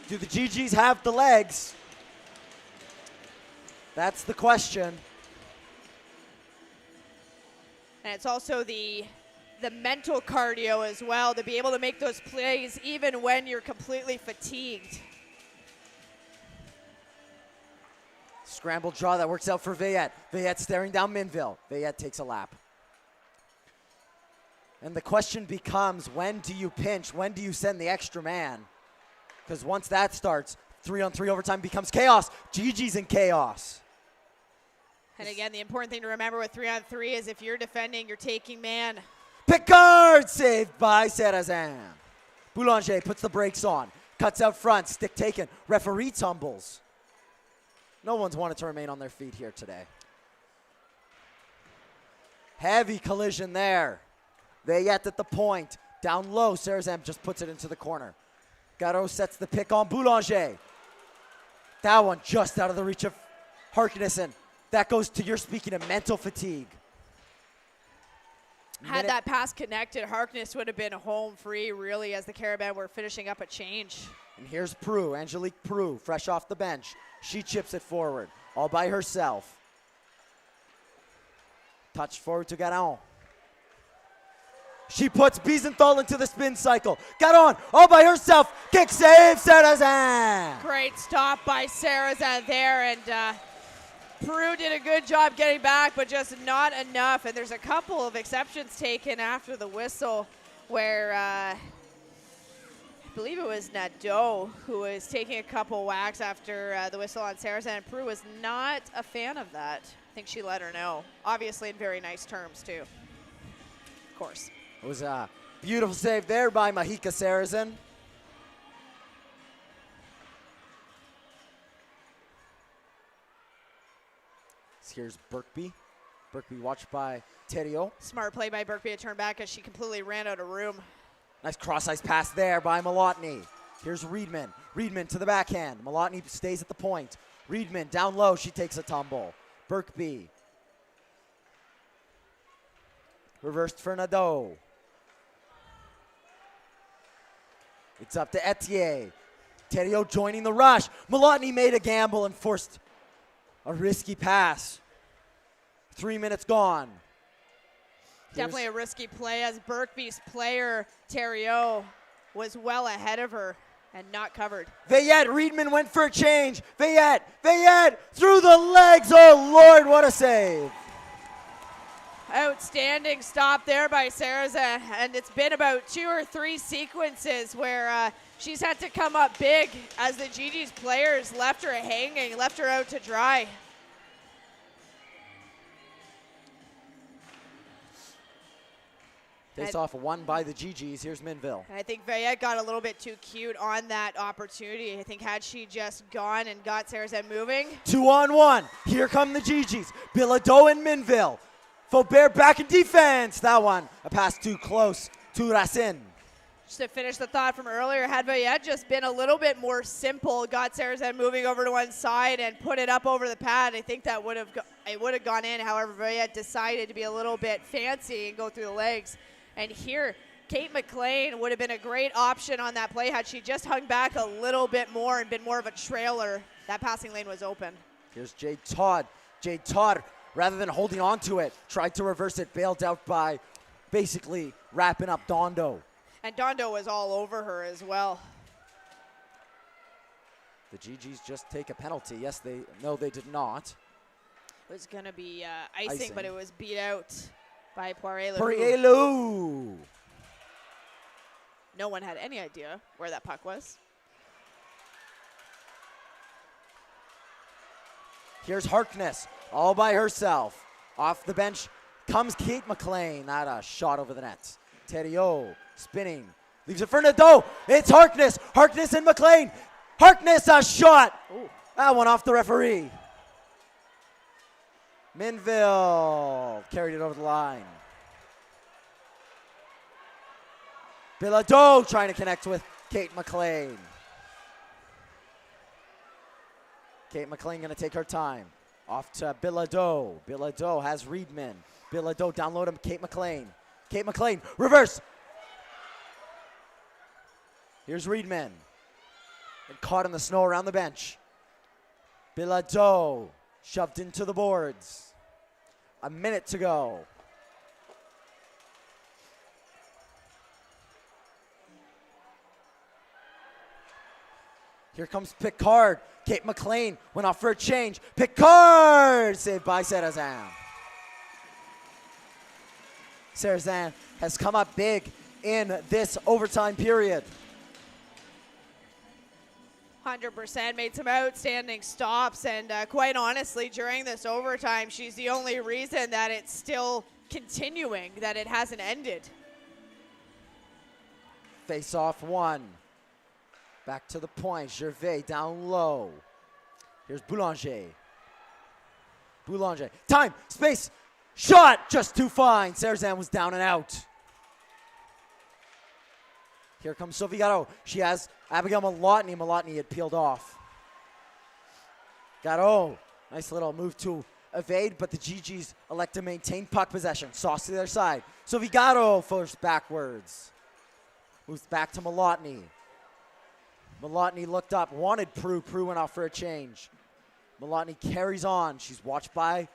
Do the GGs have the legs? That's the question. And it's also the mental cardio as well, to be able to make those plays even when you're completely fatigued. Scramble draw that works out for Veillette. Veillette staring down Minville. Veillette takes a lap. And the question becomes, when do you pinch? When do you send the extra man? Because once that starts, 3-on-3 overtime becomes chaos. GG's in chaos. And again, the important thing to remember with 3-on-3 is if you're defending, you're taking man. Picard saved by Sarrazin. Boulanger puts the brakes on. Cuts out front, stick taken. Referee tumbles. No one's wanted to remain on their feet here today. Heavy collision there. Veillette at the point. Down low, Sarrazin just puts it into the corner. Garot sets the pick on Boulanger. That one just out of the reach of Harkness. That goes to your speaking of mental fatigue. Had that pass connected, Harkness would have been home free, really, as the Carabin were finishing up a change. And here's Prue, Angelique Prue, fresh off the bench. She chips it forward, all by herself. Touch forward to Garon. She puts Biesenthal into the spin cycle. Garon, all by herself. Kick save, Sarrazin. Great stop by Sarrazin there, and Prue did a good job getting back, but just not enough. And there's a couple of exceptions taken after the whistle where I believe it was Nadeau who was taking a couple whacks after the whistle on Saracen, and Prue was not a fan of that. I think she let her know, obviously in very nice terms too, of course. It was a beautiful save there by Mahika Saracen. Here's Birkby. Birkby watched by Theriault. Smart play by Birkby to turn back as she completely ran out of room. Nice cross-ice pass there by Malotny. Here's Reedman. Reedman to the backhand. Malotny stays at the point. Reedman down low. She takes a tumble. Birkby. Reversed for Nadeau. It's up to Etienne. Theriault joining the rush. Malotny made a gamble and forced a risky pass. 3 minutes gone. Definitely a risky play as Birkby's player, Theriault, was well ahead of her and not covered. Veillette, Reedman went for a change. Veillette, through the legs. Oh, Lord, what a save. Outstanding stop there by Saracen, and it's been about 2 or 3 sequences where she's had to come up big as the GG's players left her hanging, left her out to dry. Face off won by the GGs. Here's Minville. And I think Veillette got a little bit too cute on that opportunity. I think had she just gone and got Saracen moving. 2-on-1. Here come the GGs. Bilodeau and Minville. Faubert back in defense. That one, a pass too close to Racine. Just to finish the thought from earlier, had Veillette just been a little bit more simple, got Saracen moving over to one side and put it up over the pad, I think that would have gone in. However, Veillette decided to be a little bit fancy and go through the legs. And here, Kate McLean would have been a great option on that play had she just hung back a little bit more and been more of a trailer. That passing lane was open. Here's Jade Todd. Jade Todd, rather than holding on to it, tried to reverse it, bailed out by basically wrapping up Dondo. And Dondo was all over her as well. The GGs just take a penalty. Yes, they did not. It was going to be icing, but it was beat out by Poirier. Poirier. No one had any idea where that puck was. Here's Harkness, all by herself. Off the bench comes Kate McLean. Not a shot over the net. Theriault spinning, leaves it for Nadeau. It's Harkness. Harkness and McLean. Harkness, a shot. Ooh. That one off the referee. Minville carried it over the line. Bilodeau trying to connect with Kate McLean. Kate McLean going to take her time. Off to Bilodeau. Bilodeau has Reedman. Bilodeau down low to Kate McLean. Kate McLean, reverse. Here's Reedman. And caught in the snow around the bench. Bilodeau shoved into the boards. A minute to go. Here comes Picard. Kate McLean went off for a change. Picard saved by Saracen. Saracen has come up big in this overtime period. 100% made some outstanding stops, and quite honestly, during this overtime, she's the only reason that it's still continuing, that it hasn't ended. Face off one. Back to the point. Gervais down low. Here's Boulanger. Boulanger. Time. Space. Shot. Just too fine. Saracen was down and out. Here comes Sophie Gatto. She has Abigail Malotny. Malotny had peeled off. Gatto. Nice little move to evade, but the GGs elect to maintain puck possession. Sauce to their side. Sophie Gatto forced backwards. Moves back to Malotny. Malotny looked up, wanted Prue. Prue went off for a change. Malotny carries on. She's watched by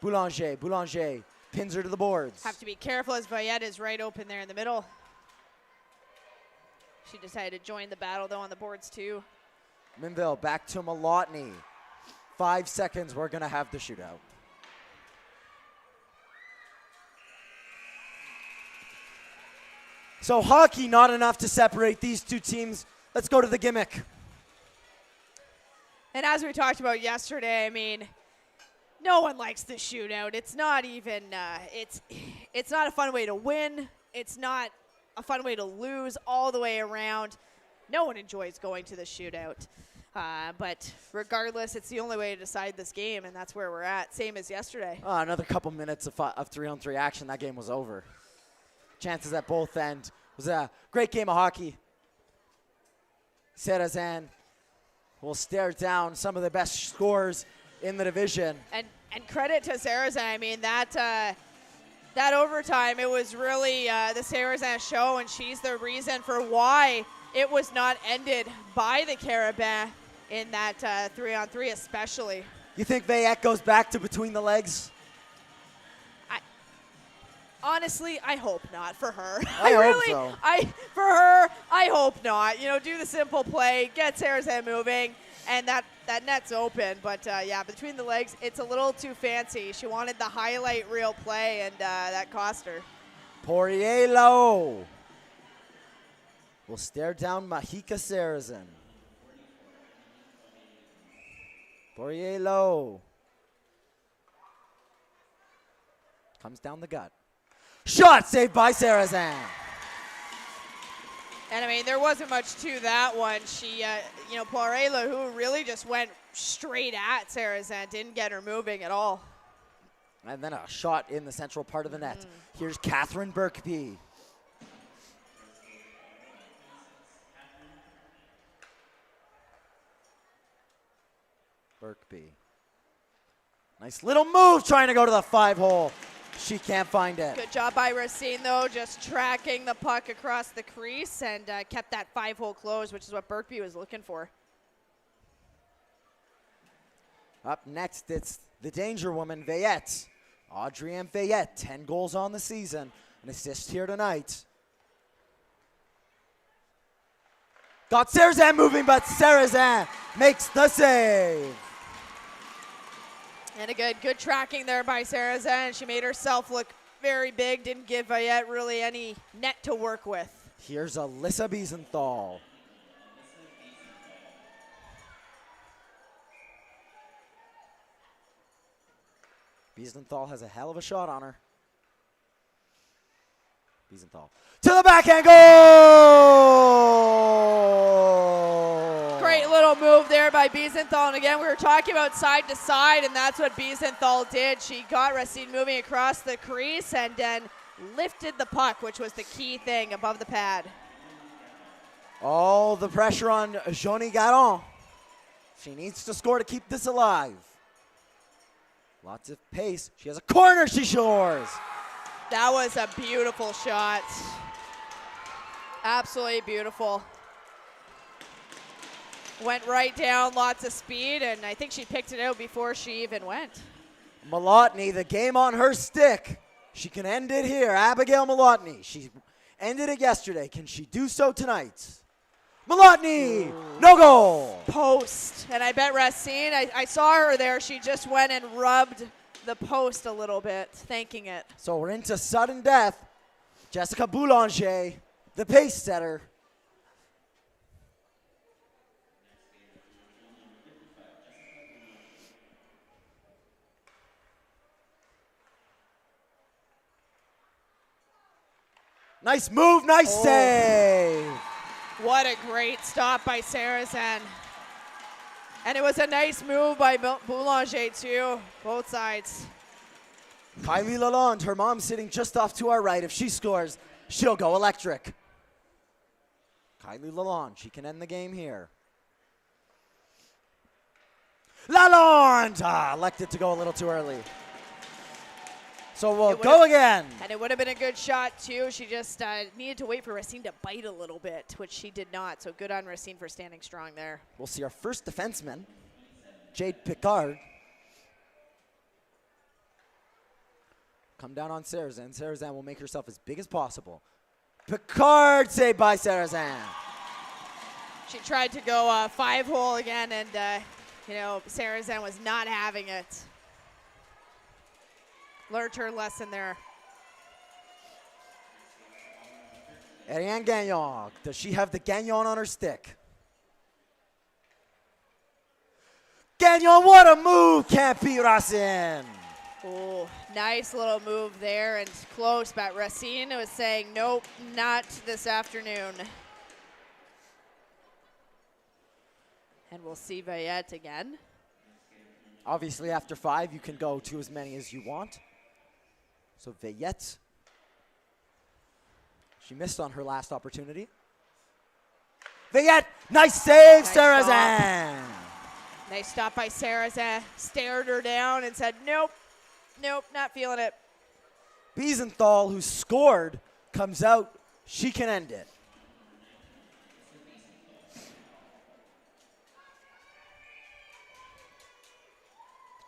Boulanger. Boulanger pins her to the boards. Have to be careful as Veillette is right open there in the middle. She decided to join the battle, though, on the boards, too. Minville back to Malotny. 5 seconds, we're going to have the shootout. So hockey, not enough to separate these two teams. Let's go to the gimmick. And as we talked about yesterday, I mean, no one likes the shootout. It's not even, it's not a fun way to win. It's not a fun way to lose all the way around. No one enjoys going to the shootout. But regardless, it's the only way to decide this game, and that's where we're at. Same as yesterday. Another couple minutes of 3-on-3 action. That game was over. Chances at both ends. It was a great game of hockey. Sarrazin will stare down some of the best scorers in the division. And credit to Sarrazin. I mean, that overtime, it was really the Sarrazin show, and she's the reason for why it was not ended by the Carabin in that 3-on-3 especially. You think Veillette goes back to between the legs? Honestly, I hope not for her. I hope so. For her, I hope not. You know, do the simple play, get Sarrazin moving, and that net's open. But, yeah, between the legs, it's a little too fancy. She wanted the highlight reel play, and that cost her. Poriello will stare down Mahika Sarrazin. Poriello comes down the gut. Shot saved by Sarrazin. And I mean, there wasn't much to that one. She, you know, Poriello, who really just went straight at Sarrazin, didn't get her moving at all. And then a shot in the central part of the net. Here's Catherine Birkby. Birkby. Nice little move trying to go to the 5-hole. She can't find it. Good job by Racine, though, just tracking the puck across the crease and kept that 5-hole close, which is what Birkby was looking for. Up next, it's the danger woman, Veillette. Adrienne Veillette, 10 goals on the season. An assist here tonight. Got Sarrazin moving, but Sarrazin makes the save. And a good tracking there by Sarrazin. She made herself look very big, didn't give Veillette really any net to work with. Here's Alyssa Biesenthal. Biesenthal has a hell of a shot on her. Biesenthal to the backhand goal! Great little move there by Biesenthal. And again, we were talking about side to side, and that's what Biesenthal did. She got Racine moving across the crease and then lifted the puck, which was the key thing above the pad. All the pressure on Johnny Garon. She needs to score to keep this alive. Lots of pace. She has a corner, she scores. That was a beautiful shot. Absolutely beautiful. Went right down, lots of speed, and I think she picked it out before she even went. Malotny, the game on her stick. She can end it here. Abigail Malotny. She ended it yesterday. Can she do so tonight? Malotny, no goal. Post, and I bet Racine, I saw her there. She just went and rubbed the post a little bit, thanking it. So we're into sudden death. Jessica Boulanger, the pace setter. Nice move, nice save. What a great stop by Sarrazin. And it was a nice move by Boulanger too, both sides. Kylie Lalonde, her mom sitting just off to our right. If she scores, she'll go electric. Kylie Lalonde, she can end the game here. Lalonde, elected to go a little too early. So we'll go again. And it would have been a good shot, too. She just needed to wait for Racine to bite a little bit, which she did not. So good on Racine for standing strong there. We'll see our first defenseman, Jade Picard. Come down on Sarrazin. Sarrazin will make herself as big as possible. Picard saved by Sarrazin. She tried to go 5-hole again, and, you know, Sarrazin was not having it. Learned her lesson there. Ariane Gagnon. Does she have the Gagnon on her stick? Gagnon, what a move! Can't beat Racine. Oh, nice little move there and close, but Racine was saying, nope, not this afternoon. And we'll see Veillette again. Obviously, after 5, you can go to as many as you want. So Veillette, she missed on her last opportunity. Veillette, nice save, Nice Sarrazin. Nice stop by Sarrazin. Stared her down and said, nope, nope, not feeling it. Biesenthal, who scored, comes out. She can end it.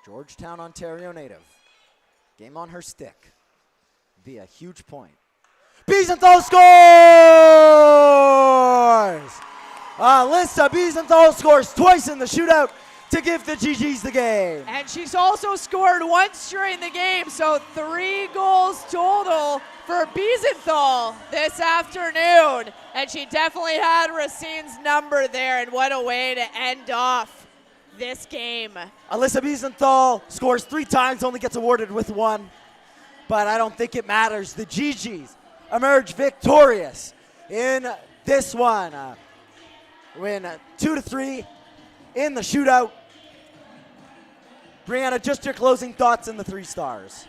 Georgetown, Ontario native. Game on her stick. Via huge point. Biesenthal scores! Alyssa Biesenthal scores twice in the shootout to give the GGs the game. And she's also scored once during the game, so 3 goals total for Biesenthal this afternoon. And she definitely had Racine's number there, and what a way to end off this game. Alyssa Biesenthal scores 3 times, only gets awarded with 1. But I don't think it matters. The GGs emerge victorious in this one. Win 2-3 in the shootout. Brianna, just your closing thoughts in the 3 stars.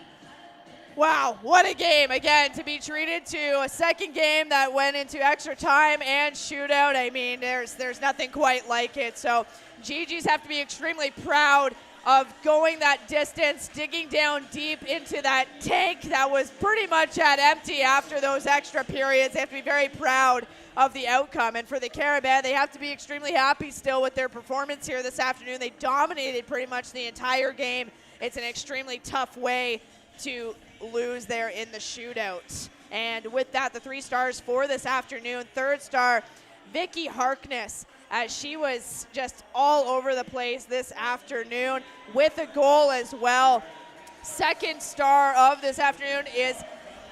Wow, what a game. Again, to be treated to a second game that went into extra time and shootout, I mean, there's nothing quite like it. So GGs have to be extremely proud of going that distance, digging down deep into that tank that was pretty much at empty after those extra periods. They have to be very proud of the outcome. And for the Carabin, they have to be extremely happy still with their performance here this afternoon. They dominated pretty much the entire game. It's an extremely tough way to lose there in the shootout. And with that, the 3 stars for this afternoon. 3rd star, Vicky Harkness, as she was just all over the place this afternoon with a goal as well. 2nd star of this afternoon is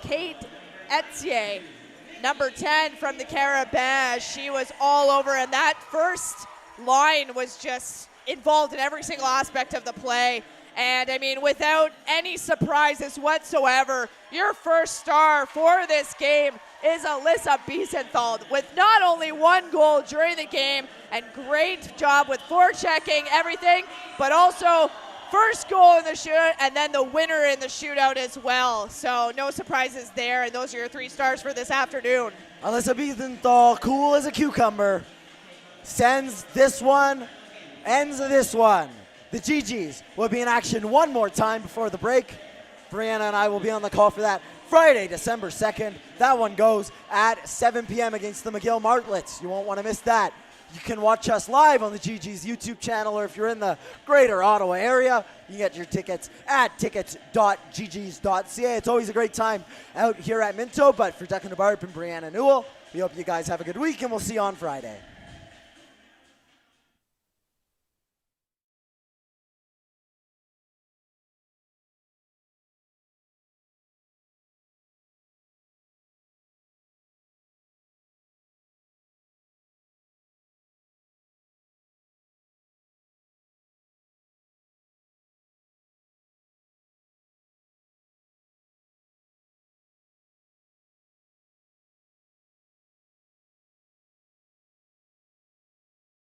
Kate Etier, number 10 from the Carabin. She was all over, and that first line was just involved in every single aspect of the play. And I mean, without any surprises whatsoever, your 1st star for this game is Alyssa Biesenthal with not only 1 goal during the game and great job with forechecking everything, but also 1st goal in the shootout and then the winner in the shootout as well. So no surprises there, and those are your 3 stars for this afternoon. Alyssa Biesenthal, cool as a cucumber, sends this one, ends this one. The GGs will be in action one more time before the break. Brianna and I will be on the call for that Friday, December 2nd. That one goes at 7 p.m. against the McGill Martlets. You won't want to miss that. You can watch us live on the GG's YouTube channel, or if you're in the greater Ottawa area, you can get your tickets at tickets.ggs.ca. It's always a great time out here at Minto, but for Declan DeBarp and Brianna Newell, we hope you guys have a good week, and we'll see you on Friday.